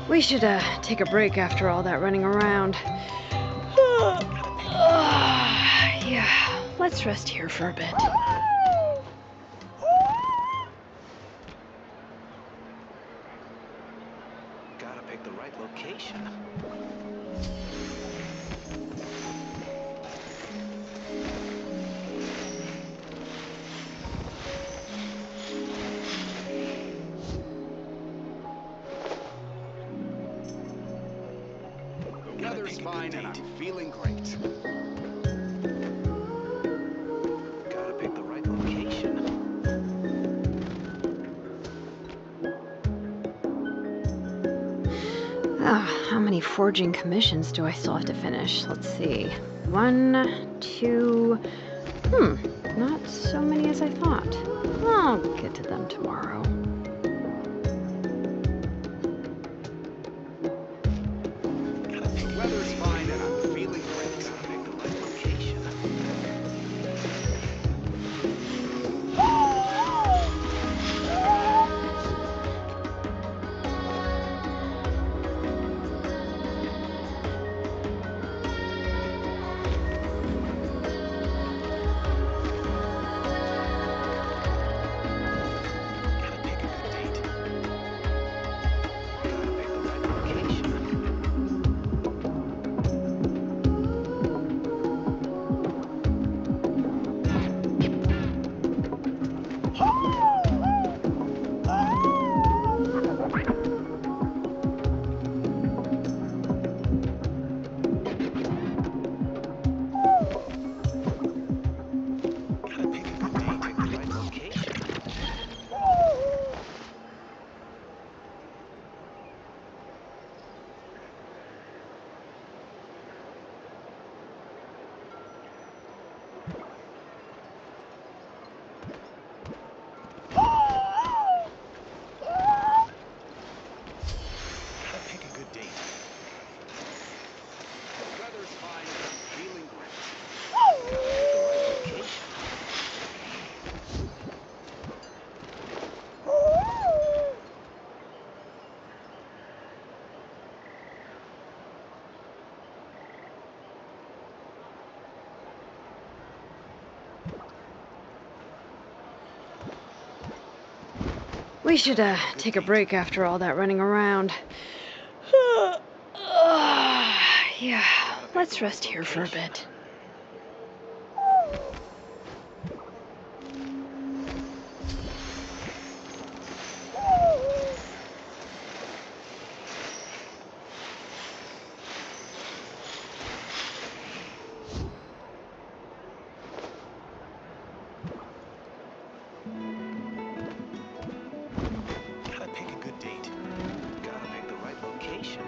We should take a break after all that running around. Yeah, let's rest here for a bit. Gotta pick the right location. Weather's fine and I'm feeling great. Gotta pick the right location. How many forging commissions do I still have to finish? Let's see. 1, 2... not so many as I thought. I'll get to them tomorrow. Weather's fine and I'm feeling great. Gotta pick the right location. Gotta pick a good date. Gotta pick the right location. Gotta pick a good date. Pick the right location. Gotta pick a good date. The weather's fine and I'm feeling great. Gotta pick the right location. We should take a break after all that running around. Yeah, let's rest here for a bit. Gotta pick a good date. Gotta pick the right location.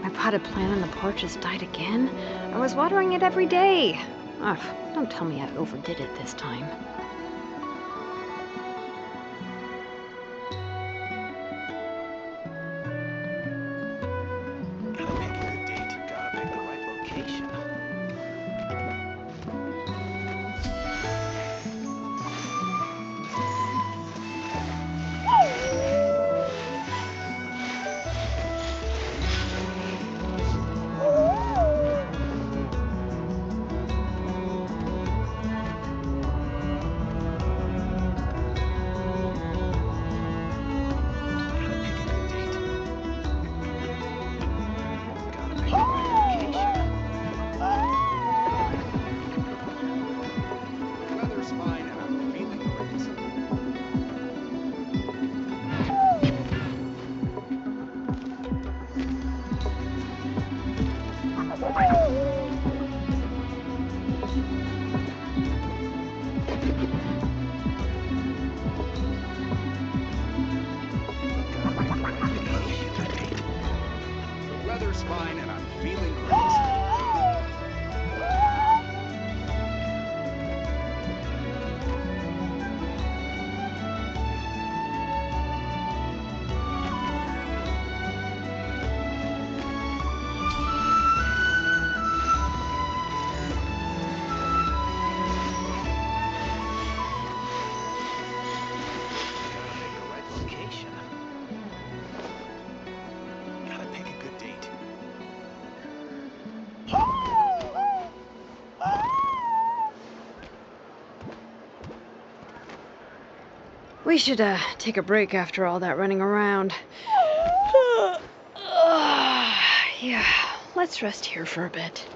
My potted plant on the porch has died again. I was watering it every day. Ugh, don't tell me I overdid it this time. Gotta pick a good date. Gotta pick the right location. Gotta pick a good date. Gotta pick the right location. Weather's fine and I'm feeling great. The weather's fine and I'm feeling great. We should take a break after all that running around. Yeah, let's rest here for a bit.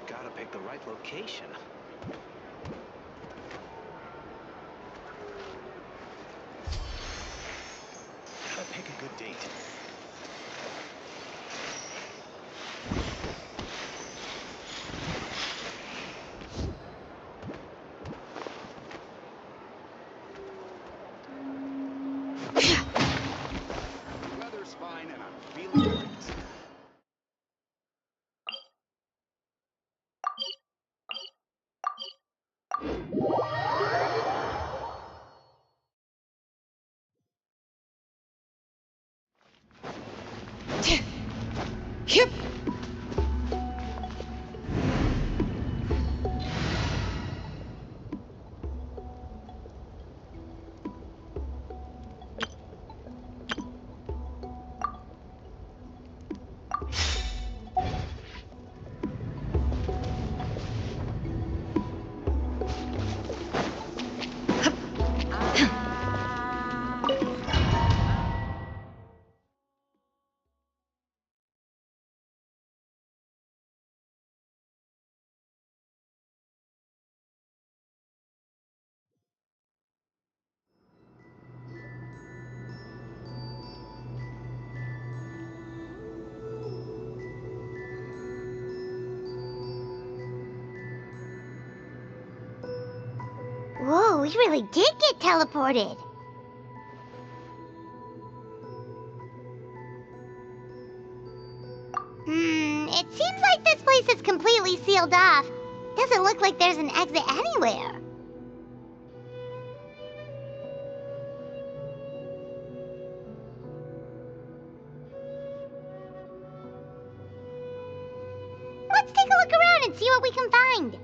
Gotta pick the right location. Gotta pick a good date. Weather's fine and I'm feeling great. Yep. Whoa, we really did get teleported. It seems like this place is completely sealed off. Doesn't look like there's an exit anywhere. Let's take a look around and see what we can find.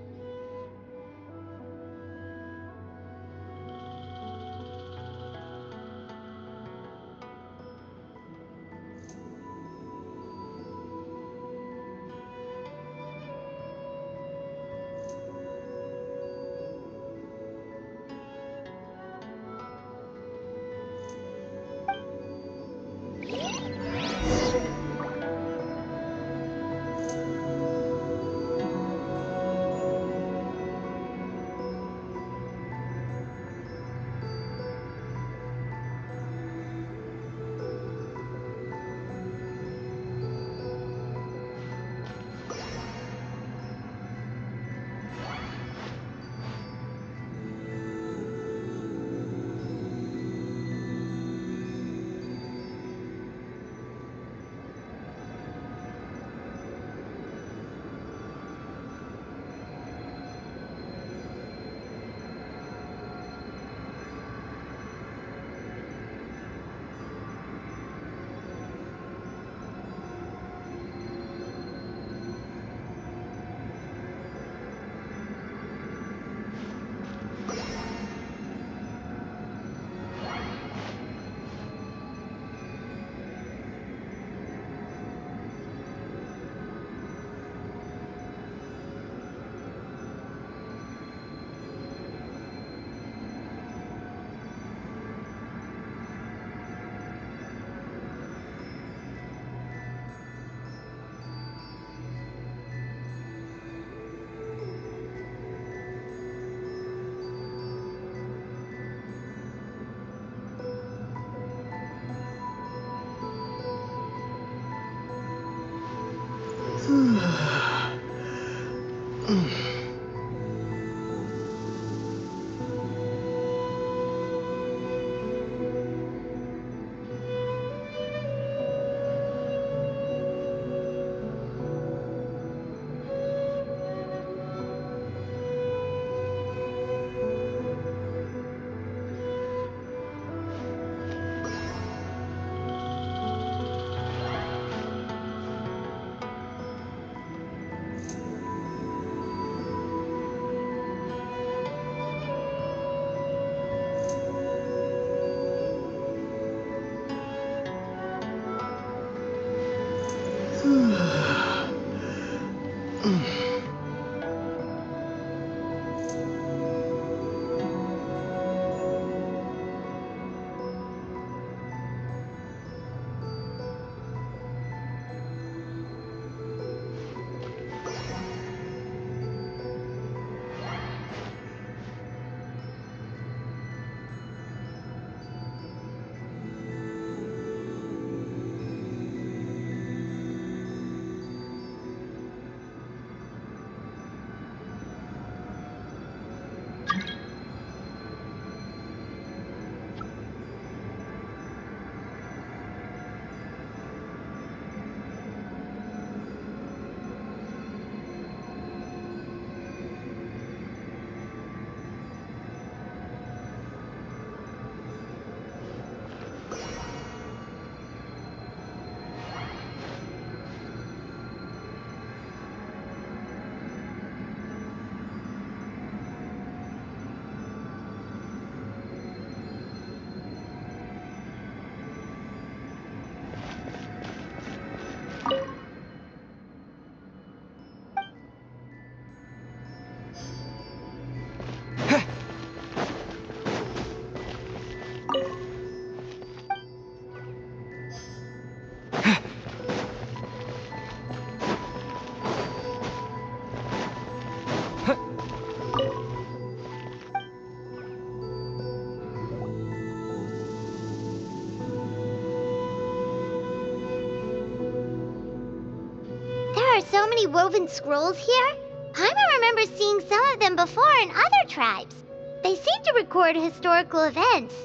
so many woven scrolls here? Paimon remembers seeing some of them before in other tribes. They seem to record historical events.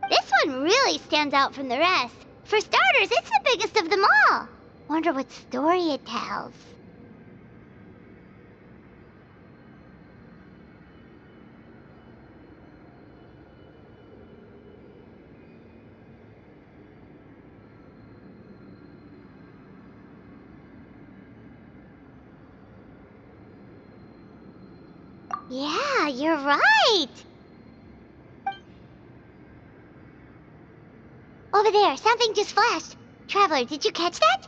This one really stands out from the rest. For starters, it's the biggest of them all. Wonder what story it tells. Yeah, you're right. Over there, something just flashed. Traveler, did you catch that?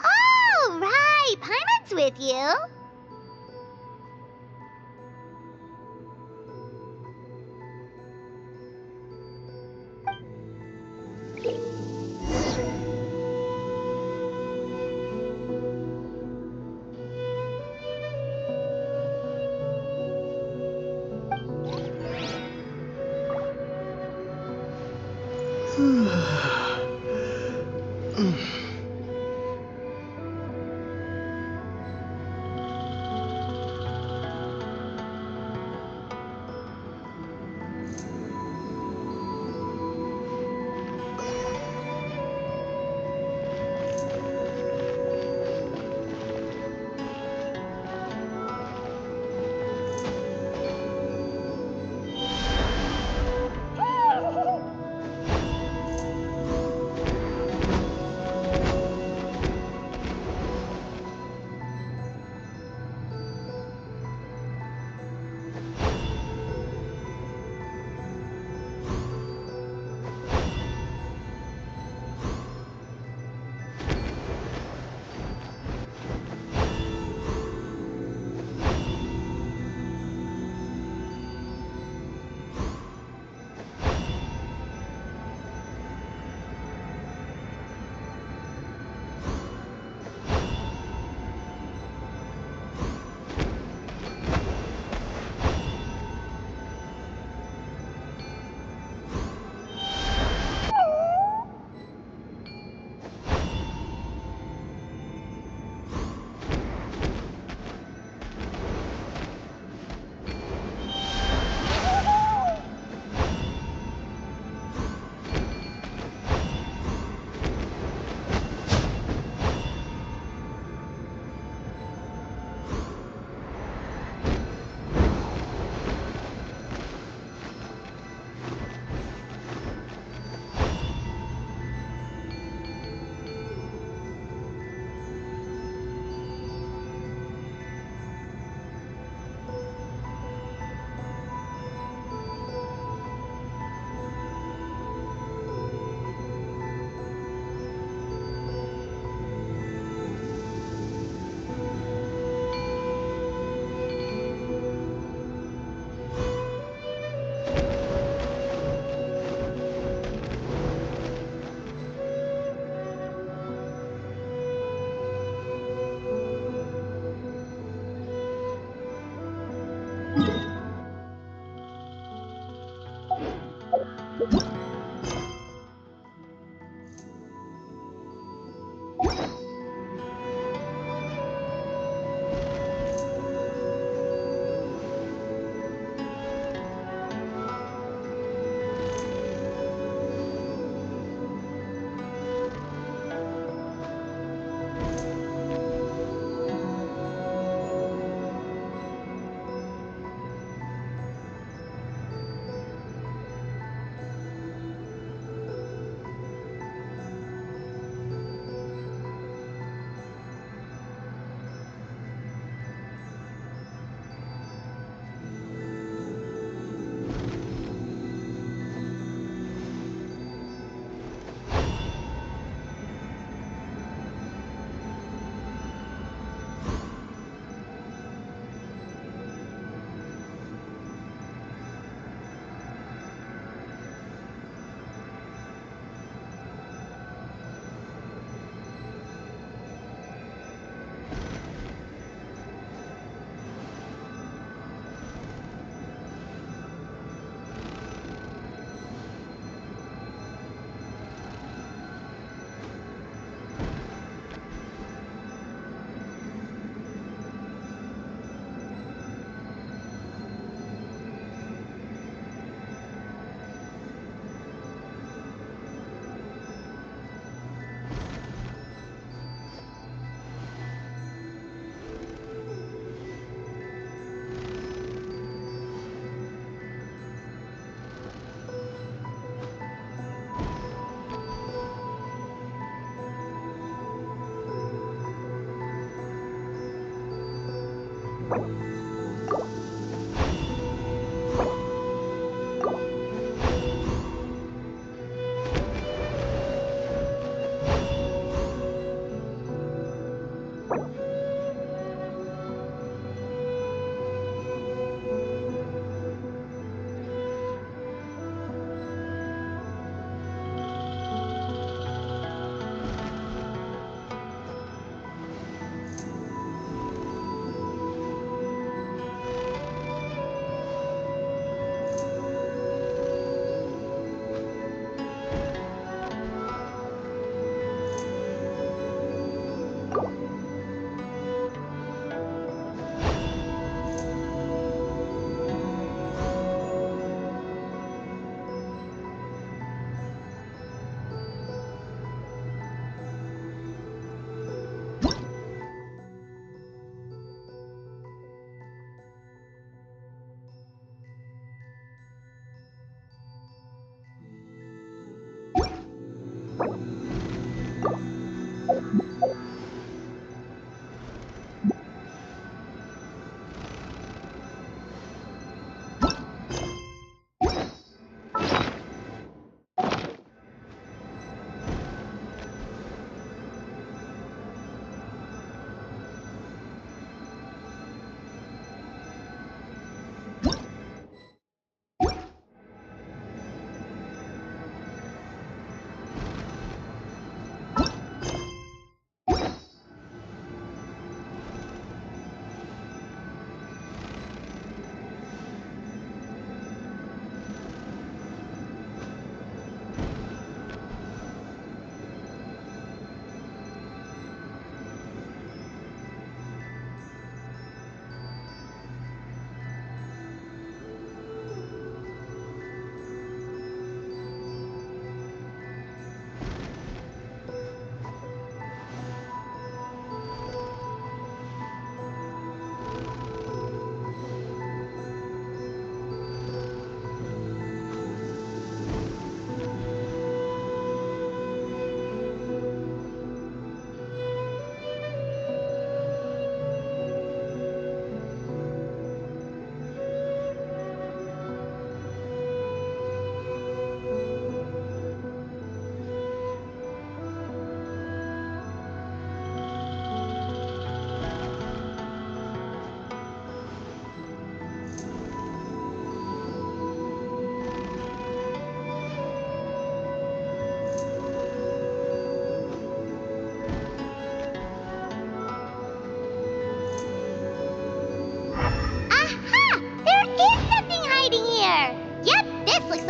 Oh, right. Paimon's with you.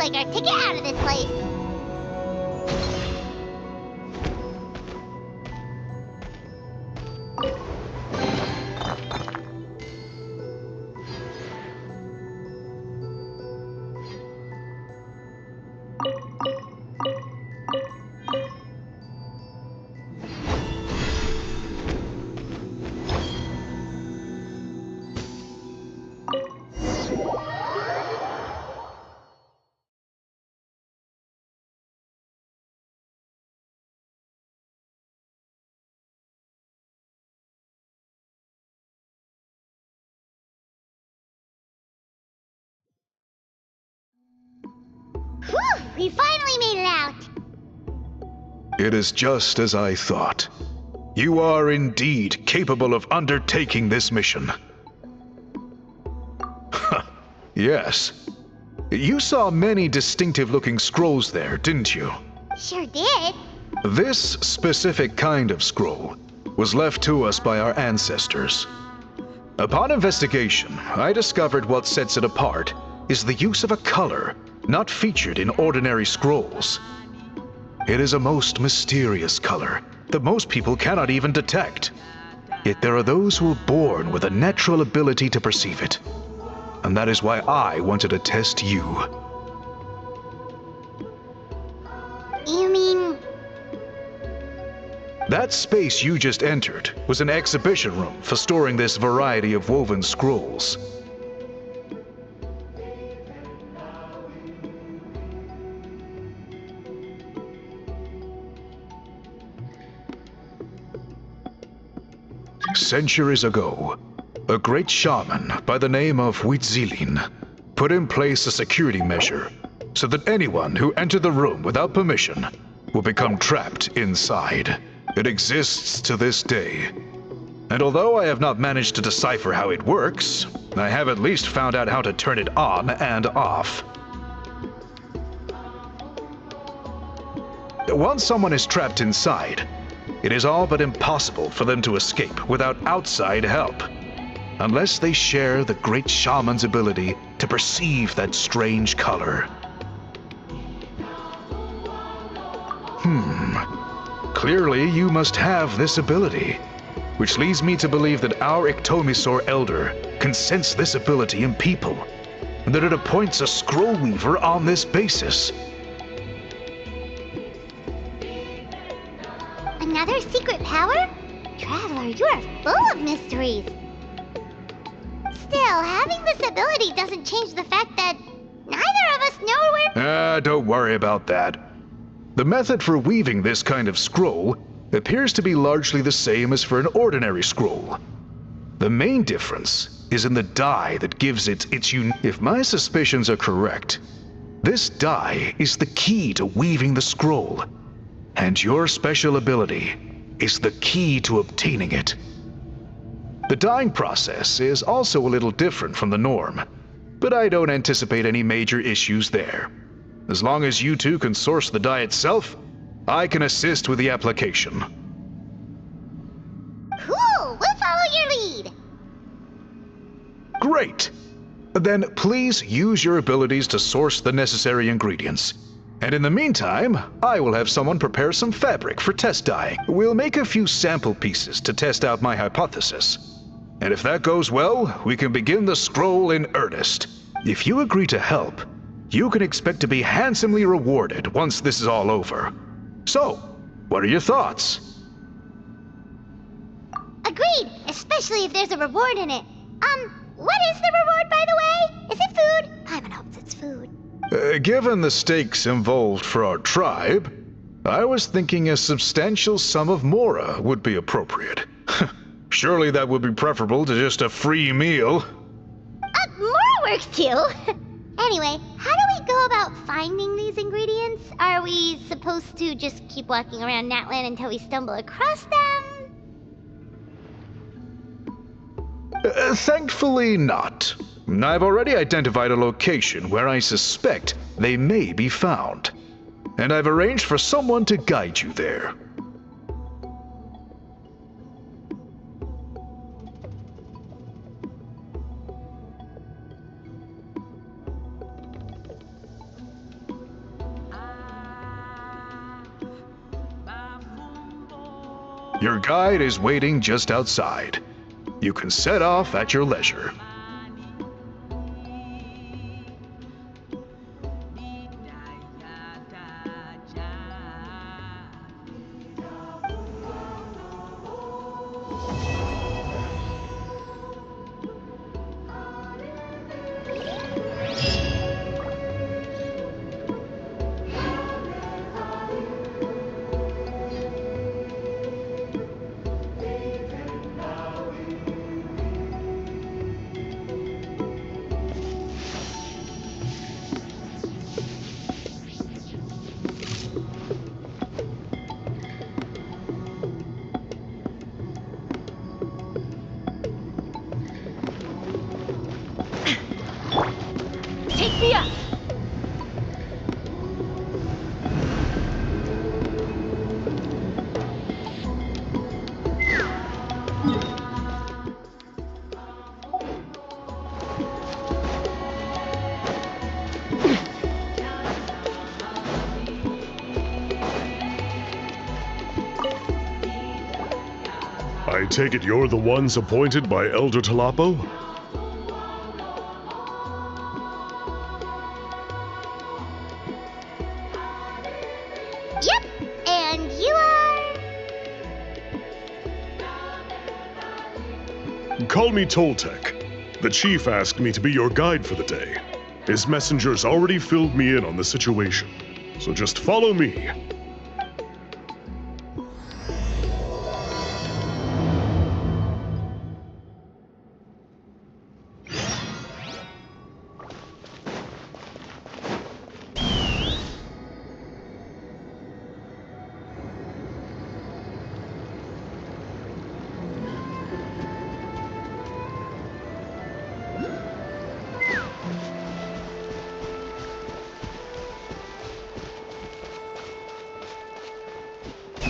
like our ticket out of this place. Whew, we finally made it out. It is just as I thought. You are indeed capable of undertaking this mission. Yes. You saw many distinctive-looking scrolls there, didn't you? Sure did. This specific kind of scroll was left to us by our ancestors. Upon investigation, I discovered what sets it apart is the use of a color not featured in ordinary scrolls. It is a most mysterious color that most people cannot even detect. Yet there are those who are born with a natural ability to perceive it. And that is why I wanted to test you. You mean... That space you just entered was an exhibition room for storing this variety of woven scrolls. Centuries ago, a great shaman by the name of Huitzilin put in place a security measure so that anyone who entered the room without permission will become trapped inside. It exists to this day. And although I have not managed to decipher how it works, I have at least found out how to turn it on and off. Once someone is trapped inside, it is all but impossible for them to escape without outside help, unless they share the great shaman's ability to perceive that strange color. Clearly you must have this ability, which leads me to believe that our Ictomisaur Elder can sense this ability in people, and that it appoints a scroll weaver on this basis. Another secret power? Traveler, you are full of mysteries. Still, having this ability doesn't change the fact that neither of us know where... Don't worry about that. The method for weaving this kind of scroll appears to be largely the same as for an ordinary scroll. The main difference is in the dye that gives it its unique... If my suspicions are correct, this dye is the key to weaving the scroll, and your special ability is the key to obtaining it. The dyeing process is also a little different from the norm, but I don't anticipate any major issues there. As long as you two can source the dye itself, I can assist with the application. Cool! We'll follow your lead! Great! Then please use your abilities to source the necessary ingredients. And in the meantime, I will have someone prepare some fabric for test dyeing. We'll make a few sample pieces to test out my hypothesis. And if that goes well, we can begin the scroll in earnest. If you agree to help, you can expect to be handsomely rewarded once this is all over. So, what are your thoughts? Agreed, especially if there's a reward in it. What is the reward, by the way? Is it food? Paimon hopes it's food. Given the stakes involved for our tribe, I was thinking a substantial sum of mora would be appropriate. Surely that would be preferable to just a free meal. More works too. Anyway, how do we go about finding these ingredients? Are we supposed to just keep walking around Natlan until we stumble across them? Thankfully not. I've already identified a location where I suspect they may be found, and I've arranged for someone to guide you there. Your guide is waiting just outside. You can set off at your leisure. Take me up! I take it you're the ones appointed by Elder Talapo? Yep, and you are... Call me Toltec. The chief asked me to be your guide for the day. His messengers already filled me in on the situation, so just follow me.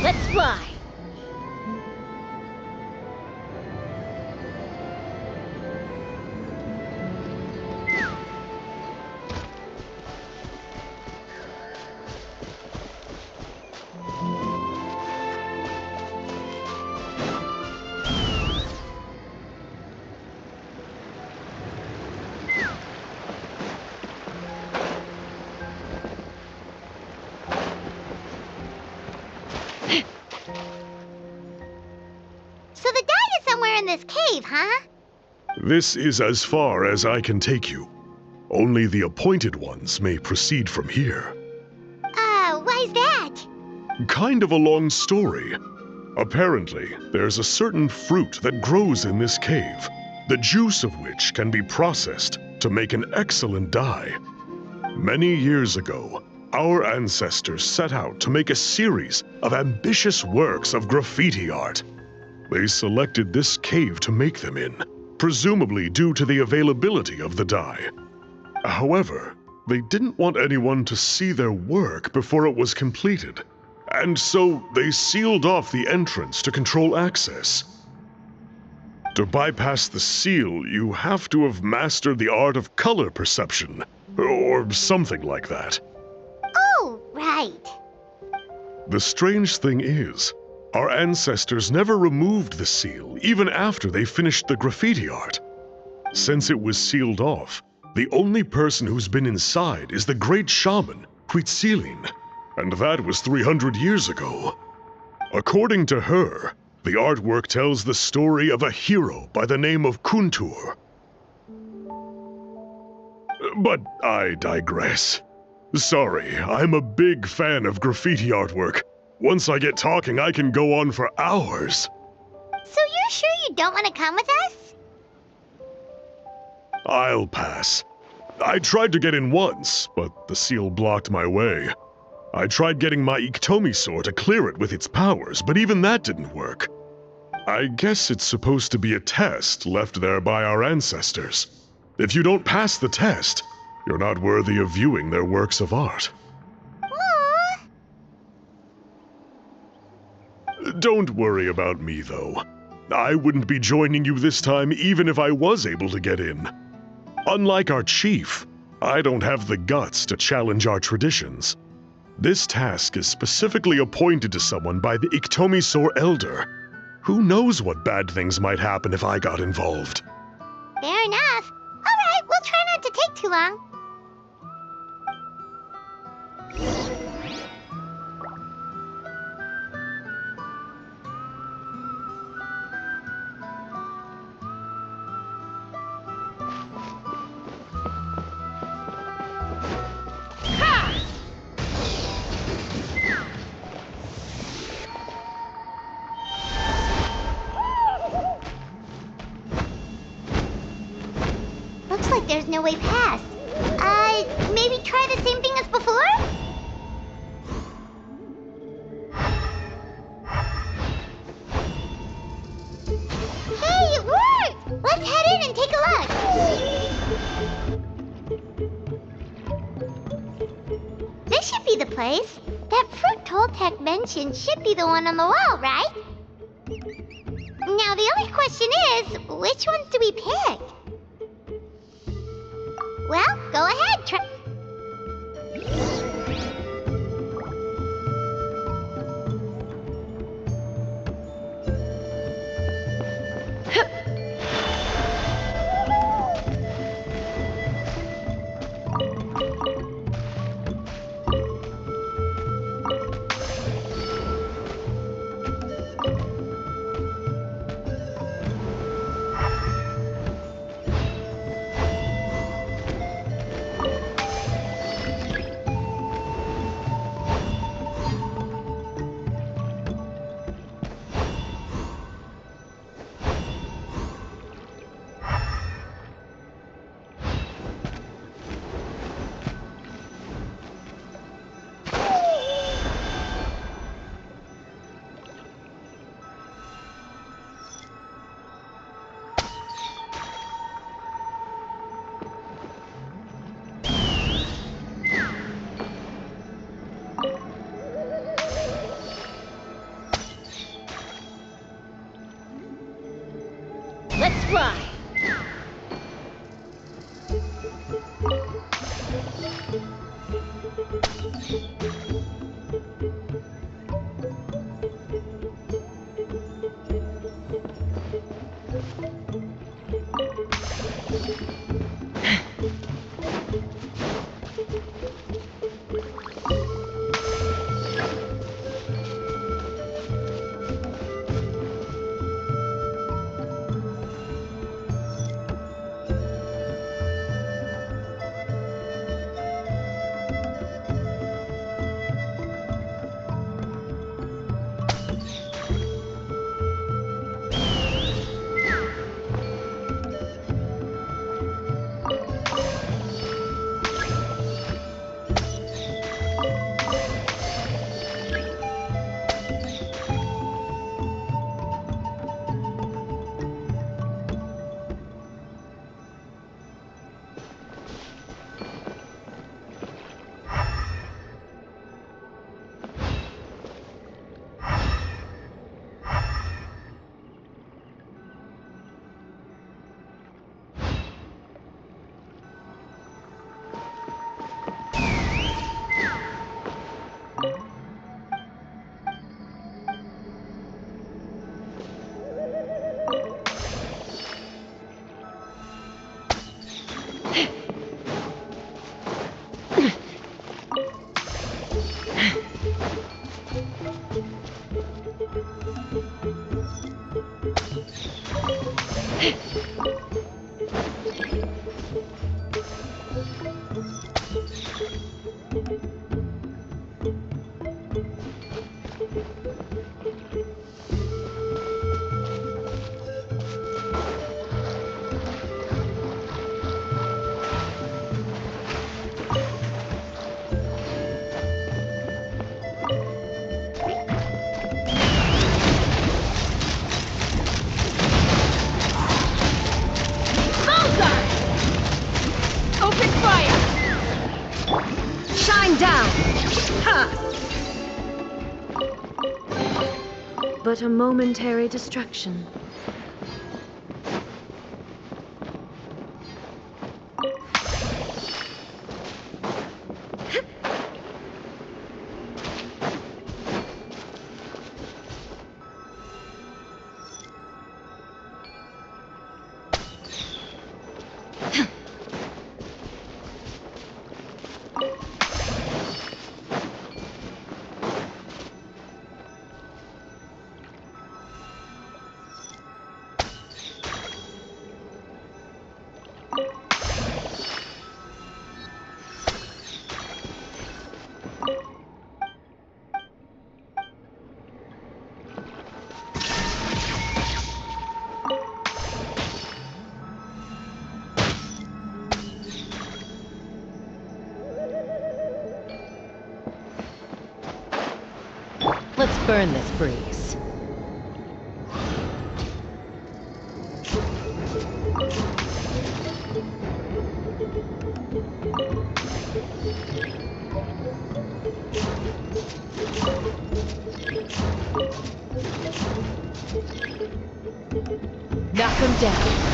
Let's fly! So the dye is somewhere in this cave, huh? This is as far as I can take you. Only the appointed ones may proceed from here. Why's that? Kind of a long story. Apparently, there's a certain fruit that grows in this cave, the juice of which can be processed to make an excellent dye. Many years ago, our ancestors set out to make a series of ambitious works of graffiti art. They selected this cave to make them in, presumably due to the availability of the dye. However, they didn't want anyone to see their work before it was completed, and so they sealed off the entrance to control access. To bypass the seal, you have to have mastered the art of color perception, or something like that. Oh, right. The strange thing is, our ancestors never removed the seal even after they finished the graffiti art. Since it was sealed off, the only person who's been inside is the great shaman, Huitzilin, and that was 300 years ago. According to her, the artwork tells the story of a hero by the name of Kuntur. But I digress. Sorry, I'm a big fan of graffiti artwork. Once I get talking, I can go on for hours. So you're sure you don't want to come with us? I'll pass. I tried to get in once, but the seal blocked my way. I tried getting my Iktomi sword to clear it with its powers, but even that didn't work. I guess it's supposed to be a test left there by our ancestors. If you don't pass the test, you're not worthy of viewing their works of art. Aww. Don't worry about me, though. I wouldn't be joining you this time even if I was able to get in. Unlike our chief, I don't have the guts to challenge our traditions. This task is specifically appointed to someone by the Iktomi-Sor Elder. Who knows what bad things might happen if I got involved? Fair enough. All right, we'll try not to take too long. Looks like there's no way past. Maybe try the same thing as before? Hey, it worked! Let's head in and take a look. This should be the place. That fruit Toltec mentioned should be the one on the wall, right? Now the only question is, which ones do we pick? Well, go ahead, try. Let's fly! But a momentary distraction. Let's burn this breeze. Knock him down.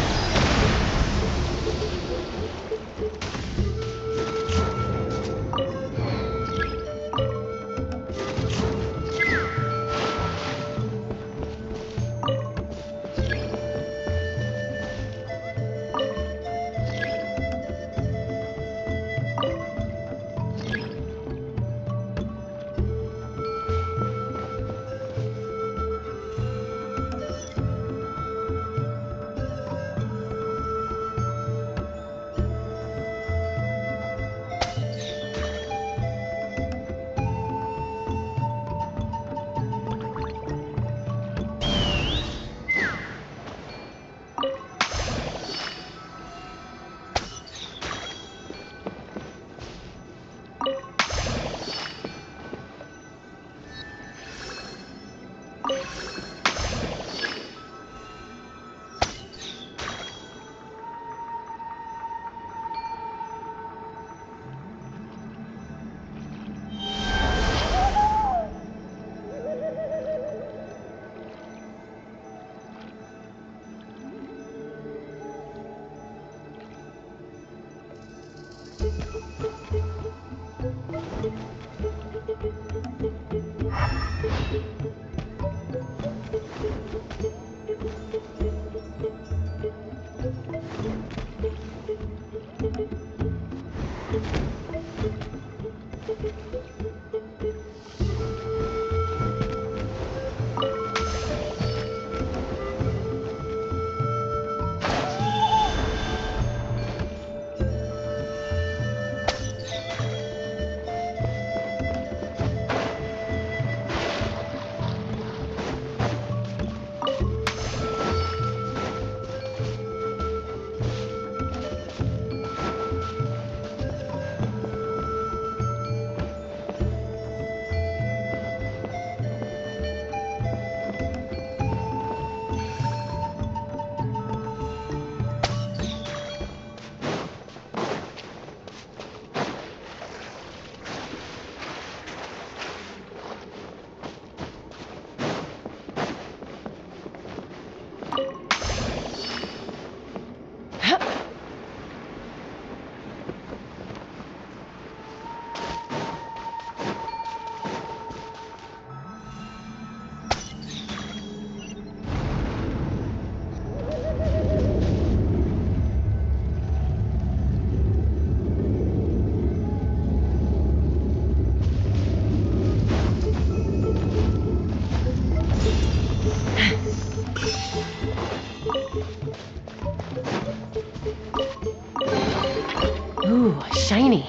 Ooh, shiny.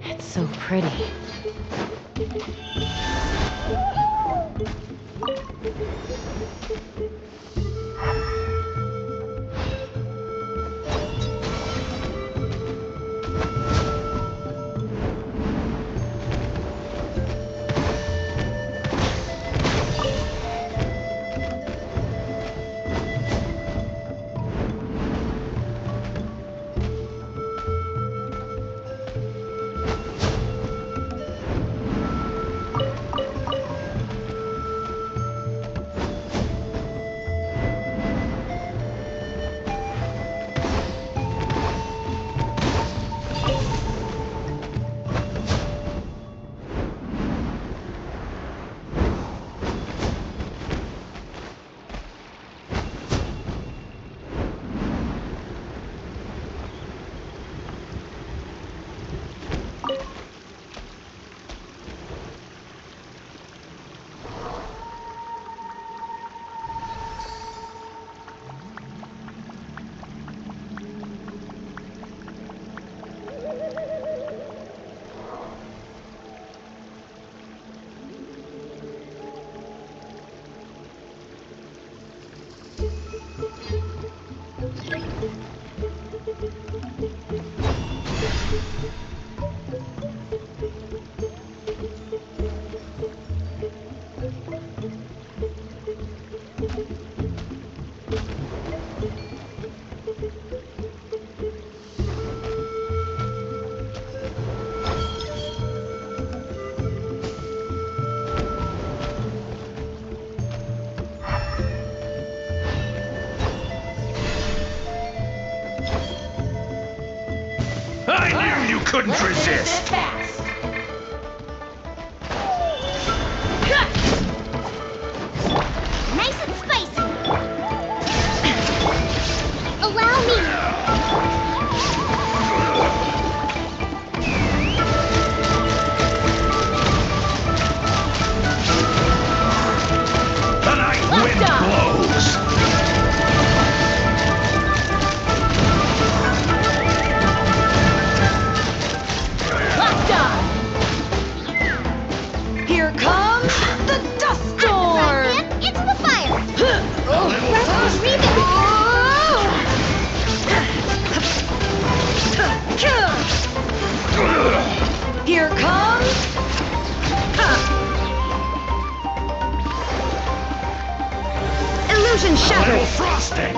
It's so pretty. couldn't Let's finish it resist. fast. Nice and spicy. Allow me. The night wind done. blows. Locked on. Here comes the dust storm. Right, man, into the fire. Little Here comes. Illusion little shattered. frosting.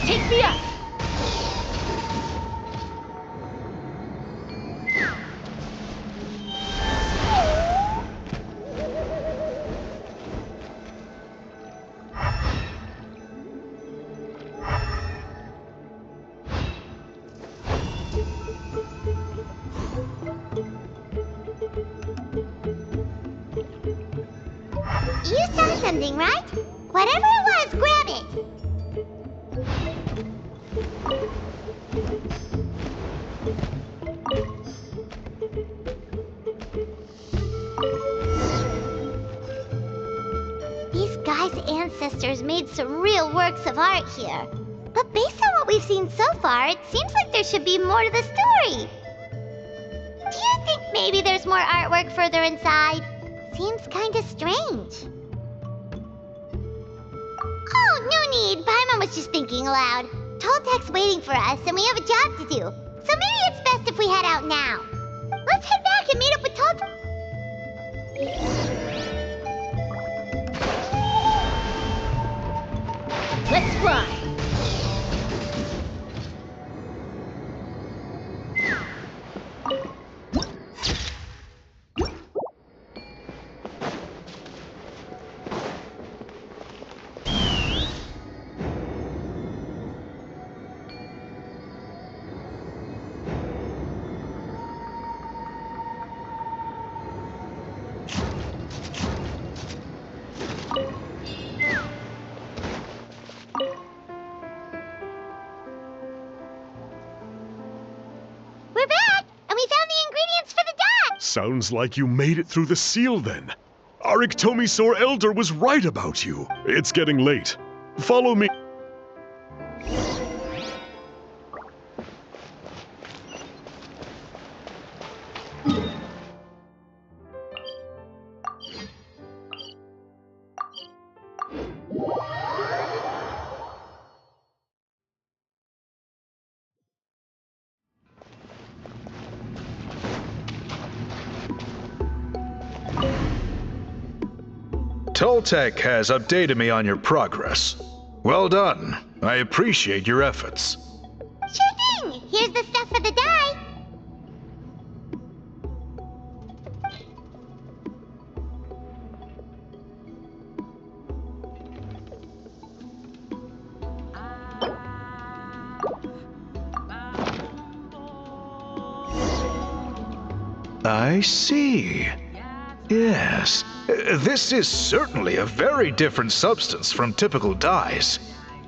Take me up! You saw something, right? Whatever it was, grab it! These guys' ancestors made some real works of art here. But based on what we've seen so far, it seems like there should be more to the story. Do you think maybe there's more artwork further inside? Seems kinda strange. Oh, no need. Paimon was just thinking aloud. Toltek's waiting for us, and we have a job to do. So maybe it's best if we head out now. Let's head back and meet up with Toltek. Let's fly! We're back, and we found the ingredients for the dye. Sounds like you made it through the seal then. Our Iktomisaur Elder was right about you. It's getting late. Follow me. Toltek has updated me on your progress. Well done. I appreciate your efforts. Sure thing. Here's the stuff for the dye. I see. Yes. This is certainly a very different substance from typical dyes.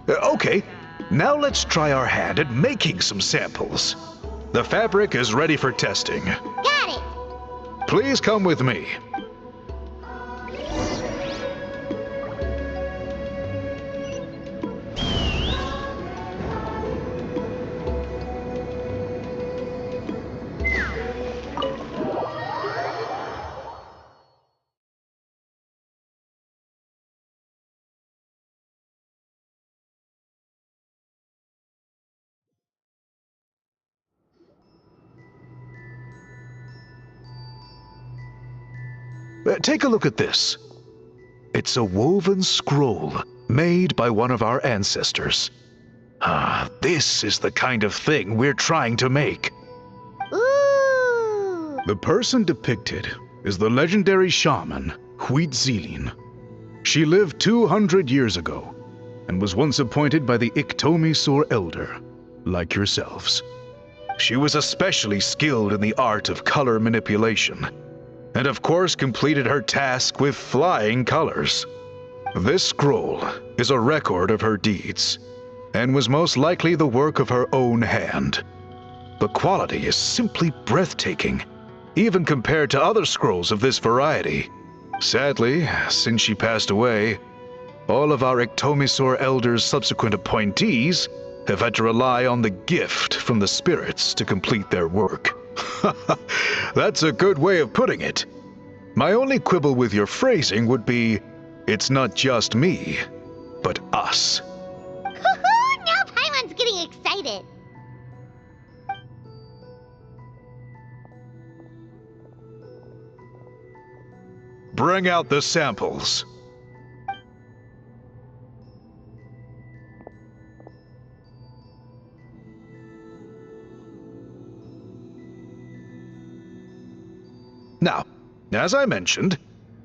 Okay, now let's try our hand at making some samples. The fabric is ready for testing. Got it. Please come with me. Take a look at this. It's a woven scroll made by one of our ancestors. This is the kind of thing we're trying to make. Ooh. The person depicted is the legendary shaman, Huitzilin. She lived 200 years ago and was once appointed by the Iktomisaur Elder, like yourselves. She was especially skilled in the art of color manipulation, and of course completed her task with flying colors. This scroll is a record of her deeds, and was most likely the work of her own hand. The quality is simply breathtaking, even compared to other scrolls of this variety. Sadly, since she passed away, all of our Iktomisaur Elder's subsequent appointees have had to rely on the gift from the spirits to complete their work. That's a good way of putting it. My only quibble with your phrasing would be, it's not just me, but us. Now Paimon's getting excited. Bring out the samples. Now, as I mentioned,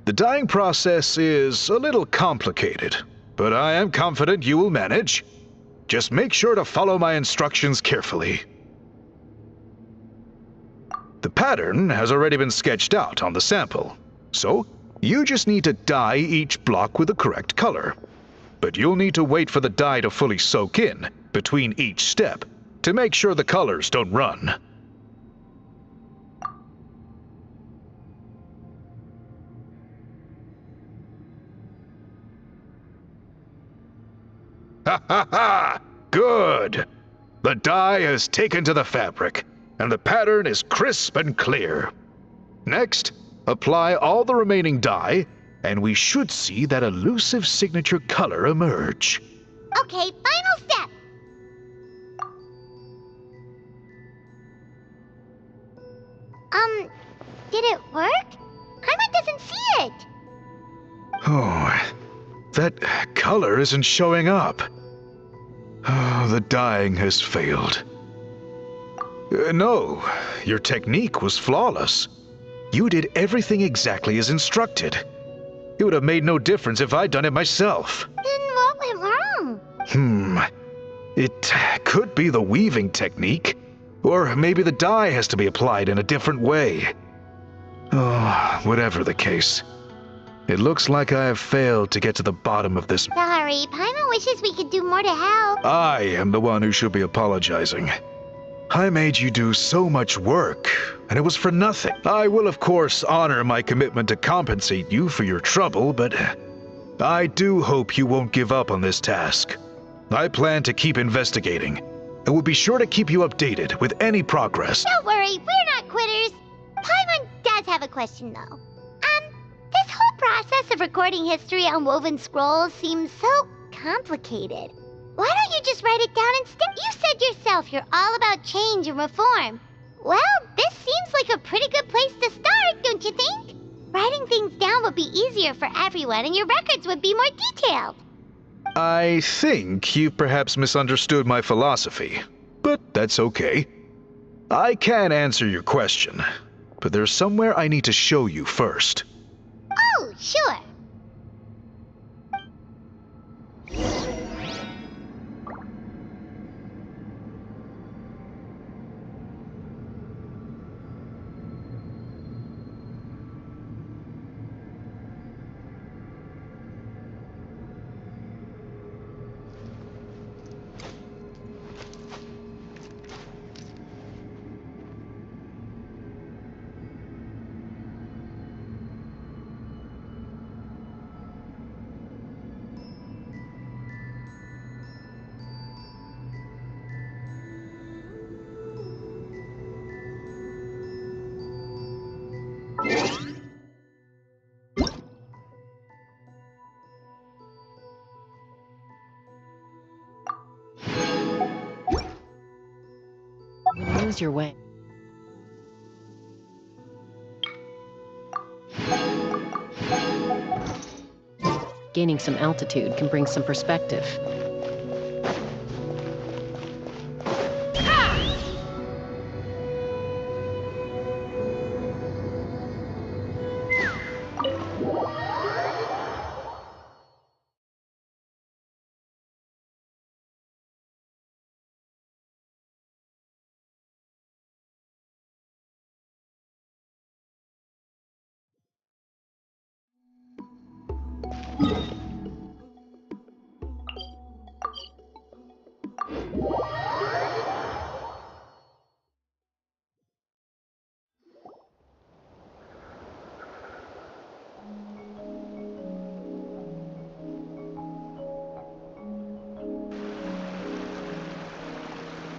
the dyeing process is a little complicated, but I am confident you will manage. Just make sure to follow my instructions carefully. The pattern has already been sketched out on the sample, so you just need to dye each block with the correct color. But you'll need to wait for the dye to fully soak in between each step to make sure the colors don't run. Ha ha ha! Good! The dye has taken to the fabric, and the pattern is crisp and clear. Next, apply all the remaining dye, and we should see that elusive signature color emerge. Okay, final step. Did it work? Paimon doesn't see it. Oh, that color isn't showing up. Oh, the dyeing has failed. No, your technique was flawless. You did everything exactly as instructed. It would have made no difference if I'd done it myself. Then what went wrong? It could be the weaving technique, or maybe the dye has to be applied in a different way. Oh, whatever the case. It looks like I have failed to get to the bottom of this. Sorry, Paimon wishes we could do more to help. I am the one who should be apologizing. I made you do so much work, and it was for nothing. I will, of course, honor my commitment to compensate you for your trouble, but I do hope you won't give up on this task. I plan to keep investigating, and will be sure to keep you updated with any progress. Don't worry, we're not quitters. Paimon does have a question, though. This whole process of recording history on woven scrolls seems so complicated. Why don't you just write it down instead? You said yourself you're all about change and reform. Well, this seems like a pretty good place to start, don't you think? Writing things down would be easier for everyone, and your records would be more detailed. I think you've perhaps misunderstood my philosophy, but that's okay. I can answer your question, but there's somewhere I need to show you first. Oh, sure. Lose your way. Gaining some altitude can bring some perspective.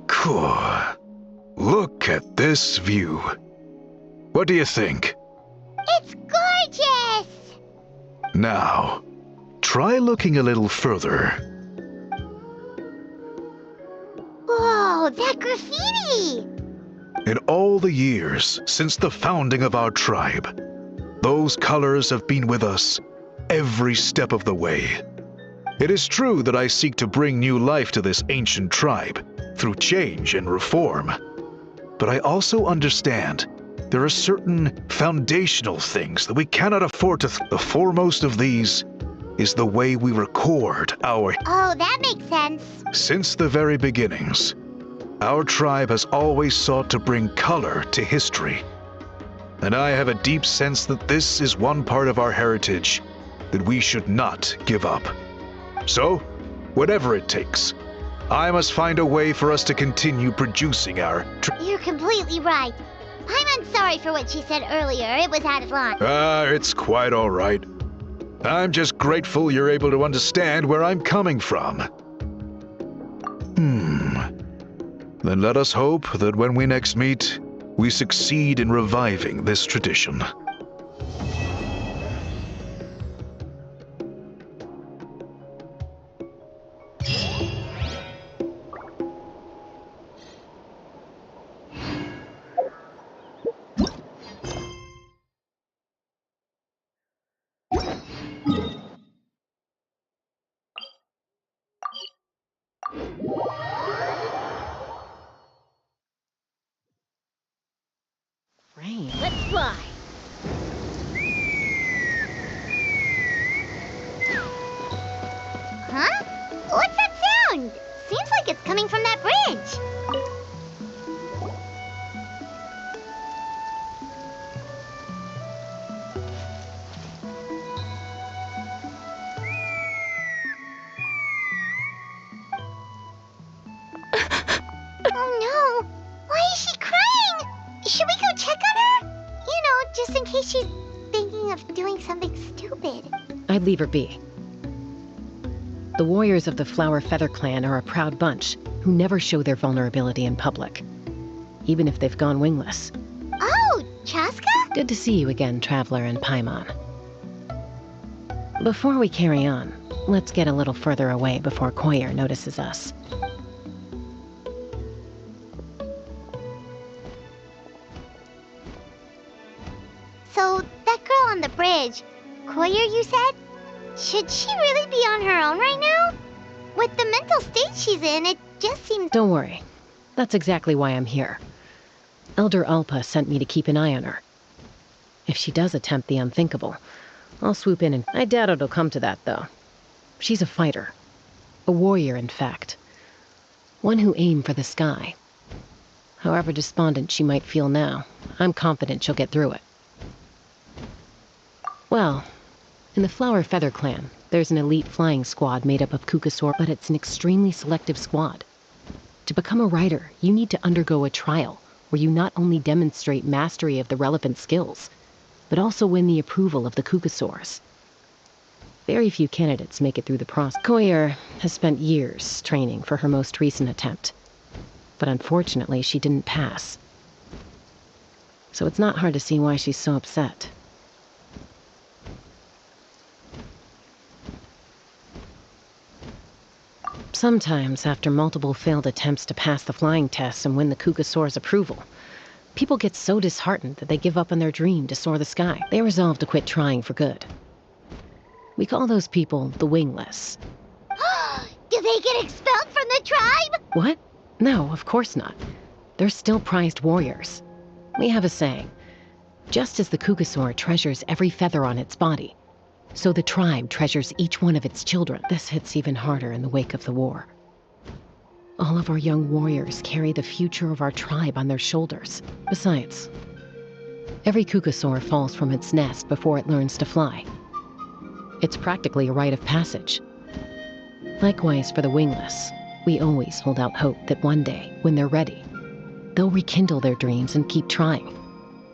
Cool. Look at this view. What do you think? It's gorgeous! Now, try looking a little further. Whoa, that graffiti! In all the years since the founding of our tribe, those colors have been with us every step of the way. It is true that I seek to bring new life to this ancient tribe through change and reform. But I also understand there are certain foundational things that we cannot afford to. The foremost of these is the way we record our. Oh, that makes sense. Since the very beginnings, our tribe has always sought to bring color to history. And I have a deep sense that this is one part of our heritage that we should not give up. So, whatever it takes, I must find a way for us to continue producing our. You're completely right. I'm sorry for what she said earlier. It was out of line. It's quite all right. I'm just grateful you're able to understand where I'm coming from. Then let us hope that when we next meet, we succeed in reviving this tradition. Rain. Let's fly. Huh? What's that sound? Seems like it's coming from that bridge. Oh no! Why is she crying? Should we go check on her? You know, just in case she's thinking of doing something stupid. I'd leave her be. The warriors of the Flower Feather Clan are a proud bunch who never show their vulnerability in public, even if they've gone wingless. Oh, Chaska? Good to see you again, Traveler and Paimon. Before we carry on, let's get a little further away before Koyer notices us. So, that girl on the bridge, Koyer, you said? Should she really be on her own right now? With the mental state she's in, it just seems... Don't worry. That's exactly why I'm here. Elder Alpa sent me to keep an eye on her. If she does attempt the unthinkable, I'll swoop in and... I doubt it'll come to that, though. She's a fighter. A warrior, in fact. One who aimed for the sky. However despondent she might feel now, I'm confident she'll get through it. Well, in the Flower Feather Clan, there's an elite flying squad made up of Kukasaur, but it's an extremely selective squad. To become a rider, you need to undergo a trial, where you not only demonstrate mastery of the relevant skills, but also win the approval of the Kukasaurs. Very few candidates make it through the process. Koyer has spent years training for her most recent attempt, but unfortunately she didn't pass. So it's not hard to see why she's so upset. Sometimes, after multiple failed attempts to pass the flying tests and win the Kukasaur's approval, people get so disheartened that they give up on their dream to soar the sky. They resolve to quit trying for good. We call those people the wingless. Do they get expelled from the tribe? What? No, of course not. They're still prized warriors. We have a saying, just as the Kukasaur treasures every feather on its body, so the tribe treasures each one of its children. This hits even harder in the wake of the war. All of our young warriors carry the future of our tribe on their shoulders. Besides, every Kukasaur falls from its nest before it learns to fly. It's practically a rite of passage. Likewise for the wingless, we always hold out hope that one day, when they're ready, they'll rekindle their dreams and keep trying.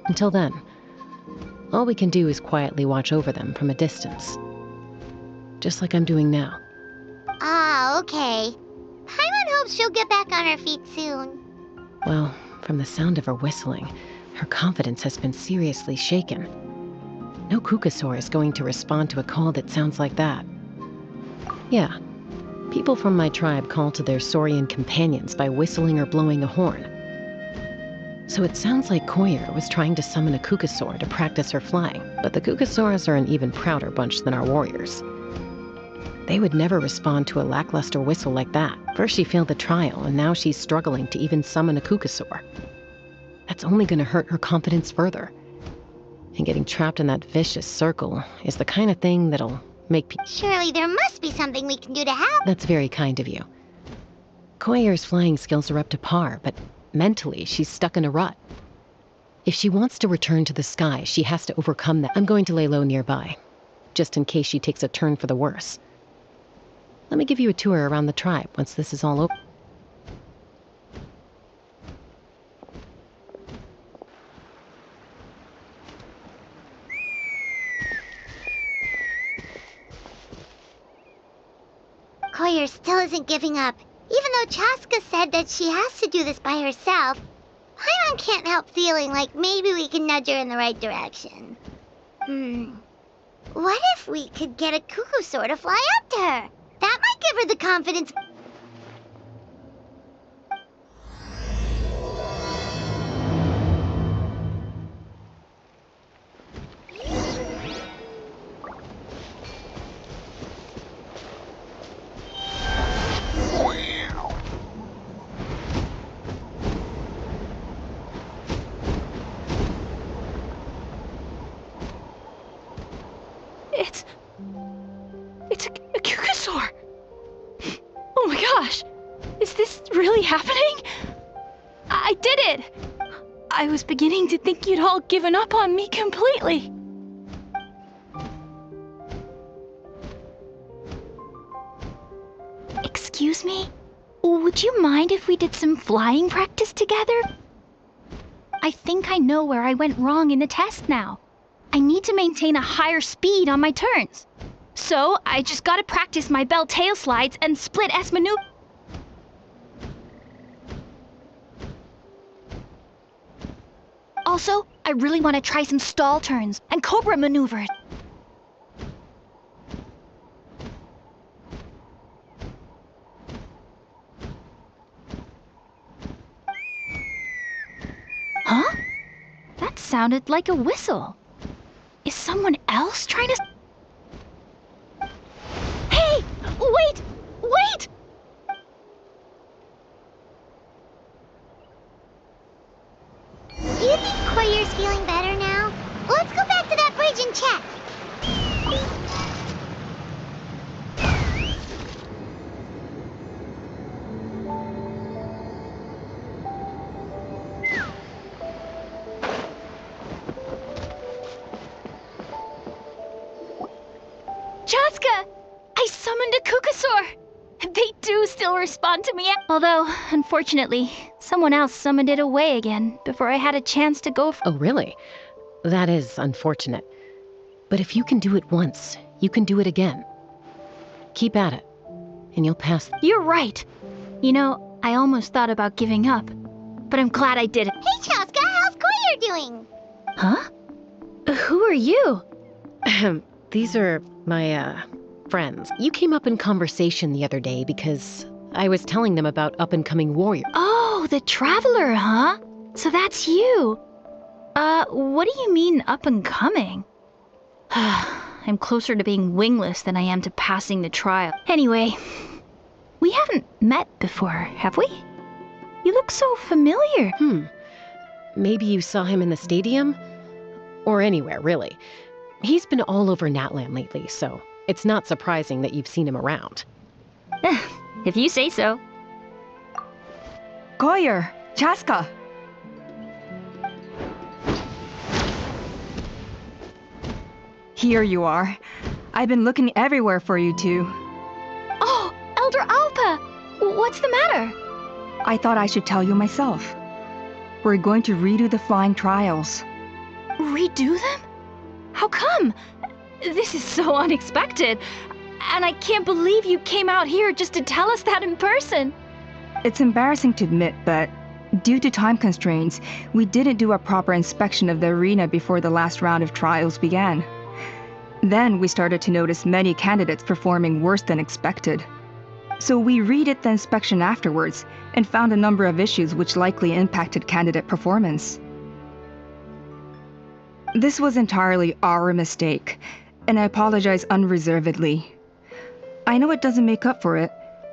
Until then, all we can do is quietly watch over them from a distance. Just like I'm doing now. Ah, okay. Paimon hopes she'll get back on her feet soon. Well, from the sound of her whistling, her confidence has been seriously shaken. No Kukasaur is going to respond to a call that sounds like that. Yeah, people from my tribe call to their Saurian companions by whistling or blowing a horn. So it sounds like Koyer was trying to summon a Kukasaur to practice her flying, but the Kukasaurs are an even prouder bunch than our warriors. They would never respond to a lackluster whistle like that. First she failed the trial, and now she's struggling to even summon a Kukasaur. That's only going to hurt her confidence further. And getting trapped in that vicious circle is the kind of thing that'll make people... Surely there must be something we can do to help. That's very kind of you. Koyer's flying skills are up to par, but mentally she's stuck in a rut. If she wants to return to the sky, she has to overcome that. I'm going to lay low nearby, just in case she takes a turn for the worse. Let me give you a tour around the tribe once this is all over. Koyer still isn't giving up, even though Chaska said that she has to do this by herself. Paimon can't help feeling like maybe we can nudge her in the right direction. What if we could get a cuckoo to fly up to her? That might give her the confidence. It's a cuckoosaur! Oh my gosh! Is this really happening? I did it! I was beginning to think you'd all given up on me completely. Excuse me? Would you mind if we did some flying practice together? I think I know where I went wrong in the test now. I need to maintain a higher speed on my turns. So, I just gotta practice my bell tail slides and split S maneuver. Also, I really want to try some stall turns and cobra maneuvers. Huh? That sounded like a whistle. Is someone else trying to... Hey! Wait! Wait! Do you think Koyer's feeling better now? Let's go back to that bridge and check. Chaska! I summoned a cuckoosaur! They do still respond to me, although, unfortunately, someone else summoned it away again before I had a chance to go Oh, really? That is unfortunate. But if you can do it once, you can do it again. Keep at it, and you'll pass. You're right. You know, I almost thought about giving up, but I'm glad I did it. Hey, Chaska, how's Koyer doing? Huh? Who are you? These are my, friends. You came up in conversation the other day because I was telling them about up-and-coming warriors. Oh, the Traveler, huh? So that's you. What do you mean up-and-coming? I'm closer to being wingless than I am to passing the trial. Anyway, we haven't met before, have we? You look so familiar. Maybe you saw him in the stadium? Or anywhere, really. He's been all over Natlan lately, so it's not surprising that you've seen him around. If you say so. Koyer, Chaska. Here you are. I've been looking everywhere for you two. Oh, Elder Alpa! What's the matter? I thought I should tell you myself. We're going to redo the flying trials. Redo them? How come? This is so unexpected. And I can't believe you came out here just to tell us that in person. It's embarrassing to admit, but due to time constraints, we didn't do a proper inspection of the arena before the last round of trials began. Then we started to notice many candidates performing worse than expected. So we redid the inspection afterwards and found a number of issues which likely impacted candidate performance. This was entirely our mistake, and I apologize unreservedly. I know it doesn't make up for it,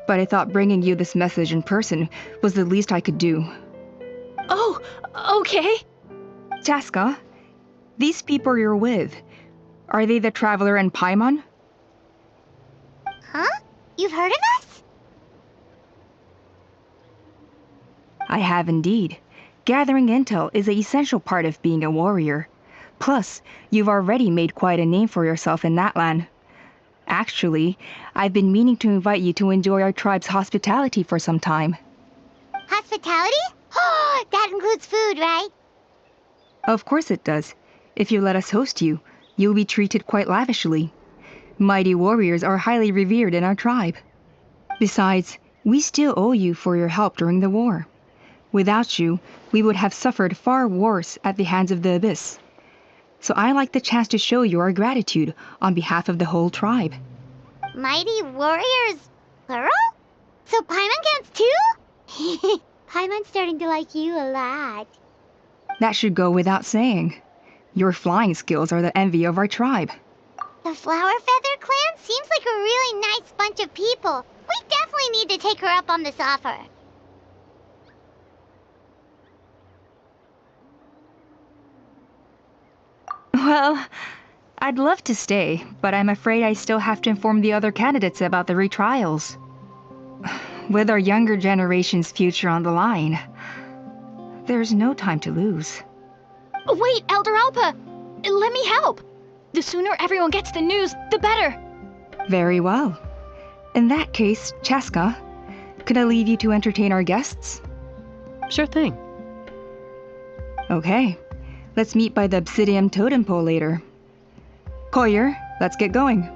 but I thought bringing you this message in person was the least I could do. Oh, okay. Chaska, these people you're with, are they the Traveler and Paimon? Huh? You've heard of us? I have indeed. Gathering intel is an essential part of being a warrior. Plus, you've already made quite a name for yourself in that land. Actually, I've been meaning to invite you to enjoy our tribe's hospitality for some time. Hospitality? Oh, that includes food, right? Of course it does. If you let us host you, you'll be treated quite lavishly. Mighty warriors are highly revered in our tribe. Besides, we still owe you for your help during the war. Without you, we would have suffered far worse at the hands of the Abyss. So I like the chance to show you our gratitude on behalf of the whole tribe. Mighty warriors, plural? So Paimon counts too? Paimon's starting to like you a lot. That should go without saying. Your flying skills are the envy of our tribe. The Flower Feather clan seems like a really nice bunch of people. We definitely need to take her up on this offer. Well, I'd love to stay, but I'm afraid I still have to inform the other candidates about the retrials. With our younger generation's future on the line, there's no time to lose. Wait, Elder Alpa! Let me help! The sooner everyone gets the news, the better! Very well. In that case, Chaska, could I leave you to entertain our guests? Sure thing. Okay, let's meet by the Obsidian Totem Pole later. Collier, let's get going.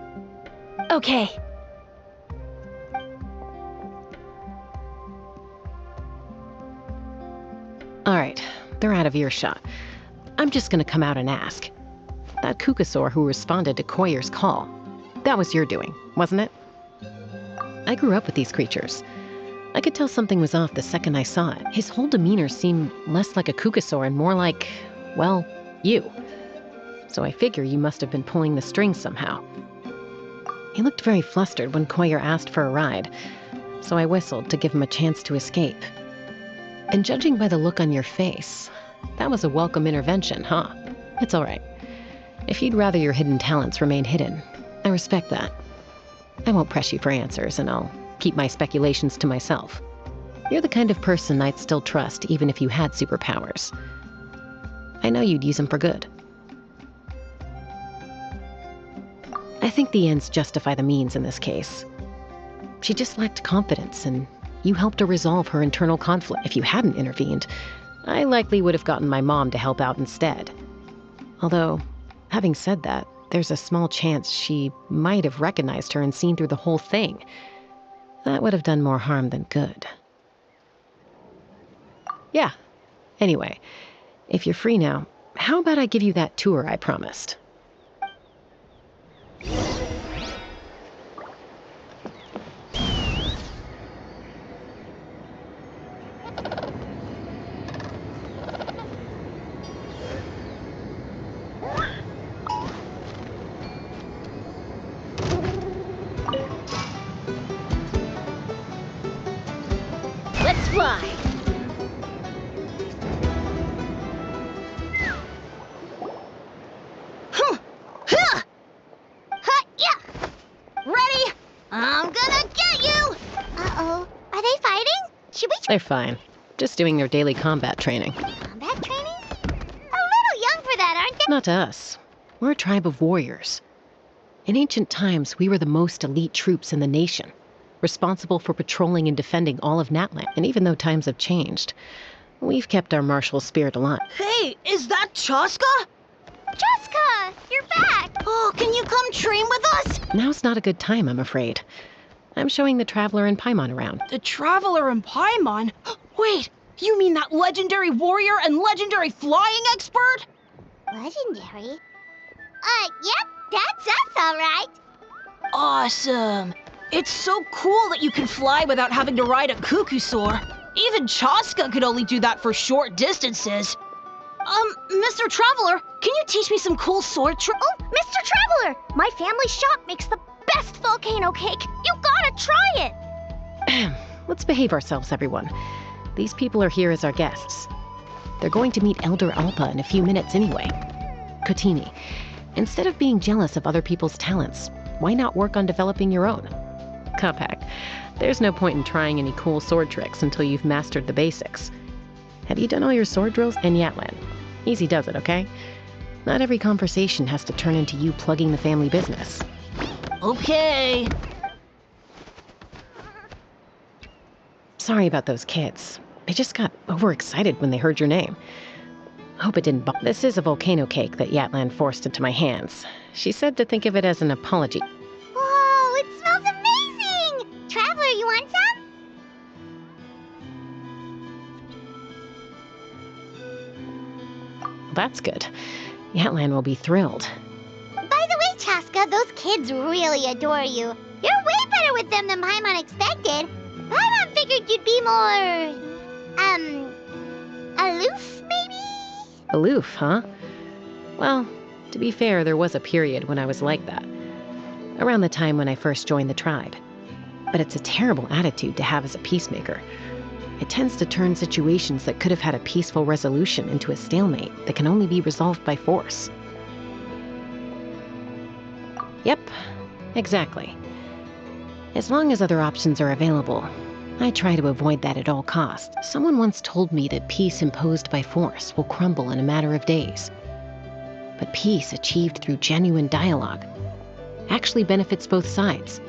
Okay. Alright, they're out of earshot. I'm just gonna come out and ask. That Kukasaur who responded to Koyer's call, that was your doing, wasn't it? I grew up with these creatures. I could tell something was off the second I saw it. His whole demeanor seemed less like a Kukasaur and more like, well, you. So I figure you must have been pulling the strings somehow. He looked very flustered when Koyer asked for a ride, so I whistled to give him a chance to escape. And judging by the look on your face, that was a welcome intervention, huh? It's all right. If you'd rather your hidden talents remain hidden, I respect that. I won't press you for answers, and I'll keep my speculations to myself. You're the kind of person I'd still trust even if you had superpowers. I know you'd use them for good. I think the ends justify the means in this case. She just lacked confidence, and you helped her resolve her internal conflict. If you hadn't intervened, I likely would have gotten my mom to help out instead. Although, having said that, there's a small chance she might have recognized her and seen through the whole thing. That would have done more harm than good. Yeah. Anyway, if you're free now, how about I give you that tour I promised? Let's fly! Yeah! Ready? I'm gonna get you! Uh-oh. Are they fighting? Should we They're fine. Just doing their daily combat training. combat training? A little young for that, aren't they? Not to us. We're a tribe of warriors. In ancient times, we were the most elite troops in the nation, responsible for patrolling and defending all of Natland. And even though times have changed, we've kept our martial spirit alive. Hey, is that Chaska? Jessica, you're back! Oh, can you come train with us? Now's not a good time, I'm afraid. I'm showing the Traveler and Paimon around. The Traveler and Paimon? Wait, you mean that legendary warrior and legendary flying expert? Legendary? Yep, that's us, all right. Awesome. It's so cool that you can fly without having to ride a Kukusaur. Even Chaska could only do that for short distances. Mr. Traveler, can you teach me some cool sword tricks? Oh, Mr. Traveler! My family shop makes the best volcano cake. You gotta try it! Let's behave ourselves, everyone. These people are here as our guests. They're going to meet Elder Alpa in a few minutes anyway. Kotini, instead of being jealous of other people's talents, why not work on developing your own? Kapak, there's no point in trying any cool sword tricks until you've mastered the basics. Have you done all your sword drills? And Yatlan, easy does it, okay? Not every conversation has to turn into you plugging the family business. Okay. Sorry about those kids. They just got overexcited when they heard your name. Hope it didn't This is a volcano cake that Yatlan forced into my hands. She said to think of it as an apology. Whoa, it smells amazing! Traveler, you want some? That's good. Yatlan will be thrilled. By the way, Chaska, those kids really adore you. You're way better with them than Paimon expected. Paimon figured you'd be more... aloof, maybe? Aloof, huh? Well, to be fair, there was a period when I was like that. Around the time when I first joined the tribe. But it's a terrible attitude to have as a peacemaker. It tends to turn situations that could have had a peaceful resolution into a stalemate that can only be resolved by force. Yep, exactly. As long as other options are available, I try to avoid that at all costs. Someone once told me that peace imposed by force will crumble in a matter of days. But peace achieved through genuine dialogue actually benefits both sides,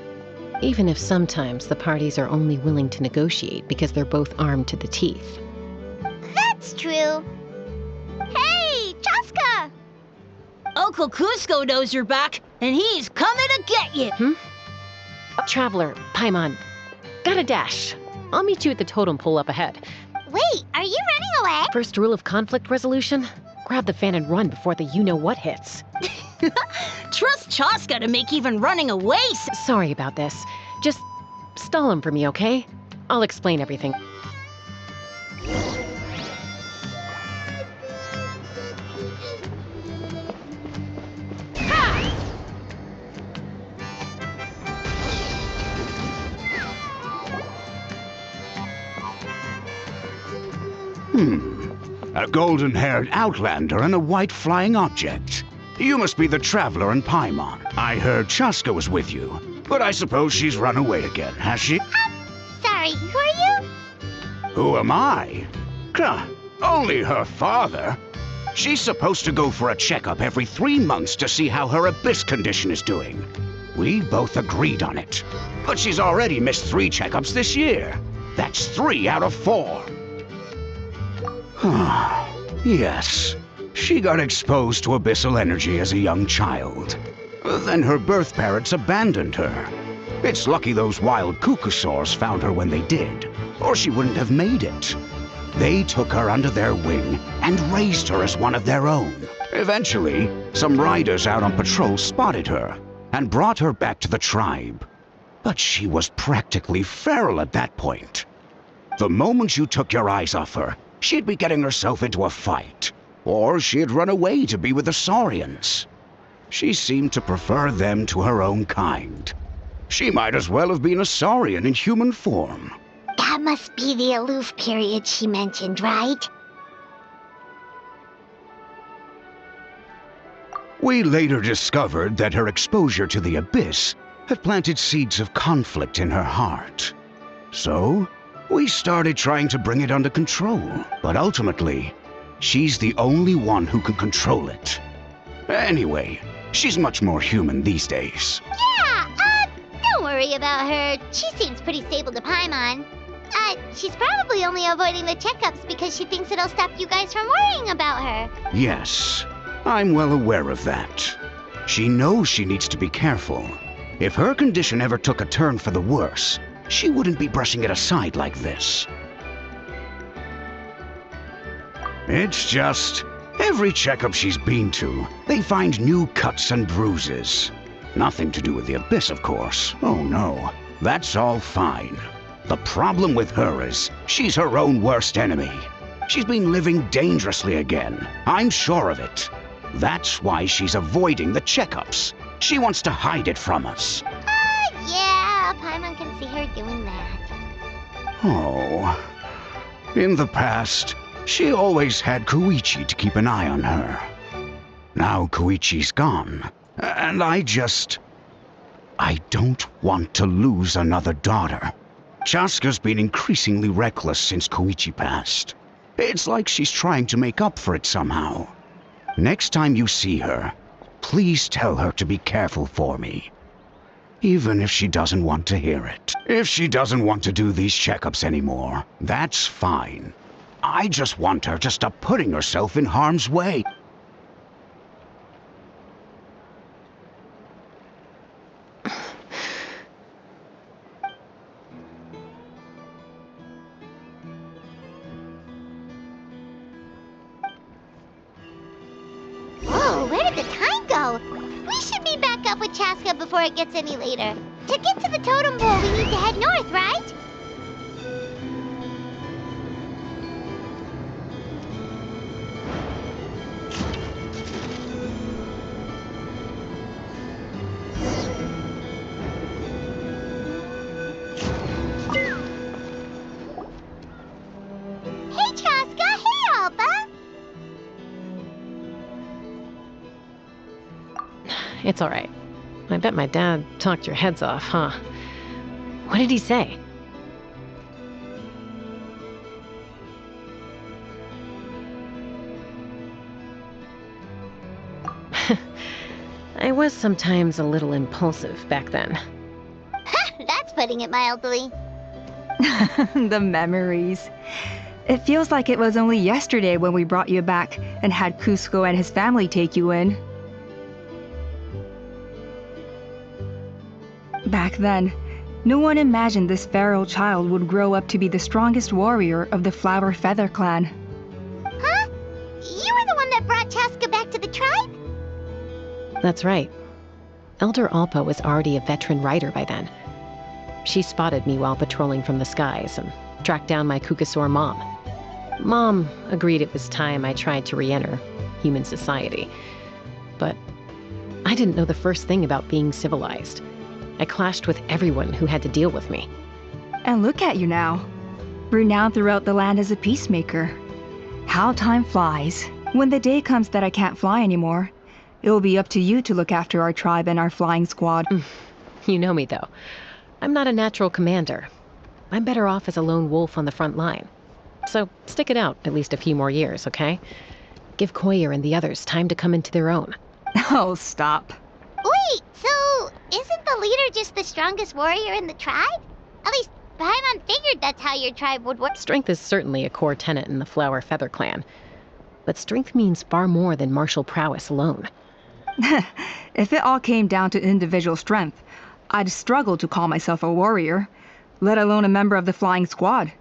even if sometimes the parties are only willing to negotiate because they're both armed to the teeth. That's true. Hey, Chaska! Uncle Cusco knows you're back, and he's coming to get you. Traveler, Paimon, got a dash. I'll meet you at the totem pole up ahead. Wait, are you running away? First rule of conflict resolution, grab the fan and run before the you-know-what hits. Trust Chaska to make even running away. Sorry about this. Just stall him for me, okay? I'll explain everything. A golden-haired outlander and a white flying object. You must be the traveler in Paimon. I heard Chaska was with you, but I suppose she's run away again, has she? Sorry, who are you? Who am I? Only her father. She's supposed to go for a checkup every 3 months to see how her abyss condition is doing. We both agreed on it, but she's already missed 3 checkups this year. That's 3 out of 4. Yes, she got exposed to abyssal energy as a young child. Then her birth parents abandoned her. It's lucky those wild cuckoosaurs found her when they did, or she wouldn't have made it. They took her under their wing and raised her as one of their own. Eventually, some riders out on patrol spotted her and brought her back to the tribe. But she was practically feral at that point. The moment you took your eyes off her, she'd be getting herself into a fight, or she'd run away to be with the Saurians. She seemed to prefer them to her own kind. She might as well have been a Saurian in human form. That must be the aloof period she mentioned, right? We later discovered that her exposure to the abyss had planted seeds of conflict in her heart. So, we started trying to bring it under control, but ultimately, she's the only one who can control it. Anyway, she's much more human these days. Yeah, don't worry about her. She seems pretty stable to Paimon. She's probably only avoiding the checkups because she thinks it'll stop you guys from worrying about her. Yes, I'm well aware of that. She knows she needs to be careful. If her condition ever took a turn for the worse, she wouldn't be brushing it aside like this. It's just, every checkup she's been to, they find new cuts and bruises. Nothing to do with the abyss, of course. Oh no, that's all fine. The problem with her is, she's her own worst enemy. She's been living dangerously again. I'm sure of it. That's why she's avoiding the checkups. She wants to hide it from us. Yeah, Paimon can see her doing that. Oh. In the past, She always had Koichi to keep an eye on her. Now Koichi's gone, and I don't want to lose another daughter. Chaska's been increasingly reckless since Koichi passed. It's like she's trying to make up for it somehow. Next time you see her, please tell her to be careful for me. Even if she doesn't want to hear it. If she doesn't want to do these checkups anymore, that's fine. I just want her to stop putting herself in harm's way. Whoa, where did the time go? We should be back up with Chaska before it gets any later. To get to the totem pole, we need to head north, right? Hey, Chaska! Hey, Alba! It's all right. I bet my dad talked your heads off, huh? What did he say? I was sometimes a little impulsive back then. That's putting it mildly. The memories. It feels like it was only yesterday when we brought you back and had Cusco and his family take you in. Back then, no one imagined this feral child would grow up to be the strongest warrior of the Flower Feather clan. Huh? You were the one that brought Chaska back to the tribe? That's right. Elder Alpa was already a veteran rider by then. She spotted me while patrolling from the skies and tracked down my Kukasaur mom. Mom agreed it was time I tried to re-enter human society. But I didn't know the first thing about being civilized. I clashed with everyone who had to deal with me. And look at you now, renowned throughout the land as a peacemaker. How time flies. When the day comes that I can't fly anymore, it will be up to you to look after our tribe and our flying squad. You know me, though. I'm not a natural commander. I'm better off as a lone wolf on the front line. So stick it out at least a few more years, okay? Give Koyer and the others time to come into their own. Oh, stop. Wait, so isn't the leader just the strongest warrior in the tribe? At least Paimon figured that's how your tribe would work. Strength is certainly a core tenet in the Flower Feather clan. But strength means far more than martial prowess alone. If it all came down to individual strength, I'd struggle to call myself a warrior, let alone a member of the flying squad.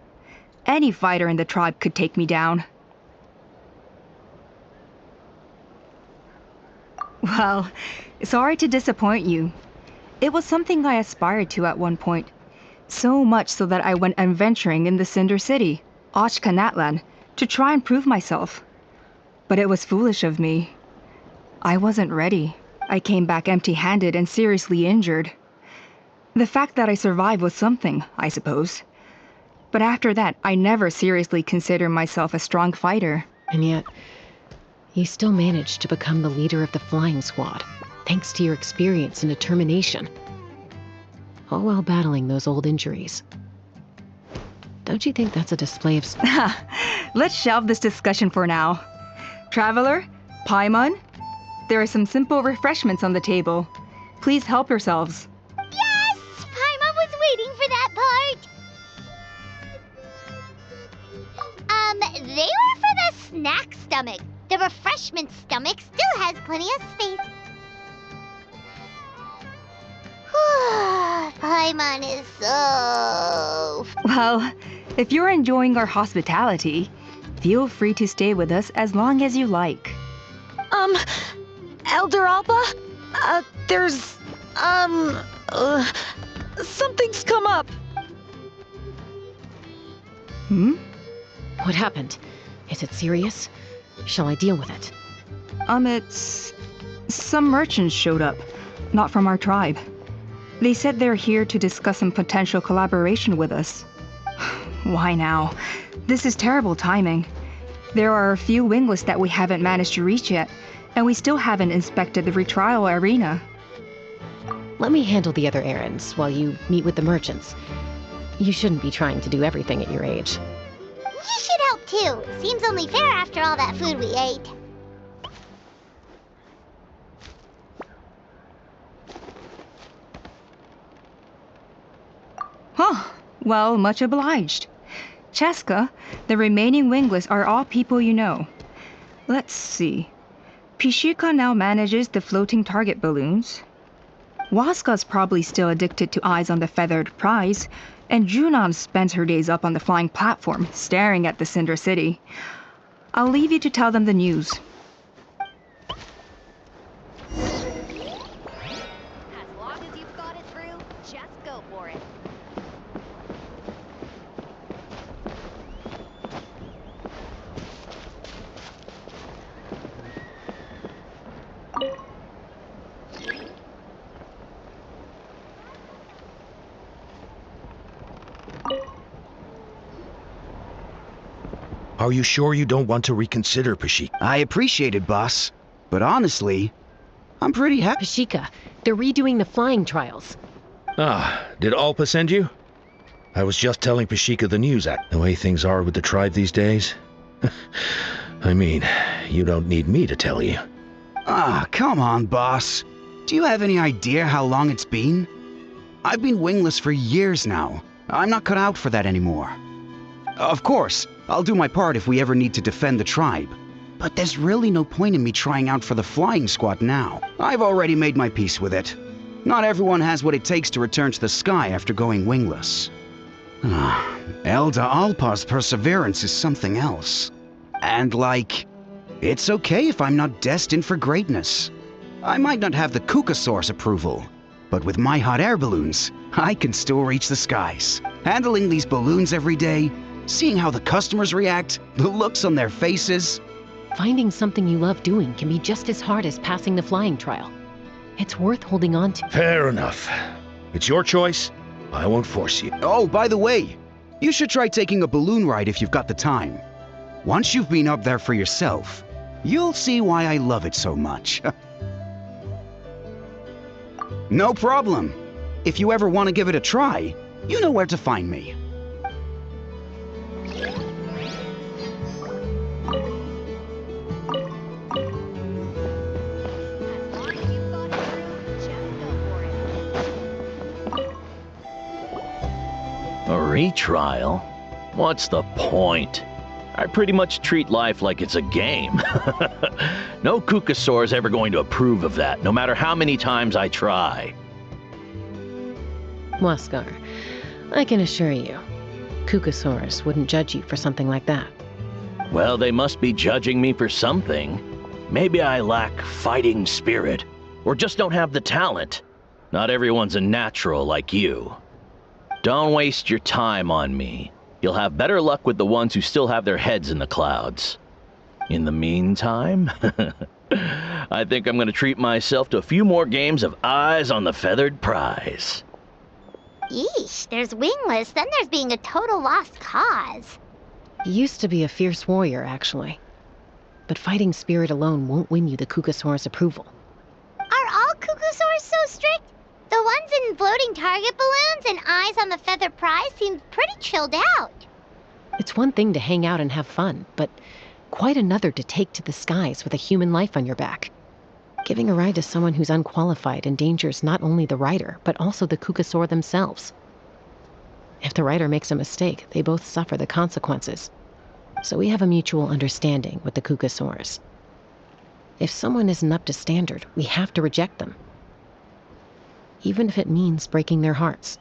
Any fighter in the tribe could take me down. Well, sorry to disappoint you. It was something I aspired to at one point. So much so that I went adventuring in the Cinder City, Ochkanatlan, to try and prove myself. But it was foolish of me. I wasn't ready. I came back empty-handed and seriously injured. The fact that I survived was something, I suppose. But after that, I never seriously considered myself a strong fighter. And yet, you still managed to become the leader of the flying squad, thanks to your experience and determination. All while battling those old injuries. Don't you think that's a display of... Let's shelve this discussion for now. Traveler, Paimon, there are some simple refreshments on the table. Please help yourselves. Yes! Paimon was waiting for that part! They were for the snack stomach. The refreshment stomach still has plenty of space. Paimon is so... Well, if you're enjoying our hospitality, feel free to stay with us as long as you like. Elder Alba? Something's come up. What happened? Is it serious? Shall I deal with it? It's... Some merchants showed up, not from our tribe. They said they're here to discuss some potential collaboration with us. Why now? This is terrible timing. There are a few wingless that we haven't managed to reach yet, and we still haven't inspected the retrial arena. Let me handle the other errands while you meet with the merchants. You shouldn't be trying to do everything at your age. You should help too. Seems only fair after all that food we ate. Huh. Well, much obliged. Cheska, the remaining wingless are all people you know. Let's see. Pishika now manages the floating target balloons. Waska's probably still addicted to eyes on the feathered prize, and Junon spends her days up on the flying platform, staring at the Cinder City. I'll leave you to tell them the news. As long as you've thought it through, just go for it. Are you sure you don't want to reconsider, Pashik? I appreciate it, boss. But honestly, I'm pretty happy. Pashika, they're redoing the flying trials. Ah, did Alpa send you? I was just telling Pashika the news at the way things are with the tribe these days. I mean, you don't need me to tell you. Ah, come on, boss. Do you have any idea how long it's been? I've been wingless for years now. I'm not cut out for that anymore. Of course, I'll do my part if we ever need to defend the tribe. But there's really no point in me trying out for the flying squad now. I've already made my peace with it. Not everyone has what it takes to return to the sky after going wingless. Elder Alpa's perseverance is something else. And it's okay if I'm not destined for greatness. I might not have the Kukasaur's approval, but with my hot air balloons, I can still reach the skies. Handling these balloons every day, seeing how the customers react, the looks on their faces. Finding something you love doing can be just as hard as passing the flying trial. It's worth holding on to. Fair enough. It's your choice. I won't force you. Oh, by the way, you should try taking a balloon ride if you've got the time. Once you've been up there for yourself, you'll see why I love it so much. No problem. If you ever want to give it a try, you know where to find me. A retrial? What's the point? I pretty much treat life like it's a game. No Kukasaur is ever going to approve of that, no matter how many times I try. Waskar, I can assure you, Kukasaurus wouldn't judge you for something like that. Well, they must be judging me for something. Maybe I lack fighting spirit, or just don't have the talent. Not everyone's a natural like you. Don't waste your time on me. You'll have better luck with the ones who still have their heads in the clouds. In the meantime, I think I'm going to treat myself to a few more games of Eyes on the Feathered Prize. Yeesh, there's wingless, then there's being a total lost cause. He used to be a fierce warrior, actually. But fighting spirit alone won't win you the Kukasaur's approval. Are all Kukasaurs so strict? The ones in floating target balloons and Eyes on the Feathered Prize seem pretty chilled out. It's one thing to hang out and have fun, but quite another to take to the skies with a human life on your back. Giving a ride to someone who's unqualified endangers not only the rider, but also the Kukasaur themselves. If the rider makes a mistake, they both suffer the consequences. So we have a mutual understanding with the Kukasaurs. If someone isn't up to standard, we have to reject them. Even if it means breaking their hearts.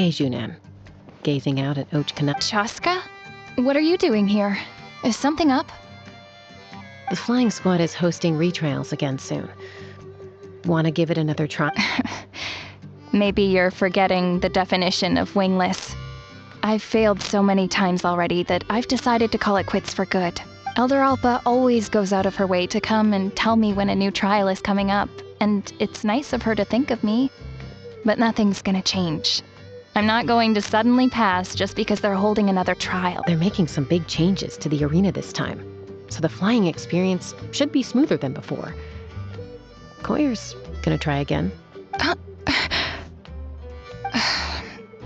Hey, Junan. Gazing out at Ochkana. Chaska? What are you doing here? Is something up? The flying squad is hosting retrials again soon. Want to give it another try? Maybe you're forgetting the definition of wingless. I've failed so many times already that I've decided to call it quits for good. Elder Alpa always goes out of her way to come and tell me when a new trial is coming up, and it's nice of her to think of me. But nothing's gonna change. I'm not going to suddenly pass just because they're holding another trial. They're making some big changes to the arena this time, so the flying experience should be smoother than before. Koyer's gonna try again.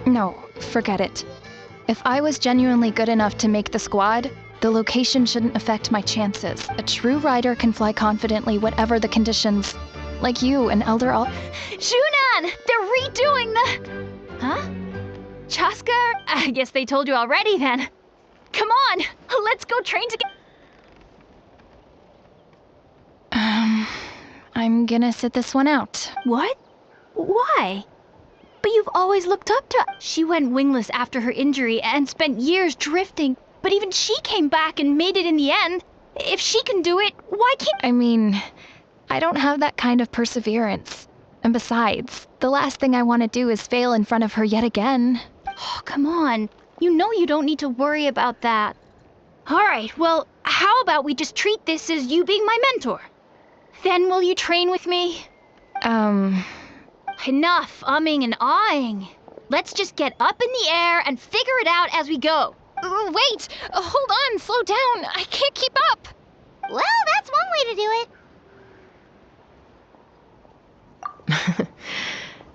No, forget it. If I was genuinely good enough to make the squad, the location shouldn't affect my chances. A true rider can fly confidently whatever the conditions. Like you and Elder Al- Junan! They're redoing the... Huh? Chaska? I guess they told you already then. Come on, let's go train together. I'm gonna sit this one out. What? Why? But you've always looked up to... She went wingless after her injury and spent years drifting, but even she came back and made it in the end. If she can do it, why can't... I mean, I don't have that kind of perseverance. And besides, the last thing I want to do is fail in front of her yet again. Oh, come on. You know you don't need to worry about that. All right, well, how about we just treat this as you being my mentor? Then will you train with me? Enough umming and ahhing. Let's just get up in the air and figure it out as we go. Wait! Hold on, slow down. I can't keep up. Well, that's one way to do it.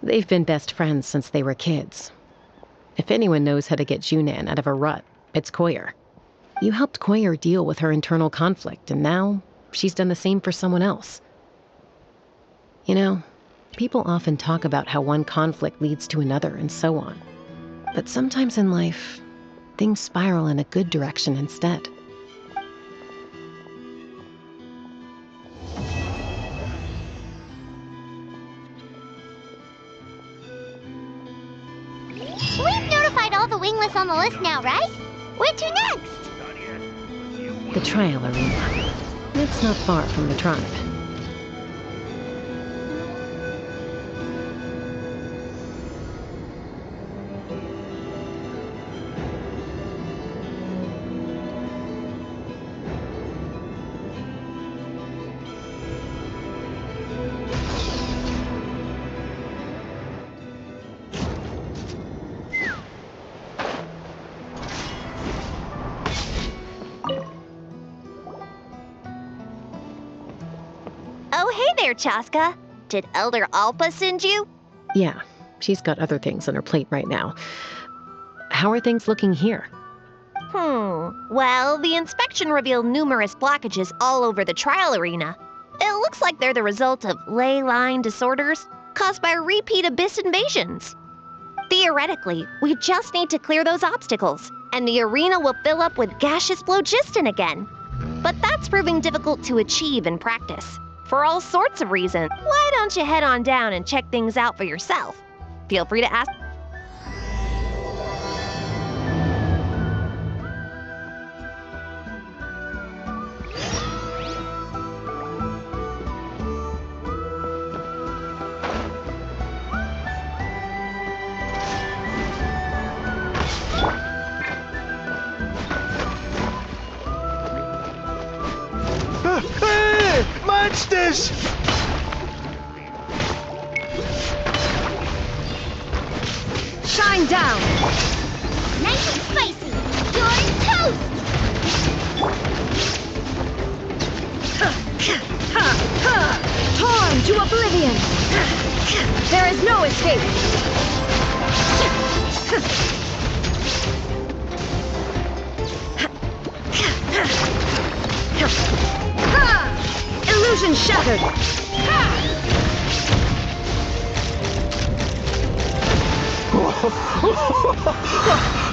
They've been best friends since they were kids. If anyone knows how to get Junan out of a rut, it's Koyer. You helped Koyer deal with her internal conflict, and now she's done the same for someone else. You know, people often talk about how one conflict leads to another and so on. But sometimes in life, things spiral in a good direction instead. We've notified all the wingless on the list now, right? Where to next? The trial arena. It's not far from the tribe. Oh, hey there, Chaska. Did Elder Alpa send you? Yeah, she's got other things on her plate right now. How are things looking here? Well, the inspection revealed numerous blockages all over the trial arena. It looks like they're the result of ley line disorders caused by repeat abyss invasions. Theoretically, we just need to clear those obstacles, and the arena will fill up with gaseous phlogiston again. But that's proving difficult to achieve in practice, for all sorts of reasons. Why don't you head on down and check things out for yourself? Feel free to ask. Hey! Monsters! Shine down! Nice and spicy. You're toast! Torn to oblivion! There is no escape! Illusion shattered!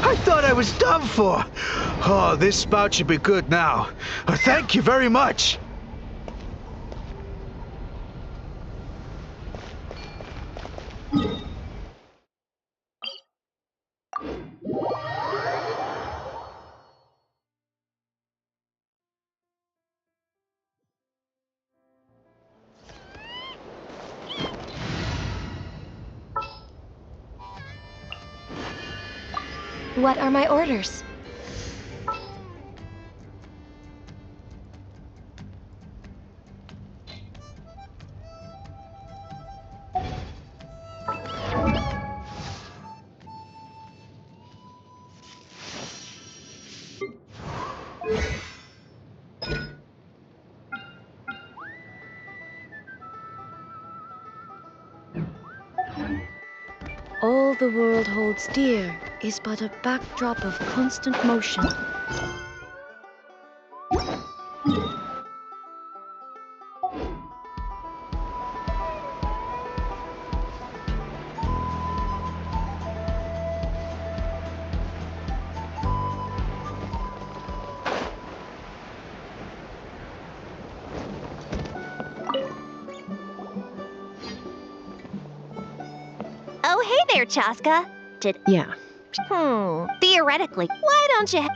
I thought I was done for. Oh, this spout should be good now. Thank you very much. What are my orders? All the world holds dear is but a backdrop of constant motion. Oh, hey there, Chaska. Yeah. Theoretically, why don't you...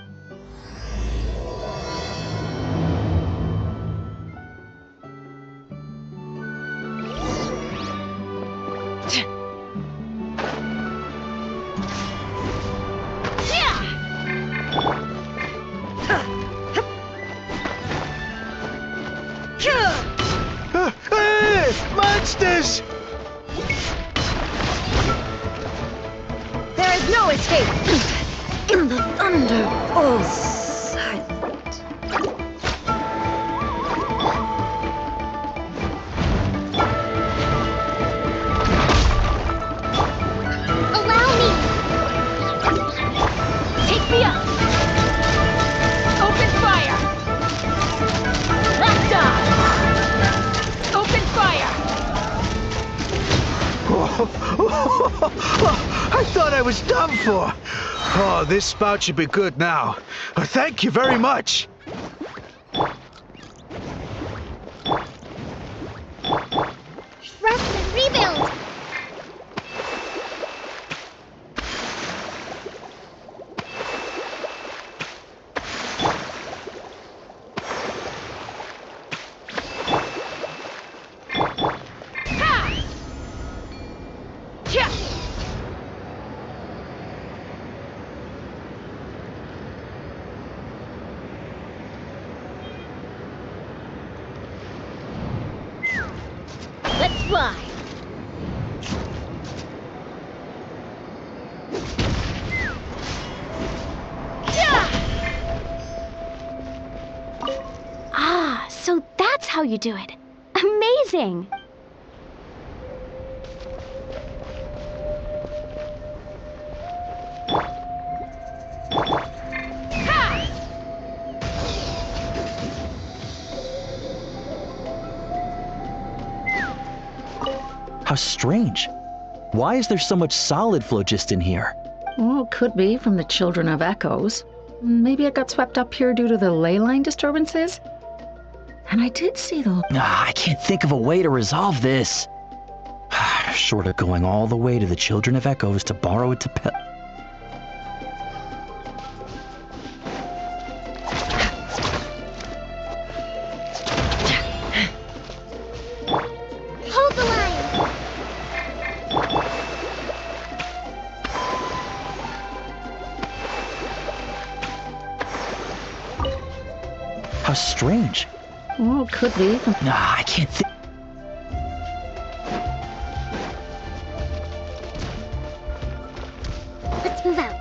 Hey! Monsters! There is no escape! In the thunder, all silent. Allow me! Take me up! Open fire! Locked on! Open fire! I thought I was done for. Oh, this spout should be good now. Thank you very much. Rest and rebuild! Let's fly! Ah, so that's how you do it. Amazing! How strange. Why is there so much solid phlogiston here? Well, could be from the Children of Echoes. Maybe it got swept up here due to the ley line disturbances? And I did see the... I can't think of a way to resolve this. Short of going all the way to the Children of Echoes to borrow it to Hold the line! How strange. Well, could be from... I can't think... Let's move out.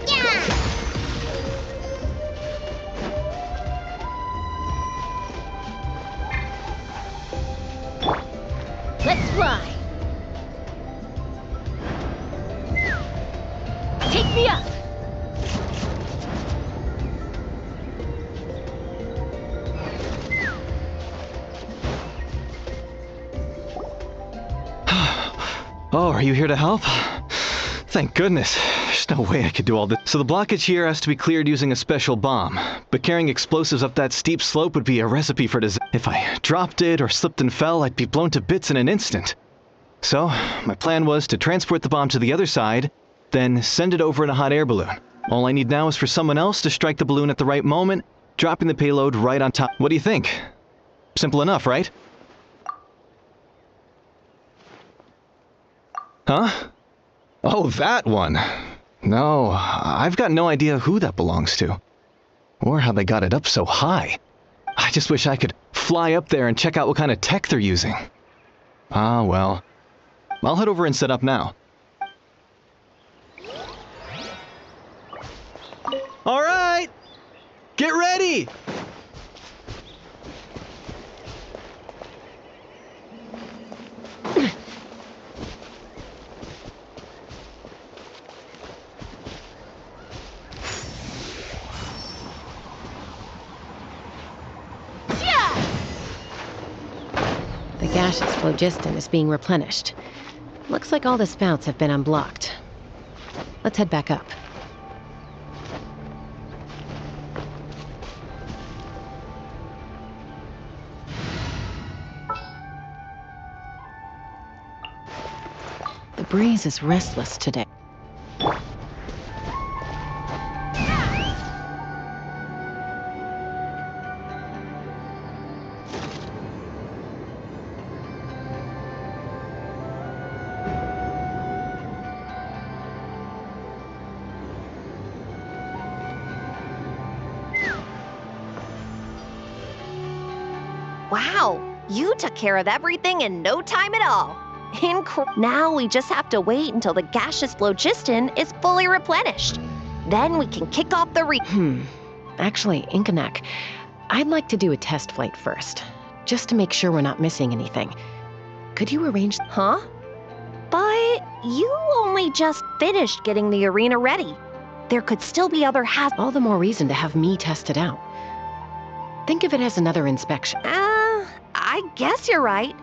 Yeah! Let's fly! Take me up! Oh, are you here to help? Thank goodness. There's no way I could do all this. So the blockage here has to be cleared using a special bomb. But carrying explosives up that steep slope would be a recipe for disaster. If I dropped it or slipped and fell, I'd be blown to bits in an instant. So, my plan was to transport the bomb to the other side, then send it over in a hot air balloon. All I need now is for someone else to strike the balloon at the right moment, dropping the payload right on top. What do you think? Simple enough, right? Huh? Oh, that one. No, I've got no idea who that belongs to. Or how they got it up so high. I just wish I could fly up there and check out what kind of tech they're using. Ah, well. I'll head over and set up now. All right! Get ready! The gaseous phlogiston is being replenished. Looks like all the spouts have been unblocked. Let's head back up. The breeze is restless today. Wow, you took care of everything in no time at all. Now we just have to wait until the gaseous phlogiston is fully replenished. Then we can kick off the Actually, Inkanak, I'd like to do a test flight first, just to make sure we're not missing anything. Could you arrange... Huh? But you only just finished getting the arena ready. There could still be other All the more reason to have me test it out. Think of it as another inspection. I guess you're right.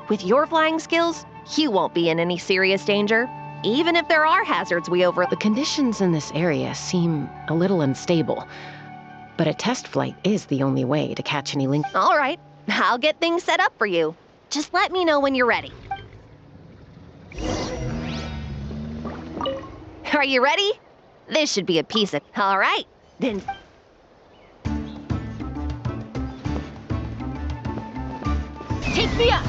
With your flying skills, you won't be in any serious danger, even if there are hazards we over... The conditions in this area seem a little unstable, but a test flight is the only way to catch any link. All right, I'll get things set up for you. Just let me know when you're ready. Are you ready? This should be a piece of... All right, then... Take me up!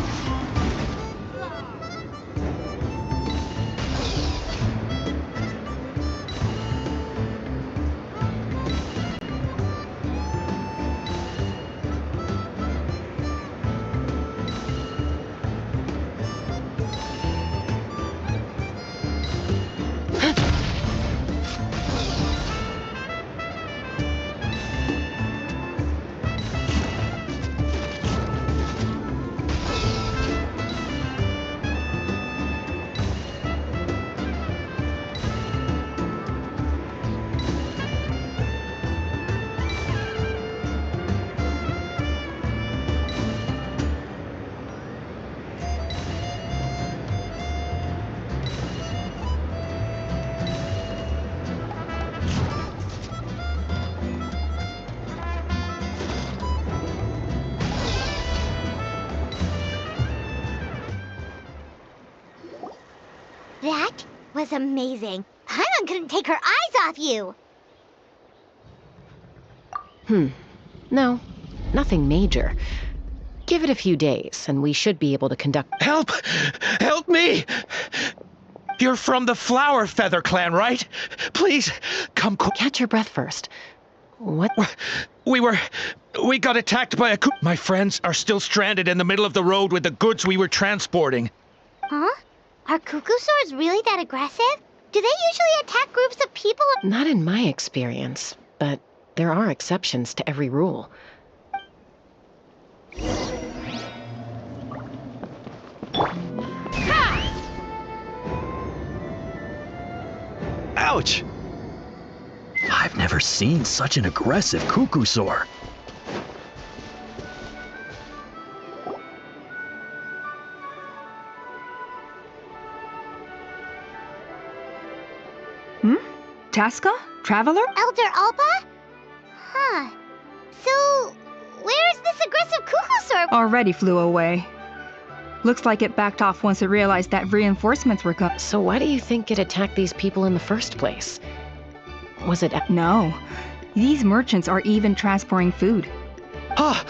That was amazing. Paimon couldn't take her eyes off you. No, nothing major. Give it a few days, and we should be able to conduct... Help! Help me! You're from the Flower Feather clan, right? Please, come quick. Catch your breath first. What? We got attacked by a My friends are still stranded in the middle of the road with the goods we were transporting. Huh? Are Kukusaurs really that aggressive? Do they usually attack groups of people? Not in my experience, but there are exceptions to every rule. Ouch! I've never seen such an aggressive Kukusaur. Tasca? Traveler? Elder Alba? Huh. So, where's this aggressive Kukusaur? Already flew away. Looks like it backed off once it realized that reinforcements were coming. So why do you think it attacked these people in the first place? Was it... No. These merchants are even transporting food. Ah!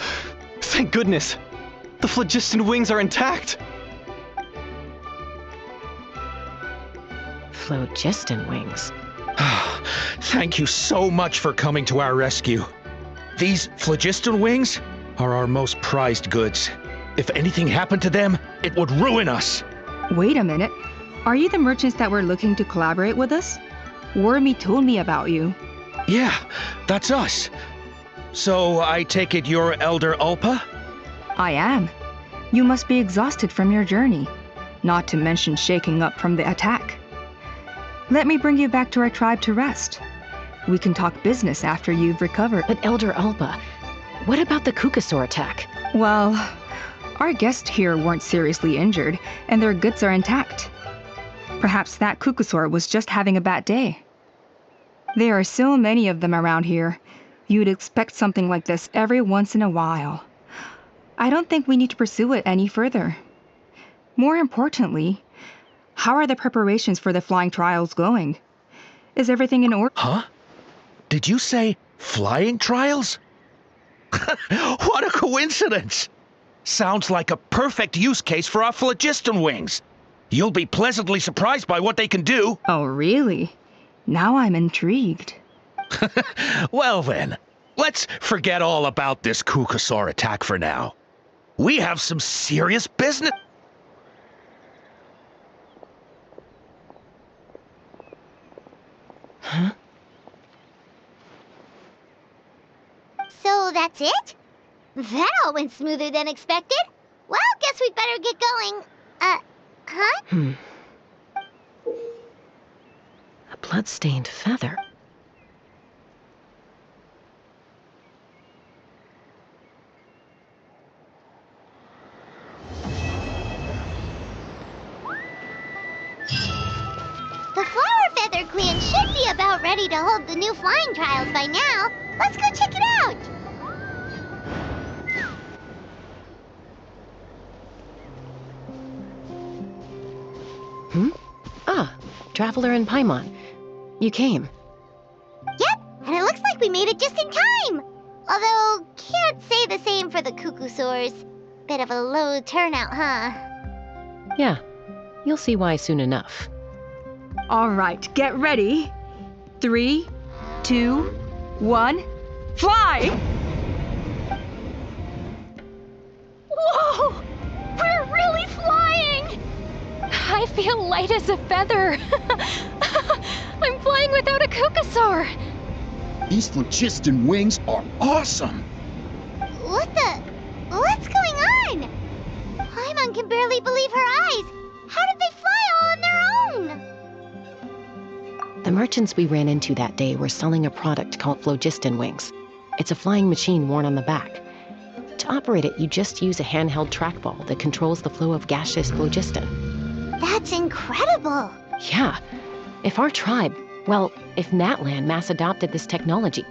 Thank goodness! The phlogiston wings are intact! Phlogiston wings. Thank you so much for coming to our rescue. These phlogiston wings are our most prized goods. If anything happened to them, it would ruin us. Wait a minute. Are you the merchants that were looking to collaborate with us? Wormy told me about you. Yeah, that's us. So I take it you're Elder Ulpa? I am. You must be exhausted from your journey, not to mention shaking up from the attack. Let me bring you back to our tribe to rest. We can talk business after you've recovered. But Elder Ulpa, what about the Kukasaur attack? Well, our guests here weren't seriously injured, and their goods are intact. Perhaps that Kukasaur was just having a bad day. There are so many of them around here. You'd expect something like this every once in a while. I don't think we need to pursue it any further. More importantly, how are the preparations for the flying trials going? Is everything in order? Huh? Did you say flying trials? What a coincidence! Sounds like a perfect use case for our phlogiston wings. You'll be pleasantly surprised by what they can do. Oh, really? Now I'm intrigued. Well then, let's forget all about this Kukasaur attack for now. We have some serious business. Huh? So that's it? That all went smoother than expected. Well, guess we'd better get going. Huh? A blood-stained feather. The Flower Feather Clan should be about ready to hold the new flying trials by now. Let's go check it out. Ah, Traveler and Paimon. You came. Yep, and it looks like we made it just in time. Although, can't say the same for the Kukusaurs. Bit of a low turnout, huh? Yeah, you'll see why soon enough. All right, get ready. 3, 2, 1, fly! Whoa! We're really flying! I feel light as a feather. I'm flying without a Kukasaur. These phlogiston wings are awesome! What's going on? Paimon can barely believe her eyes. How did they fly all on their own? The merchants we ran into that day were selling a product called phlogiston wings. It's a flying machine worn on the back. To operate it, you just use a handheld trackball that controls the flow of gaseous phlogiston. That's incredible. Yeah. If Natlan mass adopted this technology,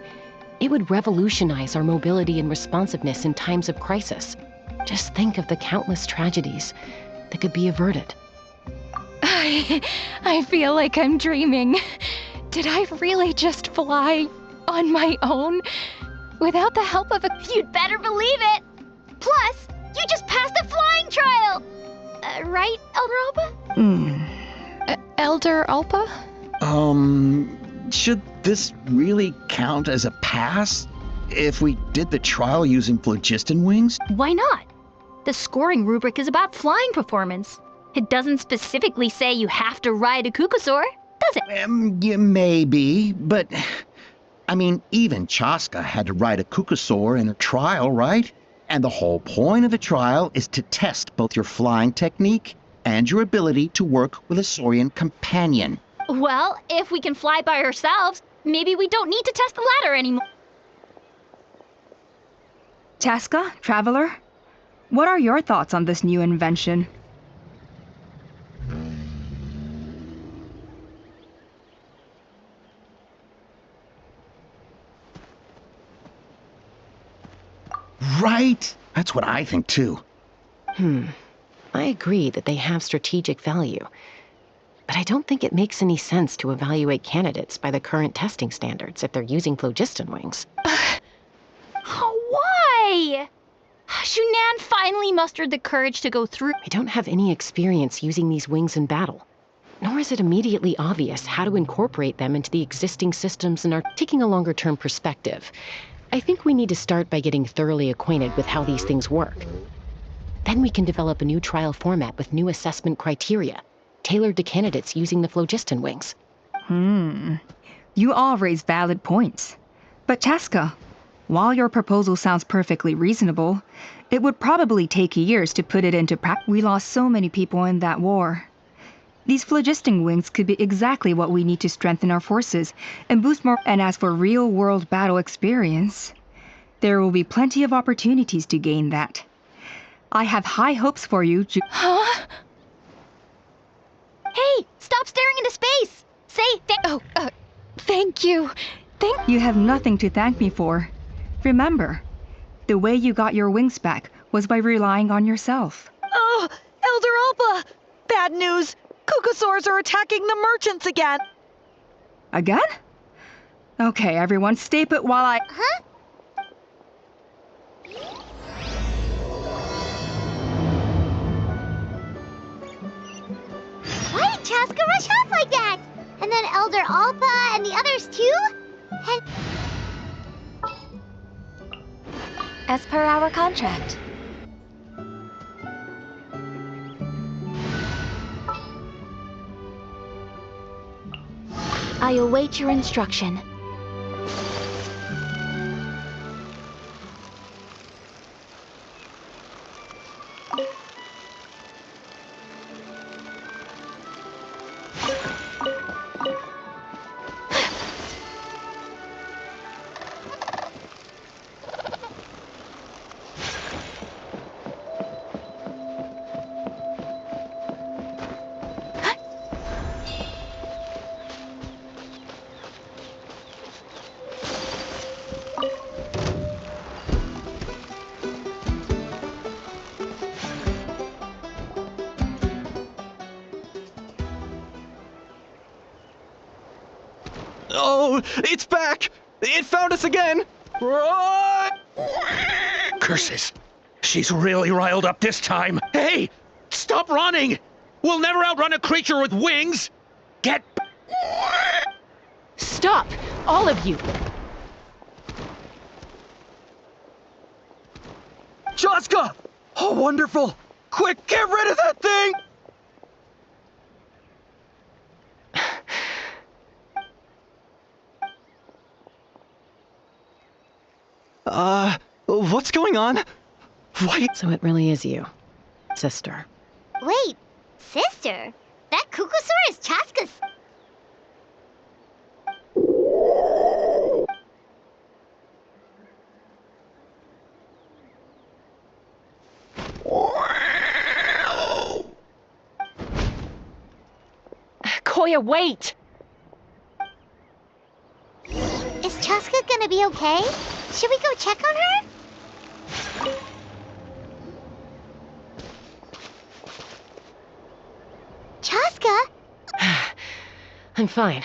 it would revolutionize our mobility and responsiveness in times of crisis. Just think of the countless tragedies that could be averted. I feel like I'm dreaming. Did I really just fly on my own without the help of a... You'd better believe it. Plus, you just passed a flying trial. Right, Elder Ulpa? Elder Ulpa? Should this really count as a pass if we did the trial using phlogiston wings? Why not? The scoring rubric is about flying performance. It doesn't specifically say you have to ride a Kukasaur, does it? Yeah, maybe, but I mean, even Chaska had to ride a Kukasaur in a trial, right? And the whole point of the trial is to test both your flying technique and your ability to work with a Saurian companion. Well, if we can fly by ourselves, maybe we don't need to test the ladder anymore. Chaska, Traveler, what are your thoughts on this new invention? Right? That's what I think too. I agree that they have strategic value, but I don't think it makes any sense to evaluate candidates by the current testing standards if they're using phlogiston wings. Why? Shunan finally mustered the courage to go through. I don't have any experience using these wings in battle. nor is it immediately obvious how to incorporate them into the existing systems and are taking a longer-term perspective. I think we need to start by getting thoroughly acquainted with how these things work. Then we can develop a new trial format with new assessment criteria, tailored to candidates using the phlogiston wings. You all raise valid points. But Chaska, while your proposal sounds perfectly reasonable, it would probably take years to put it into practice. We lost so many people in that war. These phlogiston wings could be exactly what we need to strengthen our forces and boost more. And as for real-world battle experience, there will be plenty of opportunities to gain that. I have high hopes for you, Huh? Hey, stop staring into space! Say thank you. You have nothing to thank me for. Remember, the way you got your wings back was by relying on yourself. Oh, Elder Alpa! Bad news! Kukasaurs are attacking the merchants again! Again? Okay, everyone, stay put while I... Huh? Why did Chaska rush off like that? And then Elder Alpa and the others too? And... As per our contract. I await your instruction. Oh, it's back! It found us again! Run! Curses! She's really riled up this time. Hey! Stop running! We'll never outrun a creature with wings! Get... Stop! All of you! Chaska! Oh, wonderful! Quick, get rid of that thing! What's going on? Why? So it really is you, sister. Wait, sister? That Kukasaur is Chaska's... Koya, wait! Is Chaska gonna be okay? Should we go check on her? Chaska? I'm fine.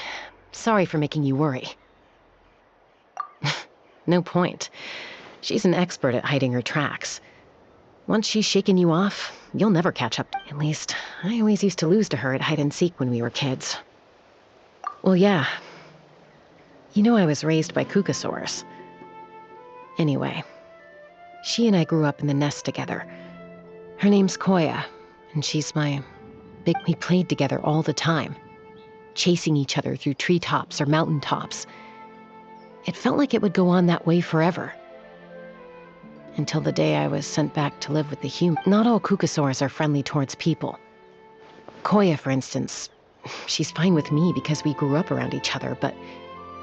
Sorry for making you worry. No point. She's an expert at hiding her tracks. Once she's shaken you off, you'll never catch up. At least, I always used to lose to her at hide-and-seek when we were kids. Well, yeah. You know I was raised by Kukasaurs. Anyway, she and I grew up in the nest together. Her name's Koya, and she's my... We played together all the time, chasing each other through treetops or mountaintops. It felt like it would go on that way forever. Until the day I was sent back to live with the humans. Not all Kukasaurs are friendly towards people. Koya, for instance, she's fine with me because we grew up around each other, but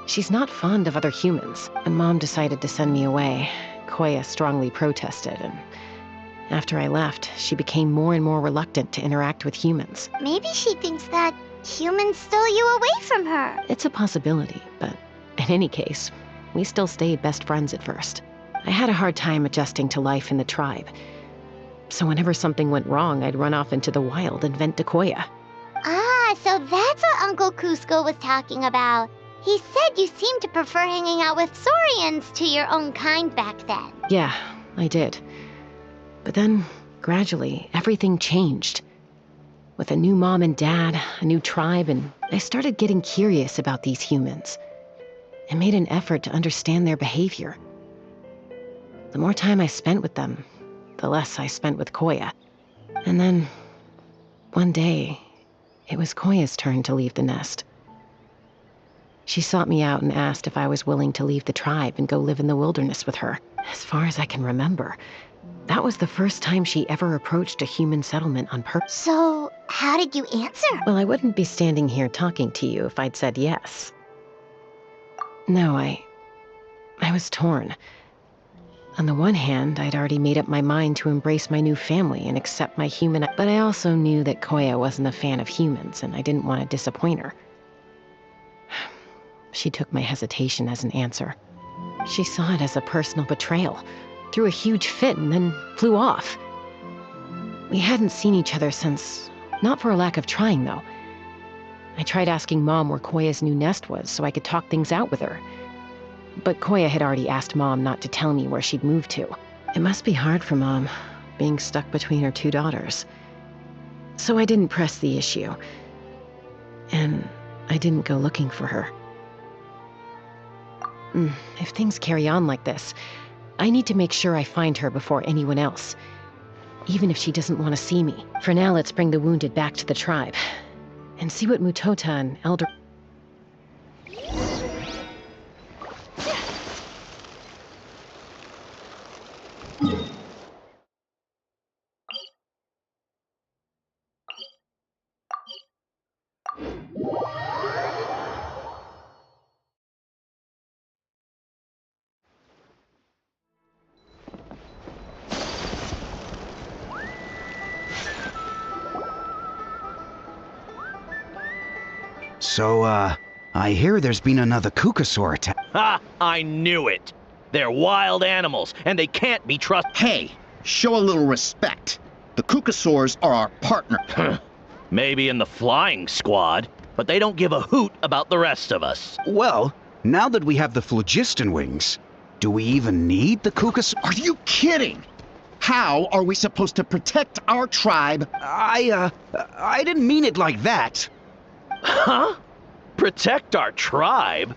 she's not fond of other humans. When Mom decided to send me away, Koya strongly protested, and after I left, she became more and more reluctant to interact with humans. Maybe she thinks that humans stole you away from her. It's a possibility, but in any case, we still stayed best friends at first. I had a hard time adjusting to life in the tribe. So whenever something went wrong, I'd run off into the wild and vent to Koya. Ah, so that's what Uncle Cusco was talking about. He said you seemed to prefer hanging out with Saurians to your own kind back then. Yeah, I did. But then, gradually, everything changed. with a new mom and dad, a new tribe, and I started getting curious about these humans. I made an effort to understand their behavior. The more time I spent with them, the less I spent with Koya. And then, one day, it was Koya's turn to leave the nest. She sought me out and asked if I was willing to leave the tribe and go live in the wilderness with her. As far as I can remember, that was the first time she ever approached a human settlement on purpose. So, how did you answer? Well, I wouldn't be standing here talking to you if I'd said yes. No, I was torn. On the one hand, I'd already made up my mind to embrace my new family and accept my human, but I also knew that Koya wasn't a fan of humans, and I didn't want to disappoint her. She took my hesitation as an answer. She saw it as a personal betrayal, threw a huge fit, and then flew off. We hadn't seen each other since, not for a lack of trying, though. I tried asking Mom where Koya's new nest was so I could talk things out with her. But Koya had already asked Mom not to tell me where she'd moved to. It must be hard for Mom, being stuck between her two daughters. So I didn't press the issue. And I didn't go looking for her. If things carry on like this, I need to make sure I find her before anyone else. Even if she doesn't want to see me. For now, let's bring the wounded back to the tribe. And see what Mutota and Elder... So, I hear there's been another Kukasaur attack. Ha! I knew it! They're wild animals, and they can't be trusted. Hey, show a little respect. The Kukasaurs are our partner. Maybe in the flying squad, but they don't give a hoot about the rest of us. Well, now that we have the phlogiston wings, do we even need the Kukasaur? Are you kidding? How are we supposed to protect our tribe? I didn't mean it like that. Huh? Protect our tribe?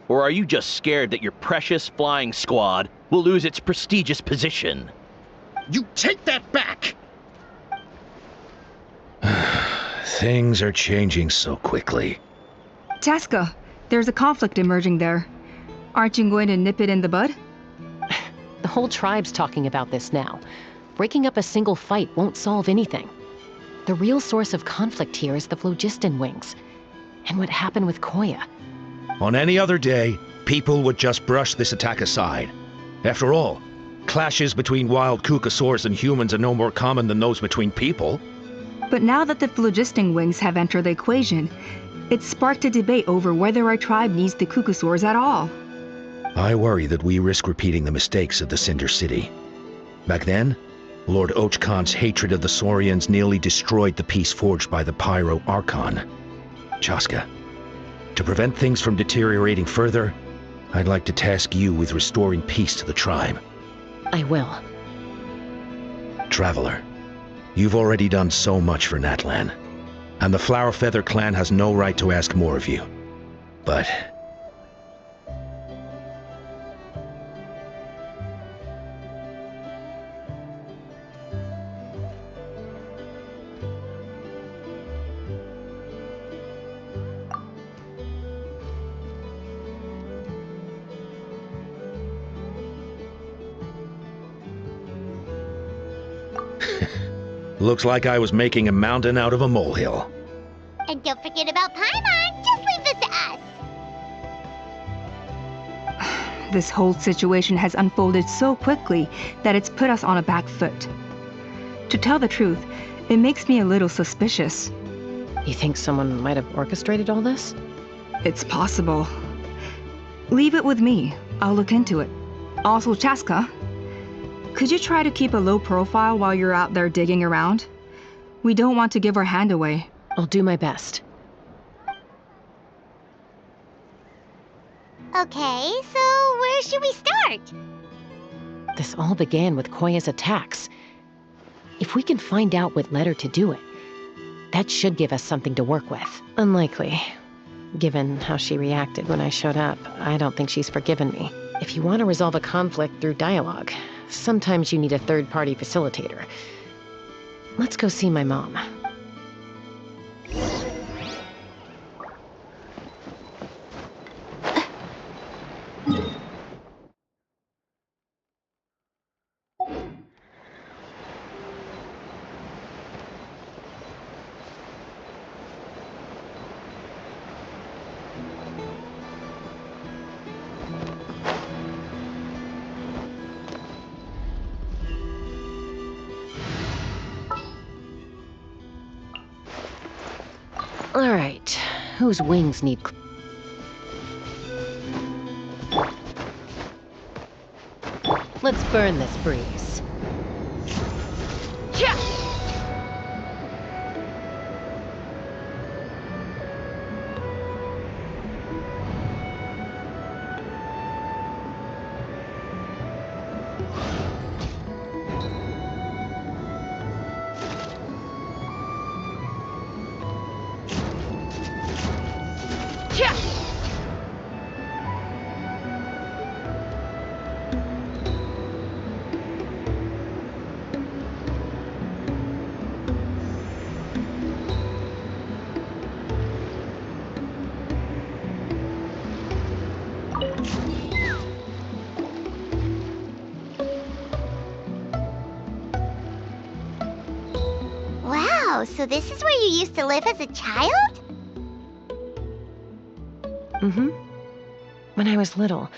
Or are you just scared that your precious flying squad will lose its prestigious position? You take that back! Things are changing so quickly. Chaska, there's a conflict emerging there. Aren't you going to nip it in the bud? The whole tribe's talking about this now. Breaking up a single fight won't solve anything. The real source of conflict here is the phlogiston wings. And what happened with Koya. On any other day, people would just brush this attack aside. After all, clashes between wild Kukasaurs and humans are no more common than those between people. But now that the phlogiston wings have entered the equation, it's sparked a debate over whether our tribe needs the Kukasaurs at all. I worry that we risk repeating the mistakes of the Cinder City. Back then, Lord Ochkon's hatred of the Saurians nearly destroyed the peace forged by the Pyro Archon. Chaska, to prevent things from deteriorating further, I'd like to task you with restoring peace to the tribe. I will. Traveler, you've already done so much for Natlan, and the Flower Feather clan has no right to ask more of you. But looks like I was making a mountain out of a molehill. And don't forget about Paimon. Just leave this to us. This whole situation has unfolded so quickly that it's put us on a back foot. To tell the truth, it makes me a little suspicious. You think someone might have orchestrated all this? It's possible. Leave it with me. I'll look into it. Also, Chaska, could you try to keep a low profile while you're out there digging around? We don't want to give our hand away. I'll do my best. Okay, so where should we start? This all began with Koya's attacks. If we can find out what led her to do it, That should give us something to work with. Unlikely. Given how she reacted when I showed up, I don't think she's forgiven me. If you want to resolve a conflict through dialogue, sometimes you need a third-party facilitator. Let's go see my mom. All right, whose wings need... Let's burn this breeze. Yeah! Wow, so this is where you used to live as a child? Mm-hmm. When I was little,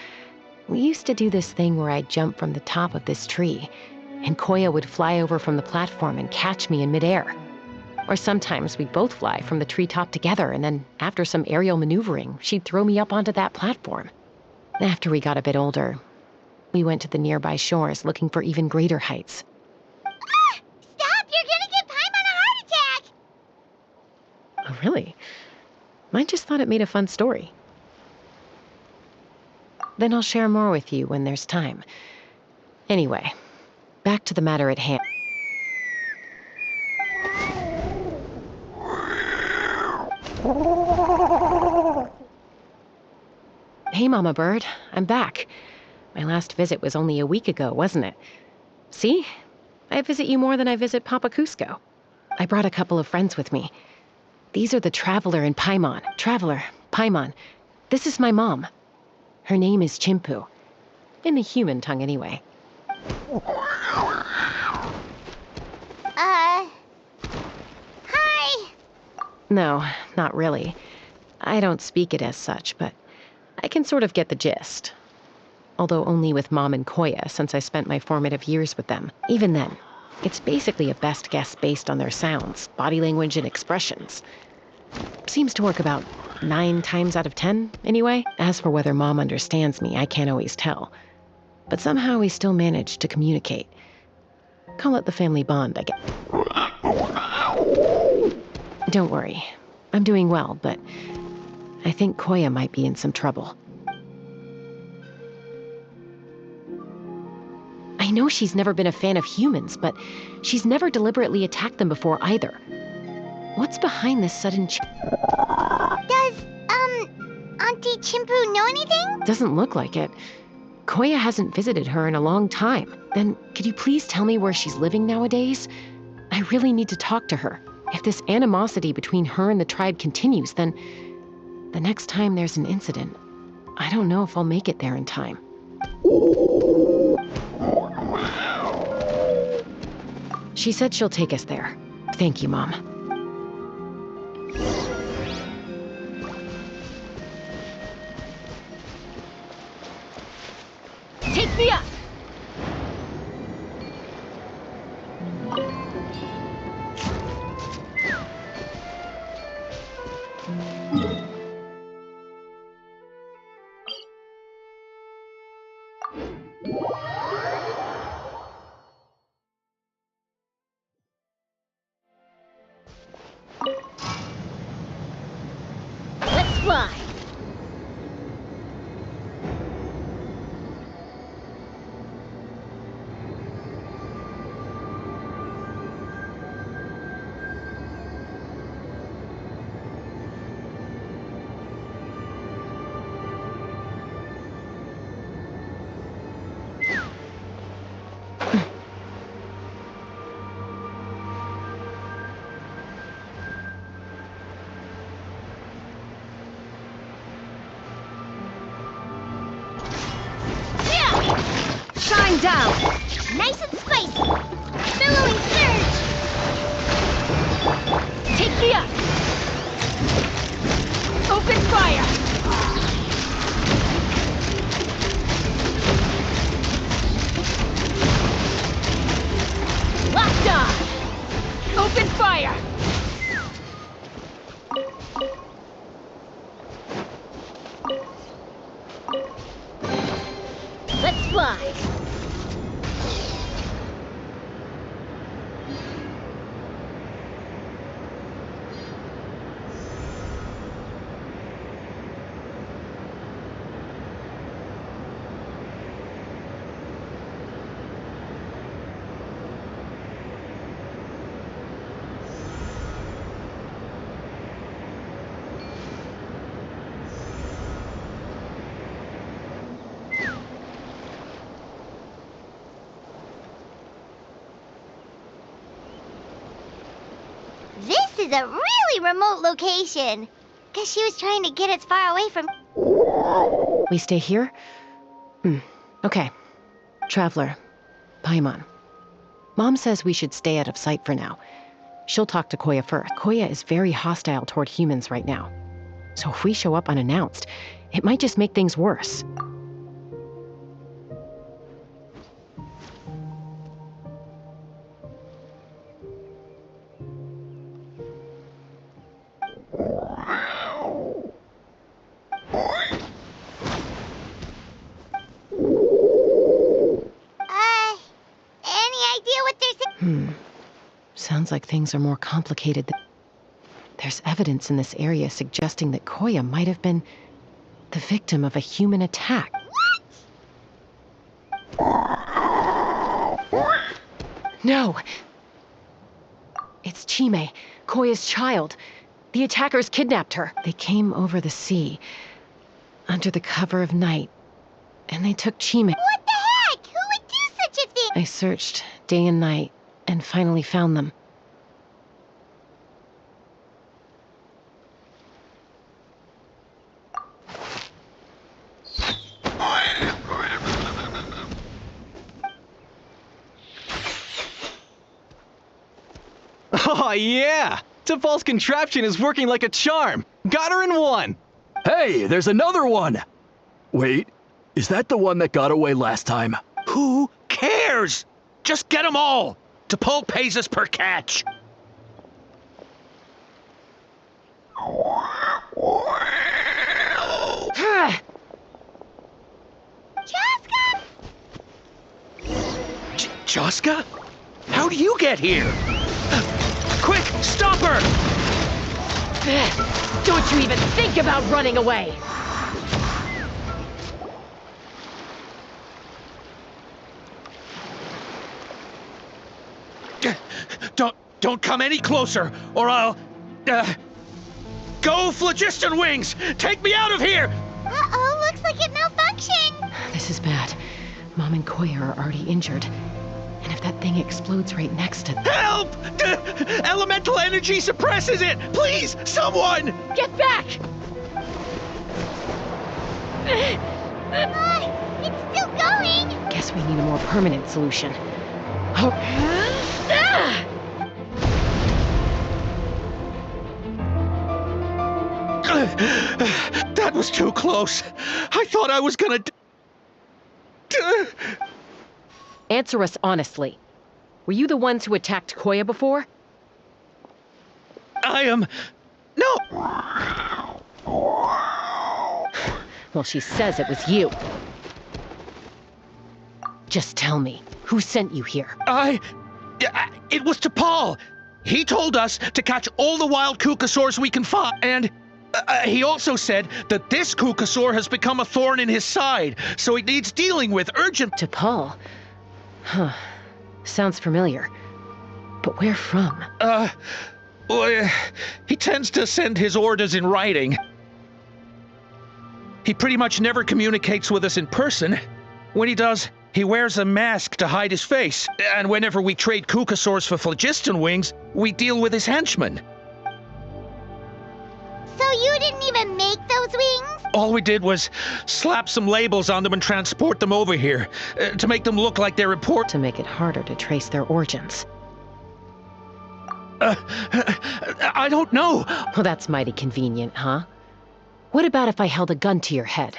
we used to do this thing where I'd jump from the top of this tree, and Koya would fly over from the platform and catch me in midair. Or sometimes we'd both fly from the treetop together, and then after some aerial maneuvering, she'd throw me up onto that platform. After we got a bit older, we went to the nearby shores looking for even greater heights. Ah! Stop! You're gonna give Paimon a heart attack! Oh, really? I just thought it made a fun story. Then I'll share more with you when there's time. Anyway, back to the matter at hand. Hey, Mama Bird, I'm back. My last visit was only a week ago, wasn't it? See? I visit you more than I visit Papa Cusco. I brought a couple of friends with me. These are the Traveler and Paimon. Traveler, Paimon. This is my mom. Her name is Chimpu. In the human tongue, anyway. Hi! No, not really. I don't speak it as such, but I can sort of get the gist. Although only with Mom and Koya, since I spent my formative years with them. Even then, it's basically a best guess based on their sounds, body language, and expressions. Seems to work about 9 times out of 10, anyway. As for whether Mom understands me, I can't always tell. But somehow we still manage to communicate. Call it the family bond, I guess. Don't worry. I'm doing well, but I think Koya might be in some trouble. I know she's never been a fan of humans, but she's never deliberately attacked them before either. What's behind this sudden Does, Auntie Chimpu know anything? Doesn't look like it. Koya hasn't visited her in a long time. Then, could you please tell me where she's living nowadays? I really need to talk to her. If this animosity between her and the tribe continues, then the next time there's an incident, I don't know if I'll make it there in time. She said she'll take us there. Thank you, Mom. Take me up! Let's fly! down! Nice and spicy! Billowing surge! Take me up! Open fire! Locked on! Open fire! Let's fly! This is a really remote location. Guess she was trying to get as far away from... We stay here? Okay. Traveler. Paimon. Mom says we should stay out of sight for now. She'll talk to Koya first. Koya is very hostile toward humans right now. So if we show up unannounced, it might just make things worse. Any idea what they're saying? Sounds like things are more complicated than... There's evidence in this area suggesting that Koya might have been the victim of a human attack. What? No! It's Chime, Koya's child. The attackers kidnapped her. They came over the sea, under the cover of night, and they took Chime. What the heck? Who would do such a thing? I searched day and night, and finally found them. Oh, yeah! T'Pol's contraption is working like a charm! Got her in one! Hey, there's another one! Wait, is that the one that got away last time? Who cares? Just get them all! T'Pol pays us per catch. Chaska! Chaska? How do you get here? Quick, stop her! Don't you even think about running away! Don't come any closer, or I'll... Go, Phlogiston Wings! Take me out of here! Uh-oh, looks like it malfunctioned! This is bad. Mom and Koya are already injured. And if that thing explodes right next to them... Help! Elemental energy suppresses it! Please, someone! Get back! It's still going! Guess we need a more permanent solution. Oh. That was too close. I thought I was gonna... Answer us honestly. Were you the ones who attacked Koya before? I am... No! Well, she says it was you. Just tell me, who sent you here? It was T'Pol. He told us to catch all the wild Kukasaurs we can find, and... he also said that this Kukasaur has become a thorn in his side, so he needs dealing with urgent... T'Pol? Huh. Sounds familiar. But where from? Well, he tends to send his orders in writing. He pretty much never communicates with us in person. When he does, he wears a mask to hide his face. And whenever we trade Kukasaurs for Phlogiston Wings, we deal with his henchmen. So you didn't even make those wings? All we did was slap some labels on them and transport them over here, to make them look like they're important. To make it harder to trace their origins. I don't know. Well, that's mighty convenient, huh? What about if I held a gun to your head?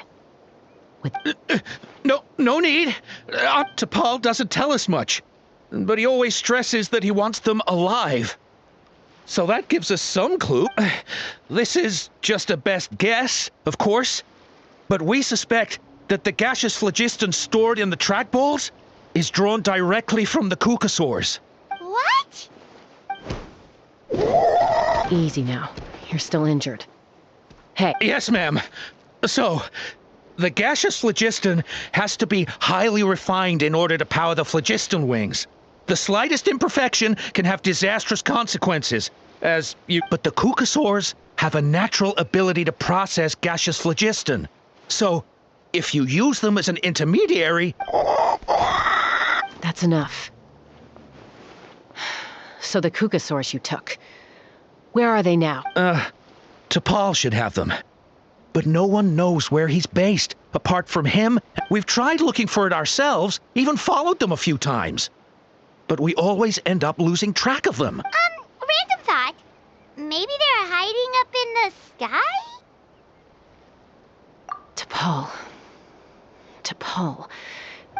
No need. T'Pol doesn't tell us much, but he always stresses that he wants them alive. So that gives us some clue. This is just a best guess, of course, but we suspect that the gaseous phlogiston stored in the trackballs is drawn directly from the Kukasaurs. What? Easy now. You're still injured. Hey. Yes, ma'am. So, the gaseous phlogiston has to be highly refined in order to power the phlogiston wings. The slightest imperfection can have disastrous consequences, but the Kukasaurs have a natural ability to process gaseous phlogiston. So, if you use them as an intermediary... That's enough. So the Kukasaurs you took, where are they now? T'Pol should have them. But no one knows where he's based. Apart from him, we've tried looking for it ourselves, even followed them a few times. But we always end up losing track of them. Random thought. Maybe they're hiding up in the sky? T'Pol.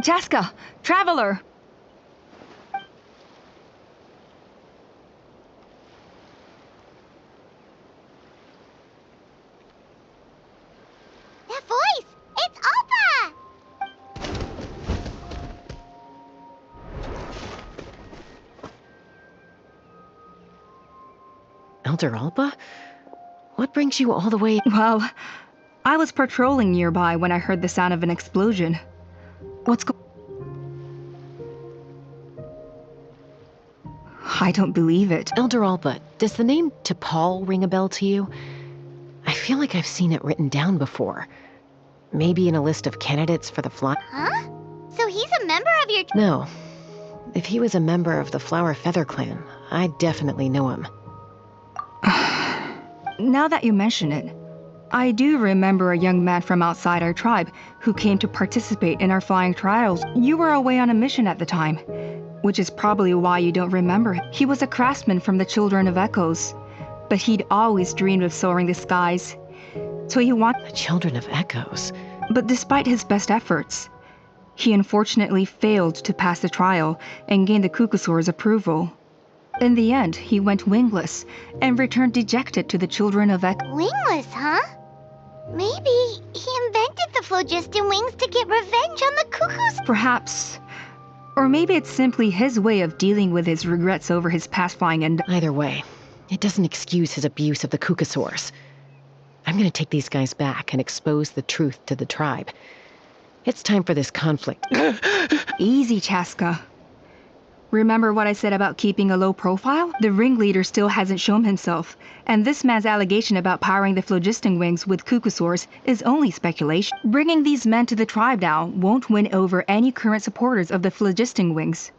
Chaska, Traveler! That voice! It's Alpa! Elder Alpa? What brings you all the way? Well, I was patrolling nearby when I heard the sound of an explosion. I don't believe it. Elder Alpa, does the name T'Pol ring a bell to you? I feel like I've seen it written down before. Maybe in a list of candidates for the fly... Huh? So he's a member of your... No. If he was a member of the Flower Feather Clan, I'd definitely know him. Now that you mention it, I do remember a young man from outside our tribe who came to participate in our flying trials. You were away on a mission at the time, which is probably why you don't remember him. He was a craftsman from the Children of Echoes, but he'd always dreamed of soaring the skies. So he wanted... The Children of Echoes? But despite his best efforts, he unfortunately failed to pass the trial and gain the Kukasaur's approval. In the end, he went wingless and returned dejected to the Children of Echoes. Wingless, huh? Maybe he invented the phlogiston wings to get revenge on the Cuckoos. Perhaps. Or maybe it's simply his way of dealing with his regrets over his past flying and... Either way, it doesn't excuse his abuse of the Kukasaurs. I'm gonna take these guys back and expose the truth to the tribe. It's time for this conflict. Easy, Chaska. Remember what I said about keeping a low profile? The ringleader still hasn't shown himself, and this man's allegation about powering the phlogiston wings with Kukasaurs is only speculation. Bringing these men to the tribe now won't win over any current supporters of the phlogiston wings.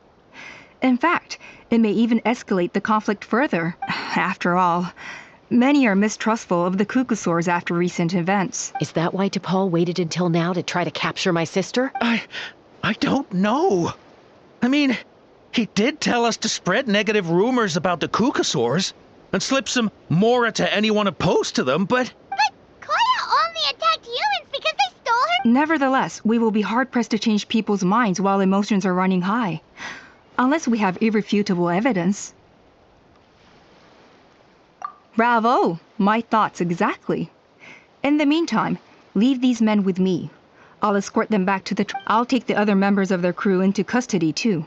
In fact, it may even escalate the conflict further. After all, many are mistrustful of the Kukasaurs after recent events. Is that why T'Pol waited until now to try to capture my sister? I don't know. I mean... He did tell us to spread negative rumors about the Kukasaurs and slip some mora to anyone opposed to them, but... But Koya only attacked humans because they stole her... Nevertheless, we will be hard-pressed to change people's minds while emotions are running high. Unless we have irrefutable evidence. Bravo! My thoughts exactly. In the meantime, leave these men with me. I'll escort them back to the... I'll take the other members of their crew into custody, too.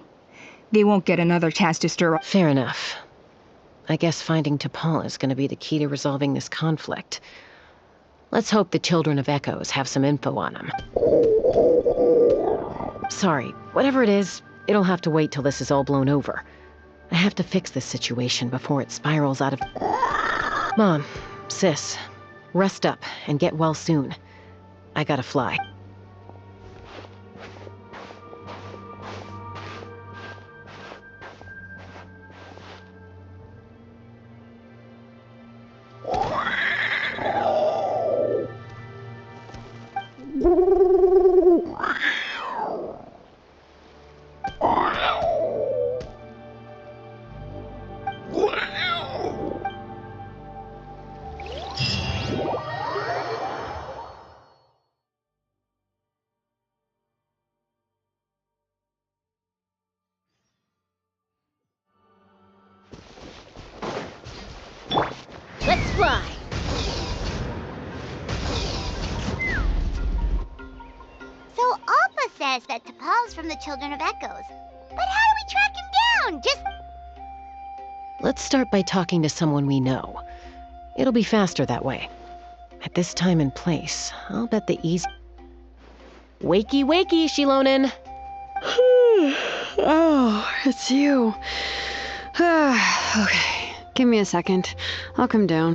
They won't get another chance to stir up. Fair enough. I guess finding T'Pol is going to be the key to resolving this conflict. Let's hope the Children of Echoes have some info on him. Sorry, whatever it is, it'll have to wait till this is all blown over. I have to fix this situation before it spirals out of... Mom, sis, rest up and get well soon. I gotta fly. fly! So Alpha says that T'Pol's from the Children of Echoes. But how do we track him down? Just... Let's start by talking to someone we know. It'll be faster that way. At this time and place, I'll bet the easy... Wakey, wakey, Shilonen! Oh, it's you. Okay, give me a second. I'll come down.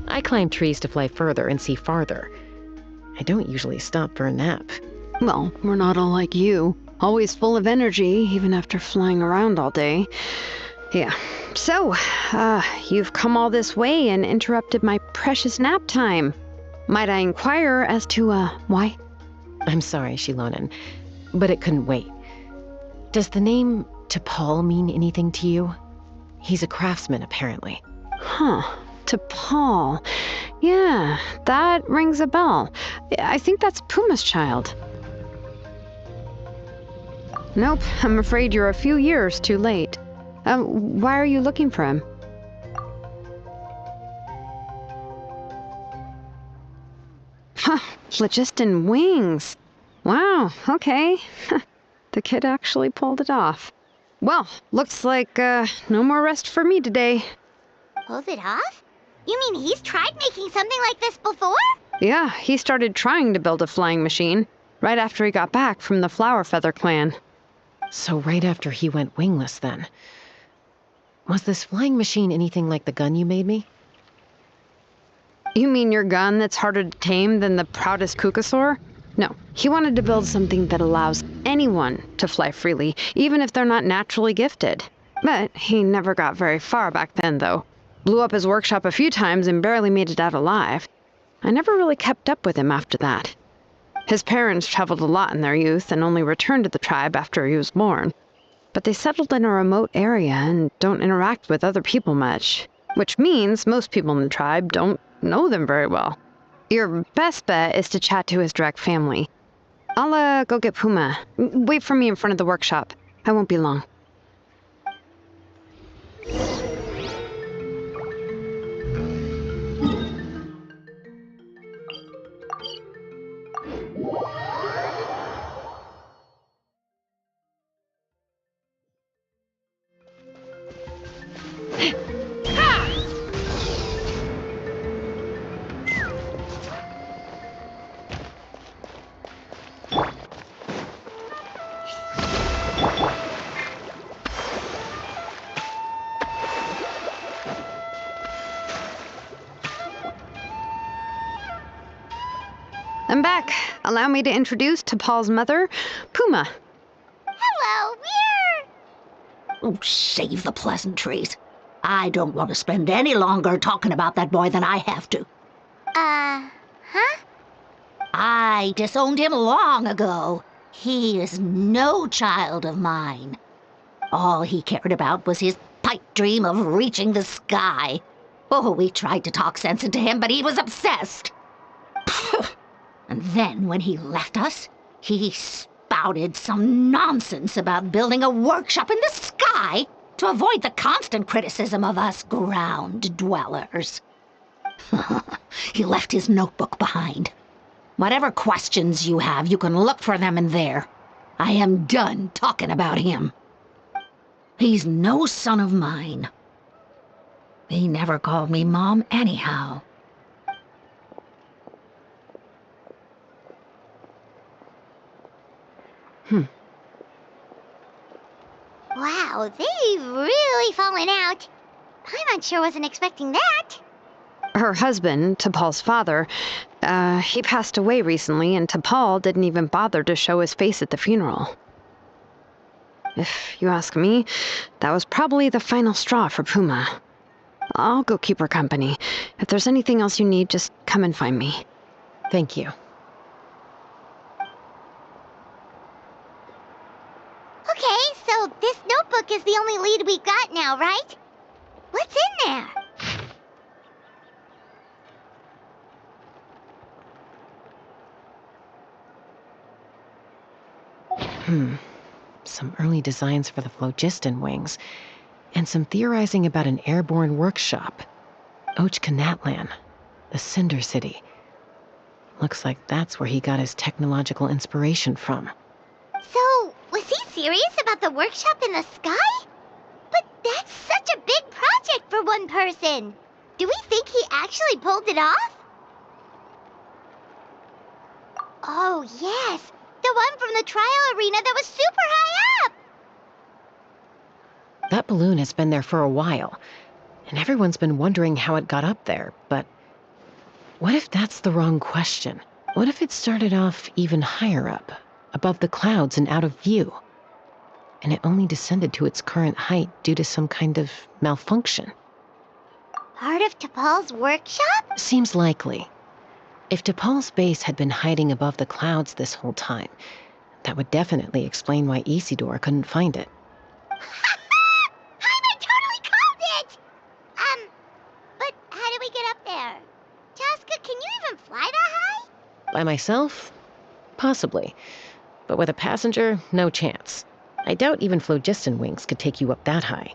I climb trees to fly further and see farther. I don't usually stop for a nap. Well, we're not all like you. Always full of energy, even after flying around all day. Yeah. So, you've come all this way and interrupted my precious nap time. Might I inquire as to, why? I'm sorry, Shilonen, but it couldn't wait. Does the name T'Pol mean anything to you? He's a craftsman, apparently. Huh. T'Pol. Yeah, that rings a bell. I think that's Puma's child. Nope, I'm afraid you're a few years too late. Why are you looking for him? Huh, phlogiston wings. Wow, okay. The kid actually pulled it off. Well, looks like, no more rest for me today. Pulled it off? You mean he's tried making something like this before? Yeah, he started trying to build a flying machine right after he got back from the Flower Feather clan. So right after he went wingless, then. Was this flying machine anything like the gun you made me? You mean your gun that's harder to tame than the proudest Kukasaur? No, he wanted to build something that allows anyone to fly freely, even if they're not naturally gifted. But he never got very far back then, though. Blew up his workshop a few times and barely made it out alive. I never really kept up with him after that. His parents traveled a lot in their youth and only returned to the tribe after he was born. But they settled in a remote area and don't interact with other people much, which means most people in the tribe don't know them very well. Your best bet is to chat to his direct family. I'll, go get Puma. Wait for me in front of the workshop. I won't be long. I'm back. Allow me to introduce T'Pol's mother, Puma. Hello, we're... Oh, save the pleasantries. I don't want to spend any longer talking about that boy than I have to. Huh? I disowned him long ago. He is no child of mine. All he cared about was his pipe dream of reaching the sky. Oh, we tried to talk sense into him, but he was obsessed. And then when he left us, he spouted some nonsense about building a workshop in the sky to avoid the constant criticism of us ground dwellers. He left his notebook behind. Whatever questions you have, you can look for them in there. I am done talking about him. He's no son of mine. He never called me Mom anyhow. Wow, they've really fallen out. Paimon sure wasn't expecting that. Her husband, T'Pol's father, he passed away recently, and T'Pol didn't even bother to show his face at the funeral. If you ask me, that was probably the final straw for Puma. I'll go keep her company. If there's anything else you need, just come and find me. Thank you. Okay, so this notebook is the only lead we got now, right? What's in there? Some early designs for the phlogiston wings, and some theorizing about an airborne workshop. Ochkanatlan, the Cinder City. Looks like that's where he got his technological inspiration from. So, was he serious about the workshop in the sky? But that's such a big project for one person. Do we think he actually pulled it off? Oh, yes. The one from the trial arena that was super high up. That balloon has been there for a while, and everyone's been wondering how it got up there, but what if that's the wrong question? What if it started off even higher up, above the clouds and out of view, and it only descended to its current height due to some kind of malfunction? Part of T'Pol's workshop? Seems likely. If T'Pol's base had been hiding above the clouds this whole time, that would definitely explain why Isidore couldn't find it. I totally called it! But how do we get up there? Chaska, can you even fly that high? By myself? Possibly. But with a passenger, no chance. I doubt even phlogiston wings could take you up that high.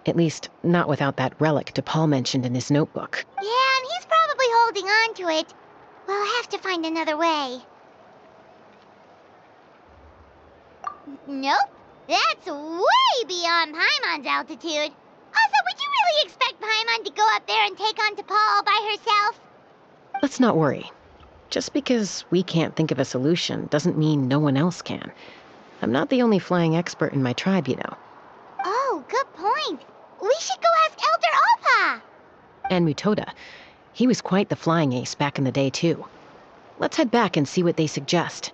At least, not without that relic T'Pol mentioned in his notebook. Yeah, and he's probably holding on to it. We'll have to find another way. Nope. That's way beyond Paimon's altitude. Also, would you really expect Paimon to go up there and take on T'Pol all by herself? Let's not worry. Just because we can't think of a solution doesn't mean no one else can. I'm not the only flying expert in my tribe, you know. Oh, good point. We should go ask Elder Alpa. And Mutoda. He was quite the flying ace back in the day, too. Let's head back and see what they suggest.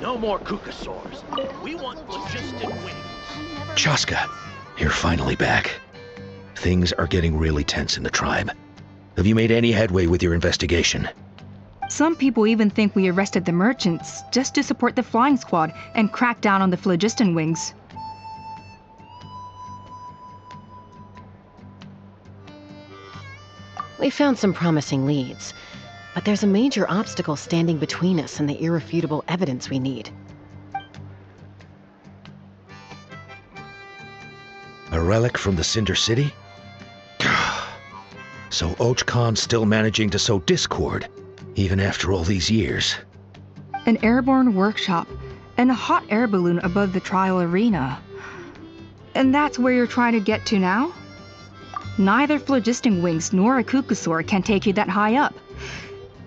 No more Kukasaurs. We want phlogiston wings. Chaska, you're finally back. Things are getting really tense in the tribe. Have you made any headway with your investigation? Some people even think we arrested the merchants just to support the flying squad and crack down on the phlogiston wings. We found some promising leads, but there's a major obstacle standing between us and the irrefutable evidence we need. A relic from the Cinder City? So Ochkon's still managing to sow discord, even after all these years. An airborne workshop and a hot air balloon above the trial arena. And that's where you're trying to get to now? Neither phlogiston wings nor a Kukusaur can take you that high up.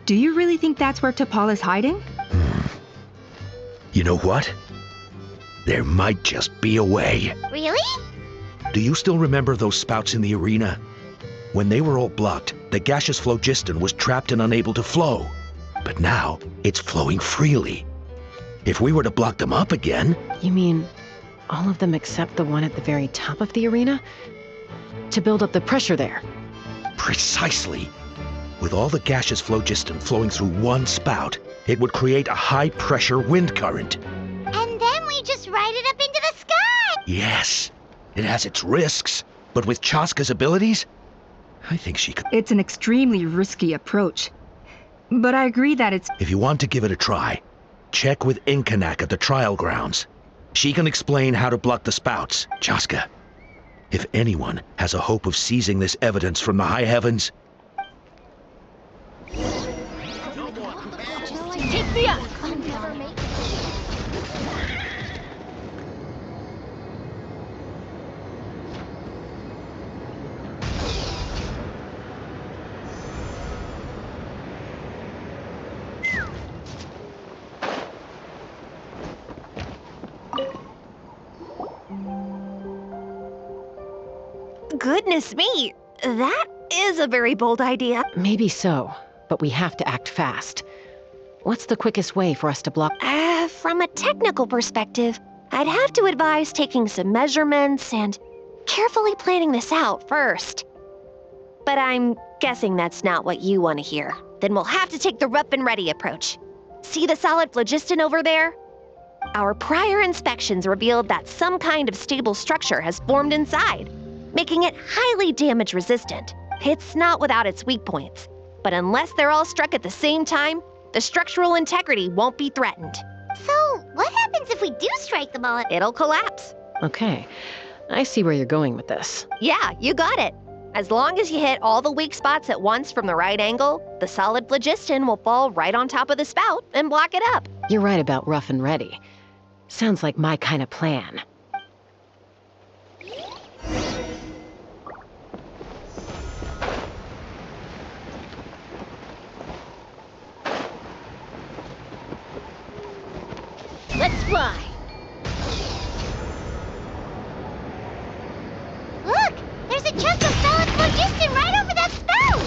Do you really think that's where T'Pol is hiding? You know what? There might just be a way. Really? Do you still remember those spouts in the arena? When they were all blocked, the gaseous phlogiston was trapped and unable to flow. But now, it's flowing freely. If we were to block them up again... You mean all of them except the one at the very top of the arena? To build up the pressure there? Precisely. With all the gaseous phlogiston flowing through one spout, it would create a high-pressure wind current. And then we just ride it up into the sky! Yes. It has its risks, but with Chaska's abilities, I think she could... It's an extremely risky approach. But I agree that it's... If you want to give it a try, check with Inkanak at the trial grounds. She can explain how to block the spouts. Chaska, if anyone has a hope of seizing this evidence from the high heavens... Take me up! Goodness me, that is a very bold idea. Maybe so, but we have to act fast. What's the quickest way for us to block? From a technical perspective, I'd have to advise taking some measurements and carefully planning this out first. But I'm guessing that's not what you want to hear. Then we'll have to take the rough and ready approach. See the solid phlogiston over there? Our prior inspections revealed that some kind of stable structure has formed inside, making it highly damage resistant. It's not without its weak points, but unless they're all struck at the same time, the structural integrity won't be threatened. So, what happens if we do strike them all? It'll collapse. Okay, I see where you're going with this. Yeah, you got it. As long as you hit all the weak spots at once from the right angle, the solid phlogiston will fall right on top of the spout and block it up. You're right about rough and ready. Sounds like my kind of plan. Let's fly! Look! There's a chunk of solid phlogiston right over that spout!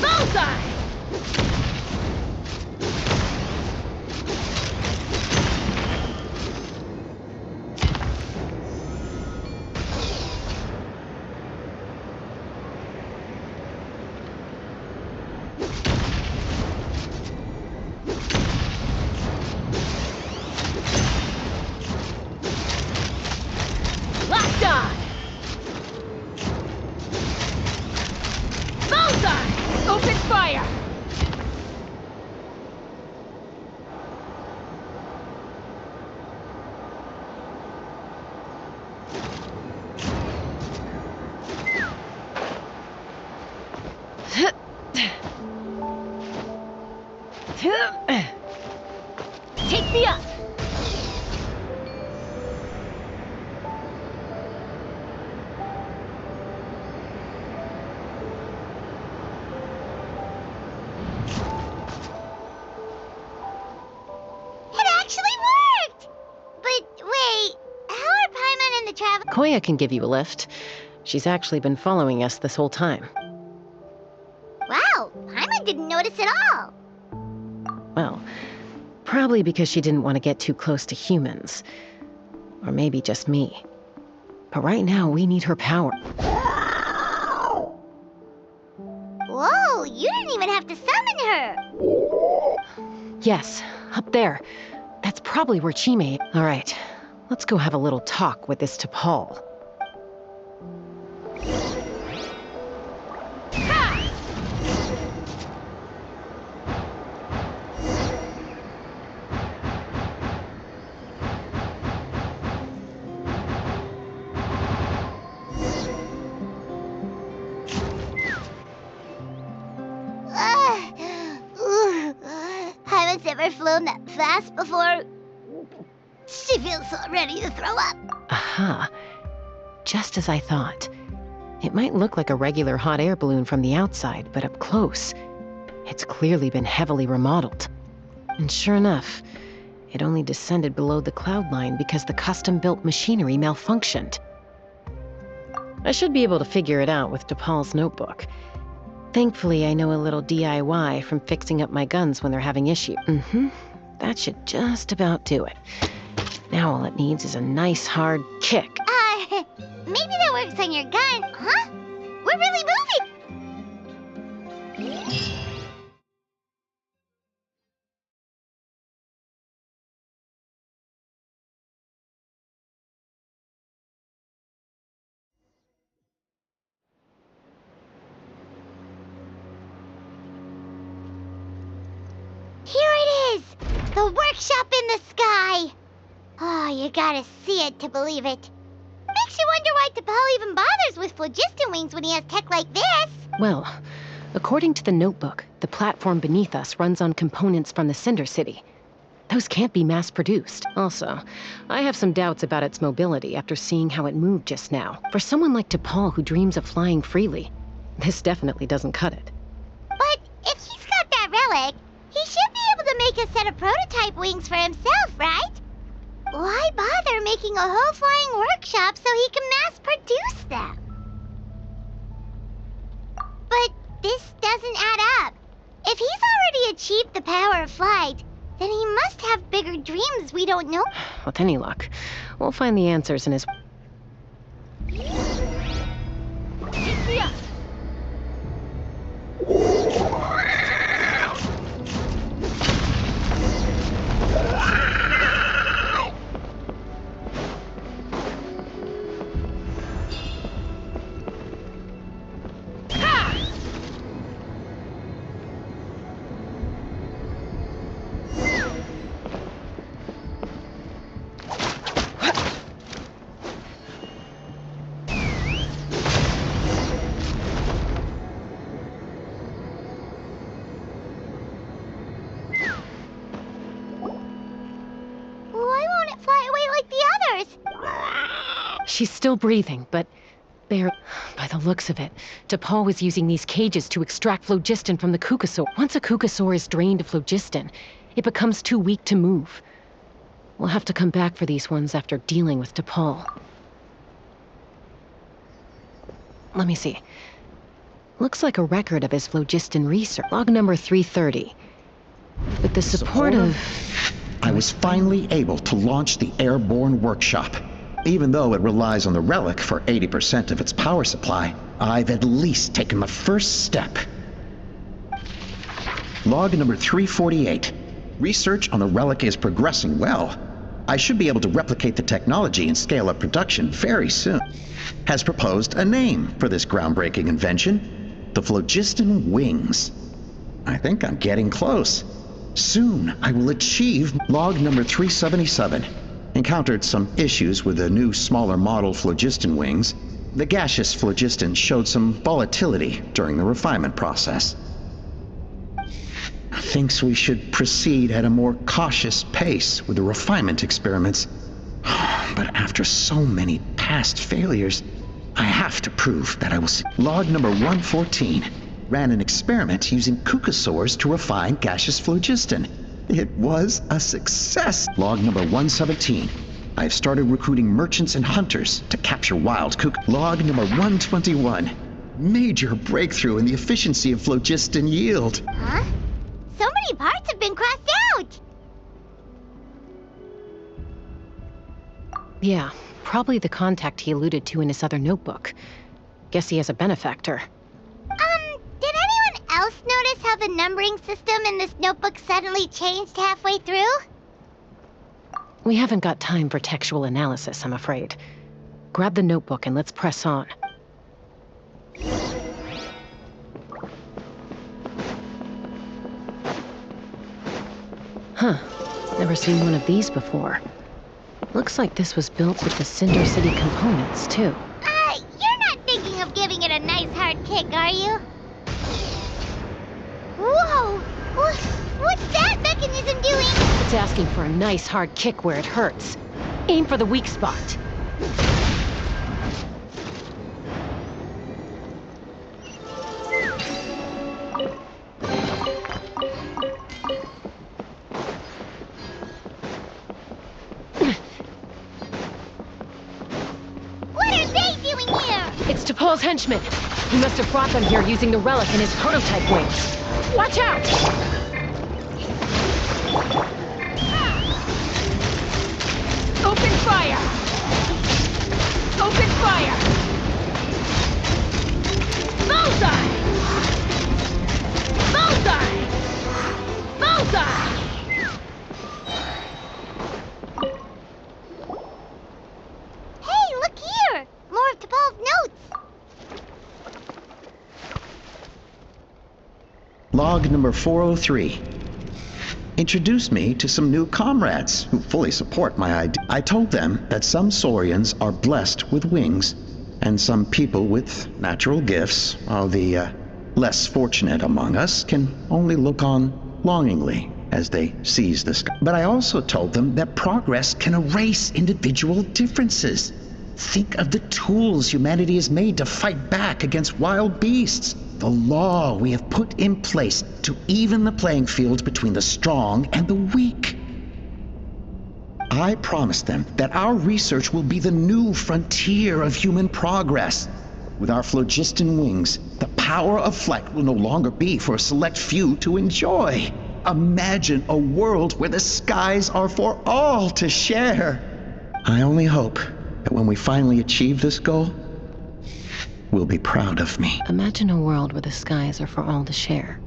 Bullseye! Locked on! Bullseye! Open fire! Take me up! It actually worked! But wait, how are Paimon and the travel... Koya can give you a lift. She's actually been following us this whole time. Wow, Paimon didn't notice at all! Well, probably because she didn't want to get too close to humans. Or maybe just me. But right now, we need her power. Whoa, you didn't even have to summon her! Yes, up there. That's probably where Chime... All right, let's go have a little talk with this T'Pol. Haven't ever flown that fast before. She feels so ready to throw up. Aha. Just as I thought. It might look like a regular hot air balloon from the outside, but up close, it's clearly been heavily remodeled. And sure enough, it only descended below the cloud line because the custom-built machinery malfunctioned. I should be able to figure it out with T'Pol's notebook. Thankfully, I know a little DIY from fixing up my guns when they're having issues. That should just about do it. Now all it needs is a nice hard kick. Maybe that works on your gun, huh? We're really moving! Here it is! The workshop in the sky! Oh, you gotta see it to believe it. Makes you wonder why T'Pol even bothers with phlogiston wings when he has tech like this. Well, according to the notebook, the platform beneath us runs on components from the Cinder City. Those can't be mass-produced. Also, I have some doubts about its mobility after seeing how it moved just now. For someone like T'Pol who dreams of flying freely, this definitely doesn't cut it. But if he's got that relic, he should be able to make a set of prototype wings for himself, right? Why bother making a whole flying workshop so he can mass-produce them? But this doesn't add up. If If he's already achieved the power of flight, then he must have bigger dreams we don't know. With any luck, we'll find the answers in his... Why won't it fly away like the others? She's still breathing, but they're... By the looks of it, T'Pol was using these cages to extract phlogiston from the Kukasaur. Once a Kukasaur is drained of phlogiston, it becomes too weak to move. We'll have to come back for these ones after dealing with T'Pol. Let me see. Looks like a record of his phlogiston research. Log number 330. With the support of... I was finally able to launch the airborne workshop. Even though it relies on the relic for 80% of its power supply, I've at least taken the first step. Log number 348. Research on the relic is progressing well. I should be able to replicate the technology and scale up production very soon. Has proposed a name for this groundbreaking invention: the phlogiston wings. I think I'm getting close. Soon I will achieve. Log number 377. Encountered some issues with the new smaller model phlogiston wings. The gaseous phlogiston showed some volatility during the refinement process. Thinks we should proceed at a more cautious pace with the refinement experiments. But after so many past failures, I have to prove that I will... Log number 114. Ran an experiment using Kukasaurs to refine gaseous phlogiston. It was a success. Log number 117. I've started recruiting merchants and hunters to capture wild kook. Log number 121. Major breakthrough in the efficiency of phlogiston yield. Huh? So many parts have been crossed out! Yeah, probably the contact he alluded to in his other notebook. Guess he has a benefactor. Did anyone else notice how the numbering system in this notebook suddenly changed halfway through? We haven't got time for textual analysis, I'm afraid. Grab the notebook and let's press on. Huh. Never seen one of these before. Looks like this was built with the Cinder City components, too. You're not thinking of giving it a nice hard kick, are you? Whoa! What's that mechanism doing? It's asking for a nice hard kick where it hurts. Aim for the weak spot. What are they doing here? It's T'Pol's henchmen. He must have brought them here using the relic in his prototype wings. Watch out! Open fire! Open fire! Bullseye! Bullseye! Bullseye! Hey, look here! More of T'Pol's notes! Log number 403. Introduced me to some new comrades who fully support my idea. I told them that some Saurians are blessed with wings, and some people with natural gifts, while the less fortunate among us can only look on longingly as they seize the sky. But I also told them that progress can erase individual differences. Think of the tools humanity has made to fight back against wild beasts. The law we have put in place to even the playing field between the strong and the weak. I promised them that our research will be the new frontier of human progress. With our phlogiston wings, the power of flight will no longer be for a select few to enjoy. Imagine a world where the skies are for all to share. I only hope that when we finally achieve this goal, we'll be proud of me. Imagine a world where the skies are for all to share.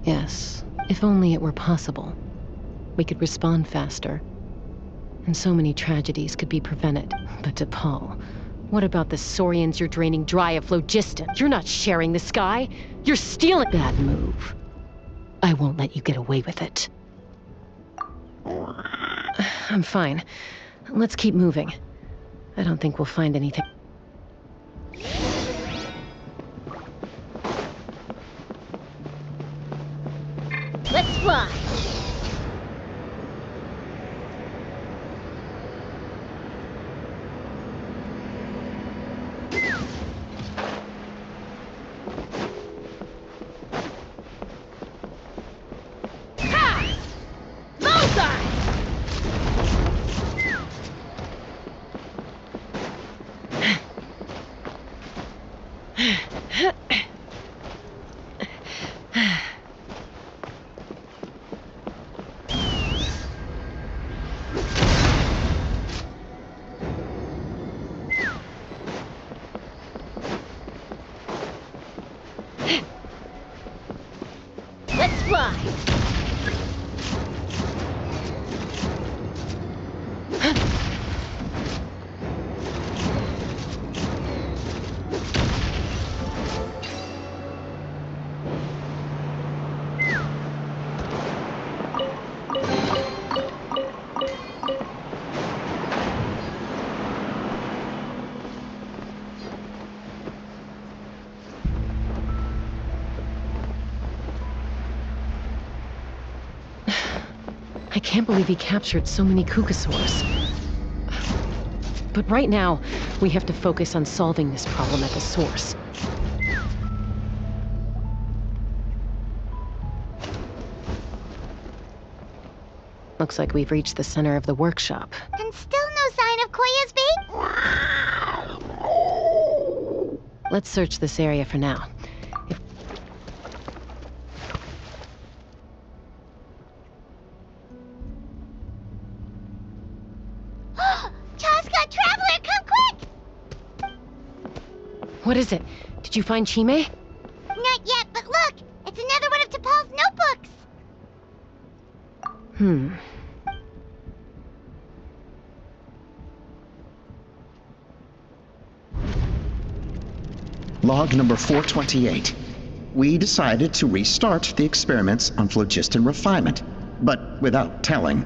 Yes, if only it were possible. We could respond faster, and so many tragedies could be prevented. But DePaul, what about the Saurians you're draining dry of phlogiston? You're not sharing the sky. You're stealing. Bad move. I won't let you get away with it. I'm fine. Let's keep moving. I don't think we'll find anything. Let's fly. Let's fly. I can't believe he captured so many Kukasaurs. But right now, we have to focus on solving this problem at the source. Looks like we've reached the center of the workshop. And still no sign of Koya's bait? Let's search this area for now. Chaska, Traveler, come quick! What is it? Did you find Chime? Not yet, but look! It's another one of T'Pol's notebooks! Log number 428. We decided to restart the experiments on phlogiston refinement, but without telling.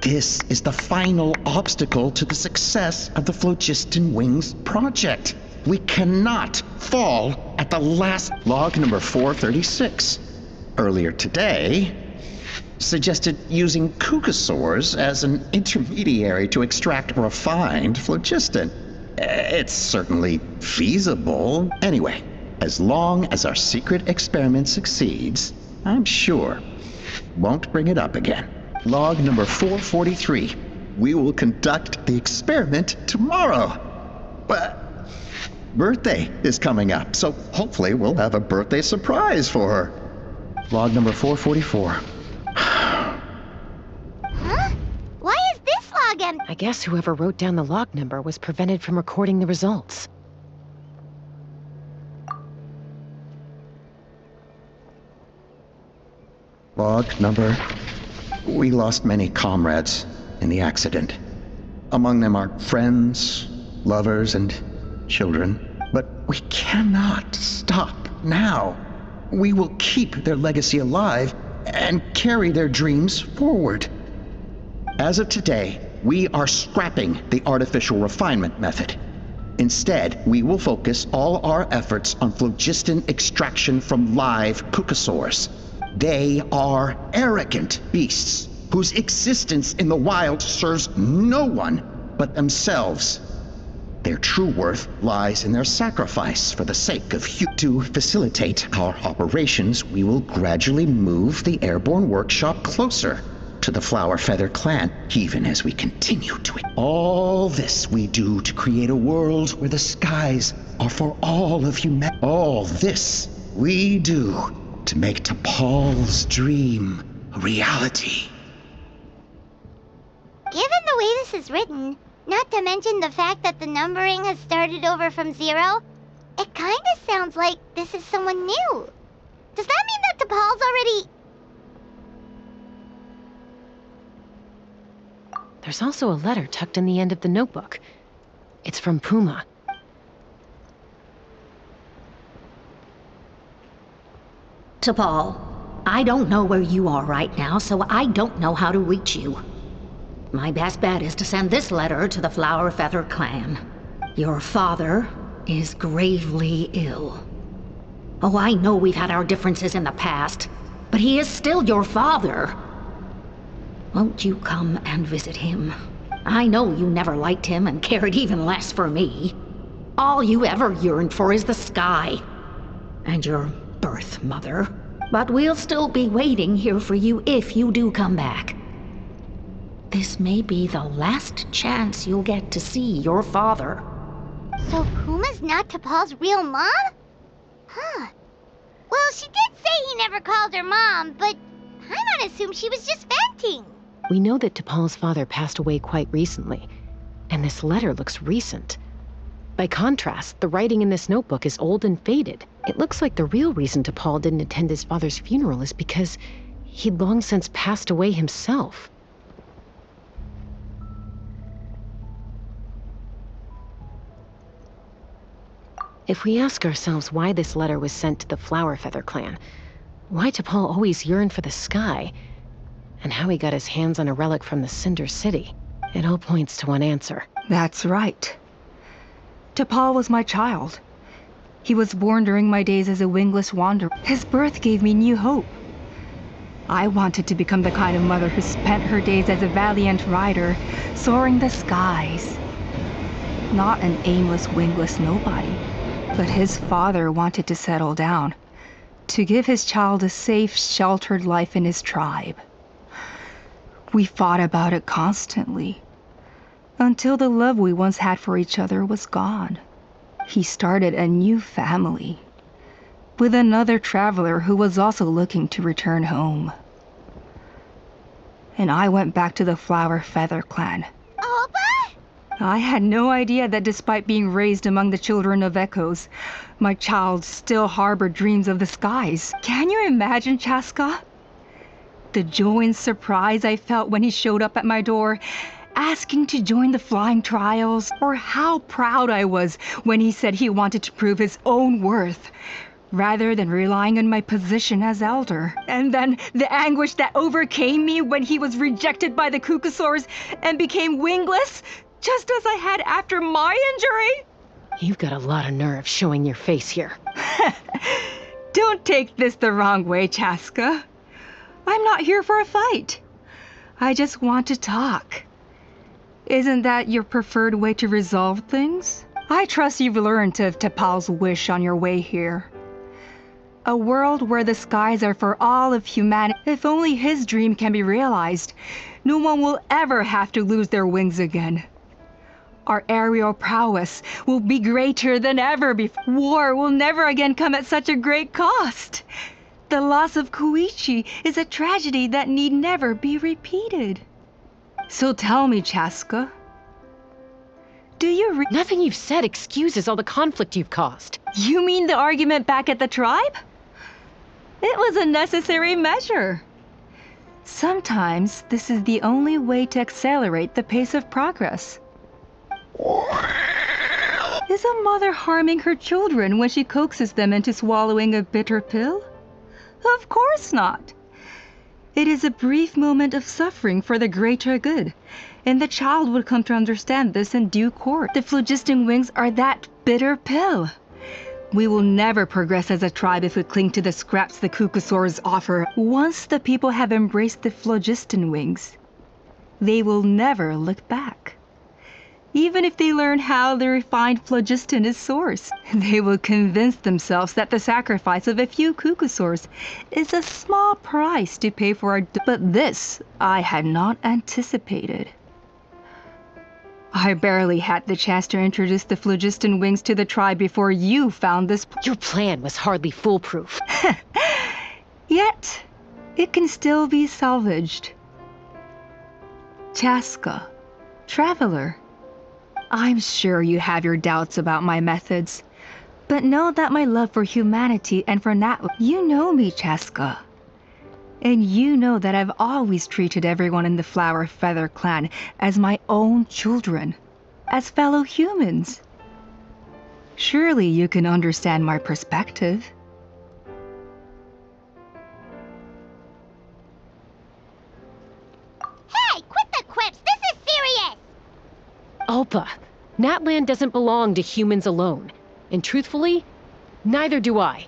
This is the final obstacle to the success of the Phlogiston Wings project. We cannot fall at the last. Log number 436. Earlier today, suggested using Kukasaurs as an intermediary to extract refined phlogiston. It's certainly feasible. Anyway, as long as our secret experiment succeeds, I'm sure won't bring it up again. Log number 443. We will conduct the experiment tomorrow. But birthday is coming up, so hopefully we'll have a birthday surprise for her. Log number 444. Why is this log empty? I guess whoever wrote down the log number was prevented from recording the results. Log number. We lost many comrades in the accident. Among them are friends, lovers, and children. But we cannot stop now. We will keep their legacy alive and carry their dreams forward. As of today, we are scrapping the artificial refinement method. Instead, we will focus all our efforts on phlogiston extraction from live Kukasaurs. They are arrogant beasts whose existence in the wild serves no one but themselves. Their true worth lies in their sacrifice for the sake of To facilitate our operations, we will gradually move the airborne workshop closer to the Flower Feather clan, even as we continue to. All this we do to create a world where the skies are for all of humanity. All this we do to make T'Pol's dream a reality. Given the way this is written, not to mention the fact that the numbering has started over from 0, it kind of sounds like this is someone new. Does that mean that T'Pol's already... There's also a letter tucked in the end of the notebook. It's from Puma. T'Pol, I don't know where you are right now, so I don't know how to reach you. My best bet is to send this letter to the Flower Feather clan. Your father is gravely ill. Oh, I know we've had our differences in the past, but he is still your father. Won't you come and visit him? I know you never liked him and cared even less for me. All you ever yearned for is the sky. And your birth mother. But we'll still be waiting here for you if you do come back. This may be the last chance you'll get to see your father. So Puma's not T'Pol's real mom? Huh. Well, she did say he never called her mom, but I'm gonna assume she was just venting. We know that T'Pol's father passed away quite recently, and this letter looks recent. By contrast, the writing in this notebook is old and faded. It looks like the real reason T'Pol didn't attend his father's funeral is because he'd long since passed away himself. If we ask ourselves why this letter was sent to the Flower Feather clan, why T'Pol always yearned for the sky, and how he got his hands on a relic from the Cinder City, it all points to one answer. That's right. T'Pol was my child. He was born during my days as a wingless wanderer. His birth gave me new hope. I wanted to become the kind of mother who spent her days as a valiant rider, soaring the skies. Not an aimless, wingless nobody. But his father wanted to settle down, to give his child a safe, sheltered life in his tribe. We fought about it constantly, until the love we once had for each other was gone. He started a new family, with another traveler who was also looking to return home. And I went back to the Flower Feather clan. I had no idea that despite being raised among the children of echoes, my child still harbored dreams of the skies. Can you imagine, Chaska? The joy and surprise I felt when he showed up at my door, asking to join the flying trials, or how proud I was when he said he wanted to prove his own worth, rather than relying on my position as elder. And then the anguish that overcame me when he was rejected by the Kukusaurs and became wingless, just as I had after my injury? You've got a lot of nerve showing your face here. Don't take this the wrong way, Chaska. I'm not here for a fight. I just want to talk. Isn't that your preferred way to resolve things? I trust you've learned of T'Pol's wish on your way here. A world where the skies are for all of humanity. If only his dream can be realized, no one will ever have to lose their wings again. Our aerial prowess will be greater than ever before. War will never again come at such a great cost. The loss of Koichi is a tragedy that need never be repeated. So tell me, Chaska, do you Nothing you've said excuses all the conflict you've caused. You mean the argument back at the tribe? It was a necessary measure. Sometimes this is the only way to accelerate the pace of progress. Is a mother harming her children when she coaxes them into swallowing a bitter pill? Of course not. It is a brief moment of suffering for the greater good, and the child would come to understand this in due course. The phlogiston wings are that bitter pill. We will never progress as a tribe if we cling to the scraps the Kukusaurs offer. Once the people have embraced the phlogiston wings, they will never look back. Even if they learn how the refined phlogiston is sourced, they will convince themselves that the sacrifice of a few Kukusaurs is a small price to pay for our... But this I had not anticipated. I barely had the chance to introduce the phlogiston wings to the tribe before you found this. Your plan was hardly foolproof. Yet, it can still be salvaged. Chaska, Traveler, I'm sure you have your doubts about my methods, but know that my love for humanity and for you know me, Chaska. And you know that I've always treated everyone in the Flower Feather clan as my own children, as fellow humans. Surely you can understand my perspective. Hey, quit the quips! This is serious! Alpa, Natlan doesn't belong to humans alone. And truthfully, neither do I.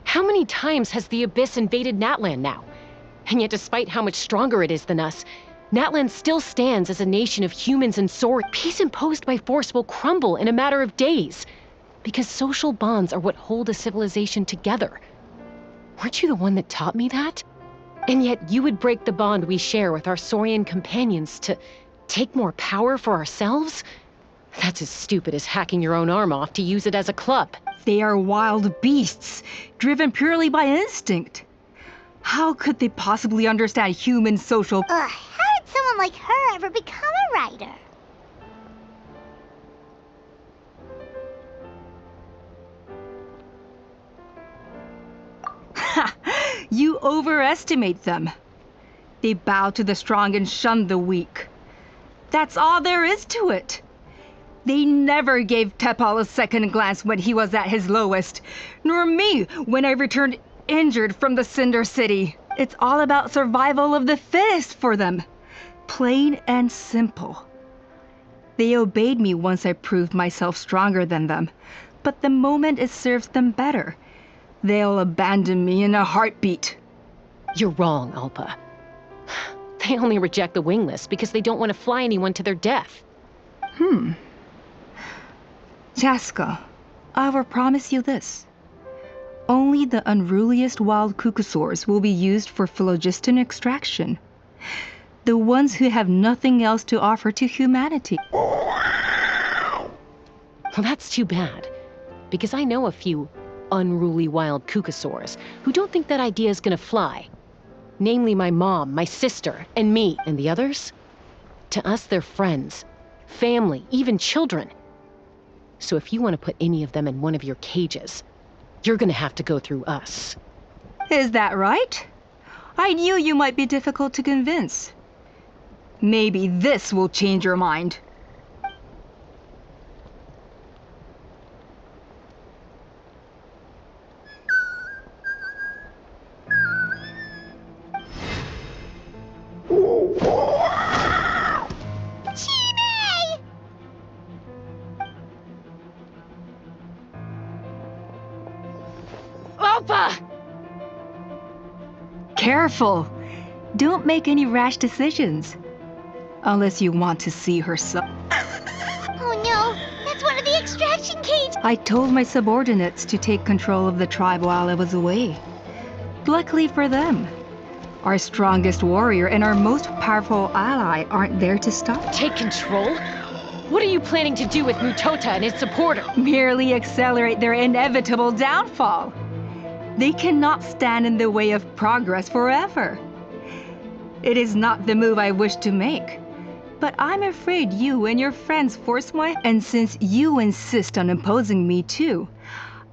How many times has the Abyss invaded Natlan now? And yet despite how much stronger it is than us, Natlan still stands as a nation of humans and sword. Peace imposed by force will crumble in a matter of days. Because social bonds are what hold a civilization together. Weren't you the one that taught me that? And yet you would break the bond we share with our Saurian companions to take more power for ourselves? That's as stupid as hacking your own arm off to use it as a club. They are wild beasts, driven purely by instinct. How could they possibly understand human social... How did someone like her ever become a writer? You overestimate them. They bow to the strong and shun the weak. That's all there is to it. They never gave Tepal a second glance when he was at his lowest, nor me when I returned injured from the Cinder City. It's all about survival of the fittest for them. Plain and simple. They obeyed me once I proved myself stronger than them, but the moment it serves them better, they'll abandon me in a heartbeat. You're wrong, Alpa. They only reject the wingless because they don't want to fly anyone to their death. Chaska, I will promise you this. Only the unruliest wild cuckoosaurs will be used for phlogiston extraction. The ones who have nothing else to offer to humanity. Well, that's too bad, because I know a few unruly wild cuckoosaurs who don't think that idea is gonna fly. Namely my mom, my sister, and me. And the others? To us, they're friends, family, even children. So if you want to put any of them in one of your cages, you're gonna have to go through us. Is that right? I knew you might be difficult to convince. Maybe this will change your mind. Alpa! Careful! Don't make any rash decisions. Unless you want to see her so. Oh no, that's one of the extraction cages! I told my subordinates to take control of the tribe while I was away. Luckily for them, our strongest warrior and our most powerful ally aren't there to stop. Take control? What are you planning to do with Mutota and his supporter? Merely accelerate their inevitable downfall. They cannot stand in the way of progress forever. It is not the move I wish to make, but I'm afraid you and your friends force my... And since you insist on imposing me too,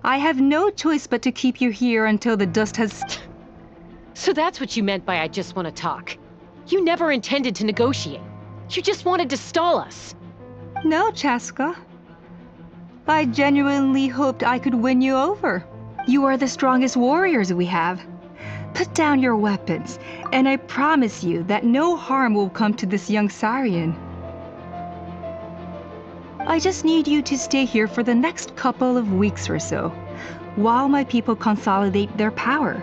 I have no choice but to keep you here until the dust has... So that's what you meant by I just want to talk. You never intended to negotiate. You just wanted to stall us. No, Chaska. I genuinely hoped I could win you over. You are the strongest warriors we have. Put down your weapons, and I promise you that no harm will come to this young Saurian. I just need you to stay here for the next couple of weeks or so, while my people consolidate their power.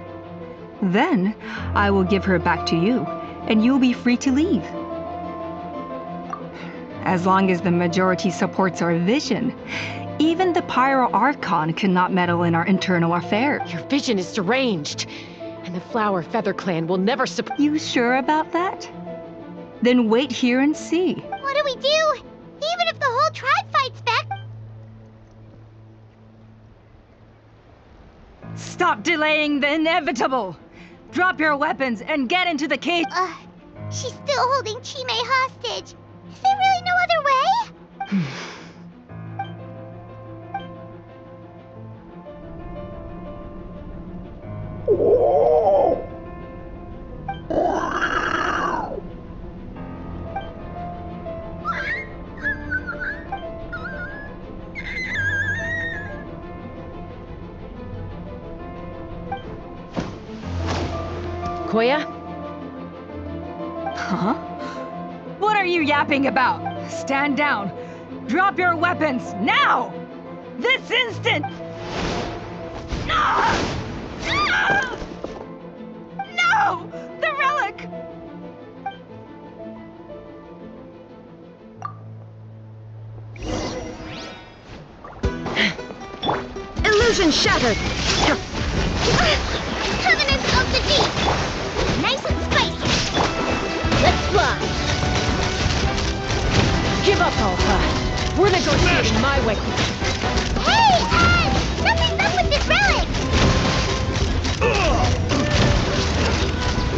Then, I will give her back to you, and you'll be free to leave. As long as the majority supports our vision, even the Pyro Archon cannot meddle in our internal affairs. Your vision is deranged, and the Flower Feather Clan will never support... You sure about that? Then wait here and see. What do we do? Even if the whole tribe fights back... Stop delaying the inevitable! Drop your weapons and get into the cage! She's still holding Chime hostage. Is there really no other way? Koya? Huh? What are you yapping about? Stand down. Drop your weapons, now! This instant! No! The relic! Illusion shattered! Covenant of the Deep! Nice and spicy! Let's fly! Give up, Alpha. We're negotiating my way. Hey, something's up with this relic!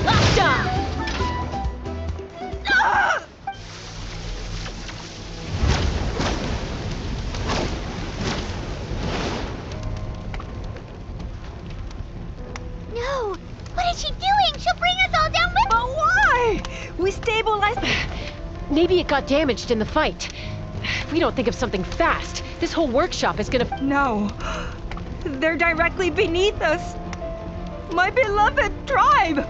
Lockdown! No! What is she doing? She'll bring us all down with... But why? We stabilized... Maybe it got damaged in the fight. If we don't think of something fast, this whole workshop is gonna... No. They're directly beneath us. My beloved tribe!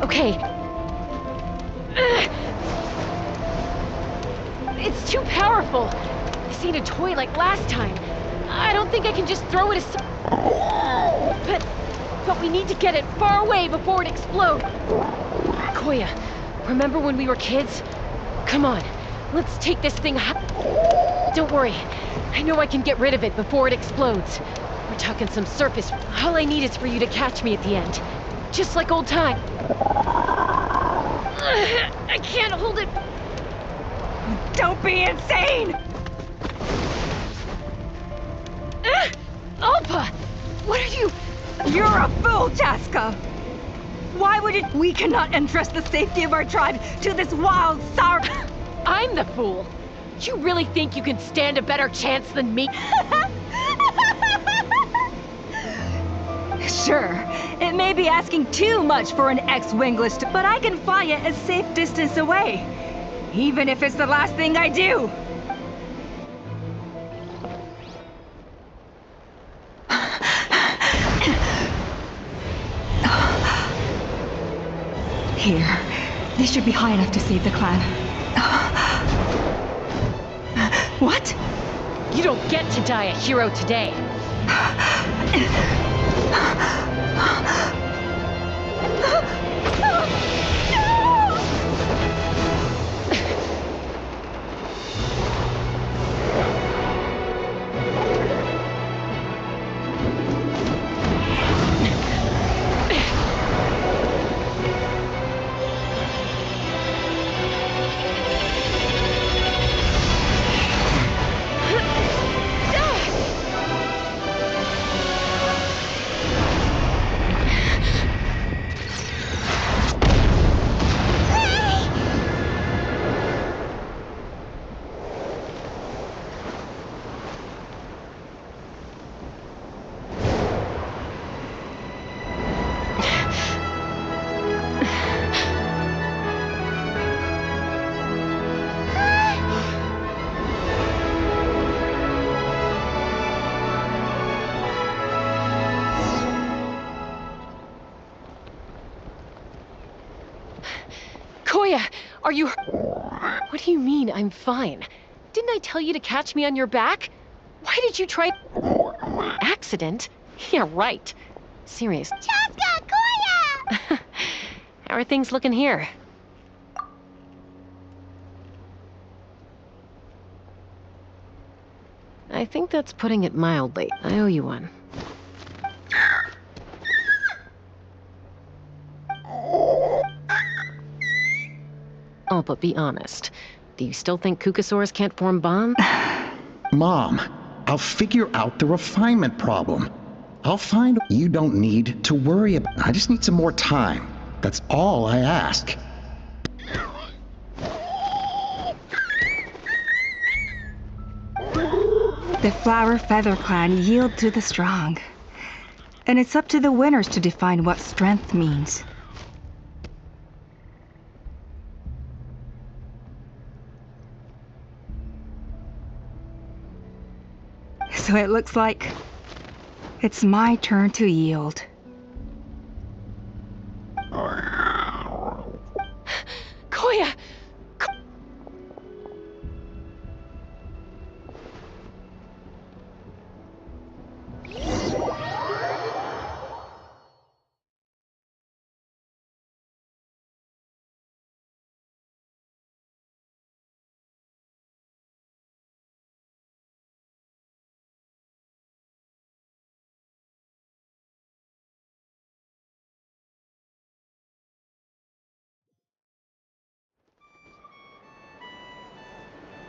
Okay. It's too powerful. This ain't a toy like last time. I don't think I can just throw it aside. But we need to get it far away before it explodes. Koya, remember when we were kids? Come on, let's take this thing high. Don't worry, I know I can get rid of it before it explodes. We're talking some surface. All I need is for you to catch me at the end. Just like old time. I can't hold it. Don't be insane! Alpa! What are you... You're a fool, Chaska! Why would it... We cannot entrust the safety of our tribe to this wild, sour... I'm the fool. You really think you can stand a better chance than me? Sure, it may be asking too much for an ex-wingless, but I can fly it a safe distance away. Even if it's the last thing I do. Here. This should be high enough to save the clan. What? You don't get to die a hero today. Koya, are you... What do you mean, I'm fine? Didn't I tell you to catch me on your back? Why did you try... Accident? Yeah, right. Serious. Chaska, Koya! How are things looking here? I think that's putting it mildly. I owe you one. Oh, but be honest. Do you still think Kukasaurs can't form bombs? Mom, I'll figure out the refinement problem. I'll find... You don't need to worry about... I just need some more time. That's all I ask. The Flower Feather Clan yield to the strong. And it's up to the winners to define what strength means. So it looks like it's my turn to yield. Koya!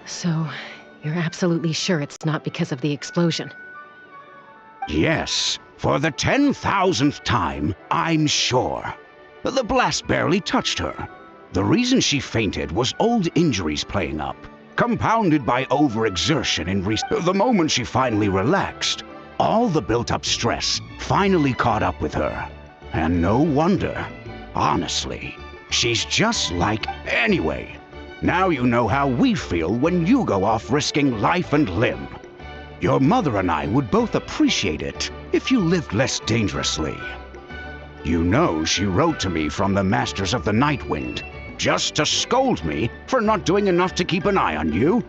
So, you're absolutely sure it's not because of the explosion? Yes, for the 10,000th time, I'm sure. The blast barely touched her. The reason she fainted was old injuries playing up, compounded by overexertion in the moment she finally relaxed, all the built-up stress finally caught up with her. And no wonder. Honestly, she's just like... Anyway, now you know how we feel when you go off risking life and limb. Your mother and I would both appreciate it if you lived less dangerously. You know she wrote to me from the Masters of the Night Wind, just to scold me for not doing enough to keep an eye on you.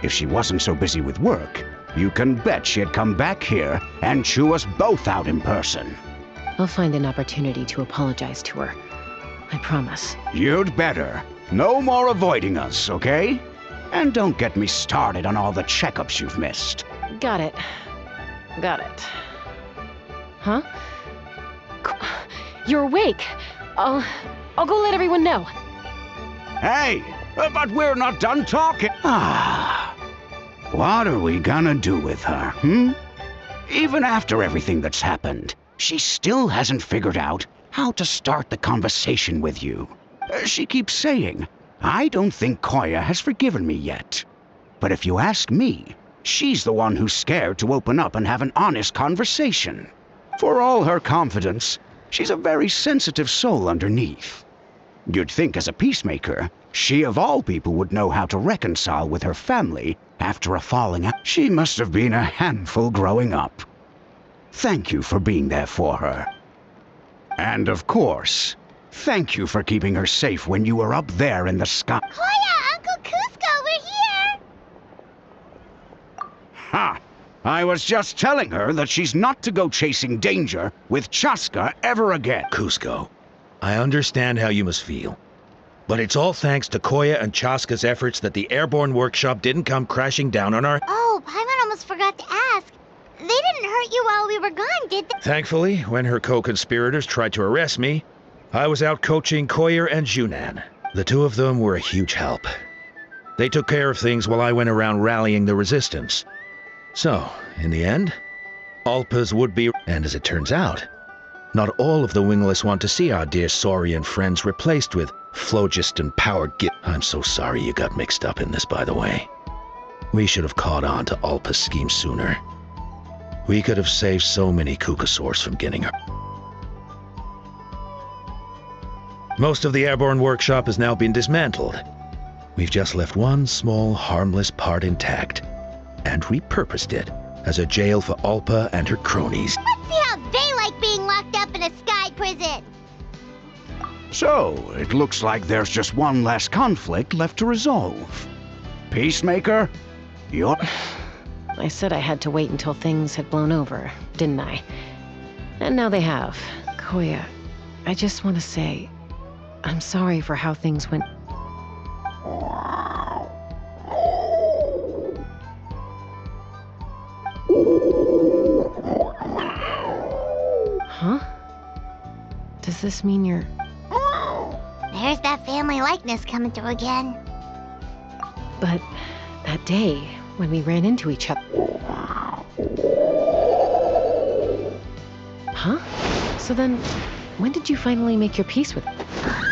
If she wasn't so busy with work, you can bet she'd come back here and chew us both out in person. I'll find an opportunity to apologize to her. I promise. You'd better. No more avoiding us, okay? And don't get me started on all the checkups you've missed. Got it. Got it. Huh? You're awake. I'll go let everyone know. Hey, but we're not done talking. What are we gonna do with her, Even after everything that's happened, she still hasn't figured out how to start the conversation with you. She keeps saying, I don't think Koya has forgiven me yet. But if you ask me, she's the one who's scared to open up and have an honest conversation. For all her confidence, she's a very sensitive soul underneath. You'd think as a peacemaker, she of all people would know how to reconcile with her family after a falling out. She must have been a handful growing up. Thank you for being there for her. And of course, thank you for keeping her safe when you were up there in the sky. Koya, Uncle Cusco, we're here! Ha! I was just telling her that she's not to go chasing danger with Chaska ever again. Cusco, I understand how you must feel. But it's all thanks to Koya and Chaska's efforts that the airborne workshop didn't come crashing down on our... Oh, Paimon almost forgot to ask. They didn't hurt you while we were gone, did they? Thankfully, when her co-conspirators tried to arrest me, I was out coaching Koya and Junan. The two of them were a huge help. They took care of things while I went around rallying the resistance. So, in the end, Alpa's would be... And as it turns out, not all of the wingless want to see our dear Saurian friends replaced with phlogiston-powered I'm so sorry you got mixed up in this, by the way. We should have caught on to Alpa's scheme sooner. We could have saved so many Kukasaurs from getting her. Most of the airborne workshop has now been dismantled. We've just left one small, harmless part intact, and repurposed it as a jail for Alpa and her cronies. Let's see how they like being locked up in a sky prison. So, it looks like there's just one last conflict left to resolve. Peacemaker, you're... I said I had to wait until things had blown over, didn't I? And now they have. Koya, I just want to say, I'm sorry for how things went. this mean you're... There's that family likeness coming through again. But that day, when we ran into each other... Huh? So then, when did you finally make your peace with it?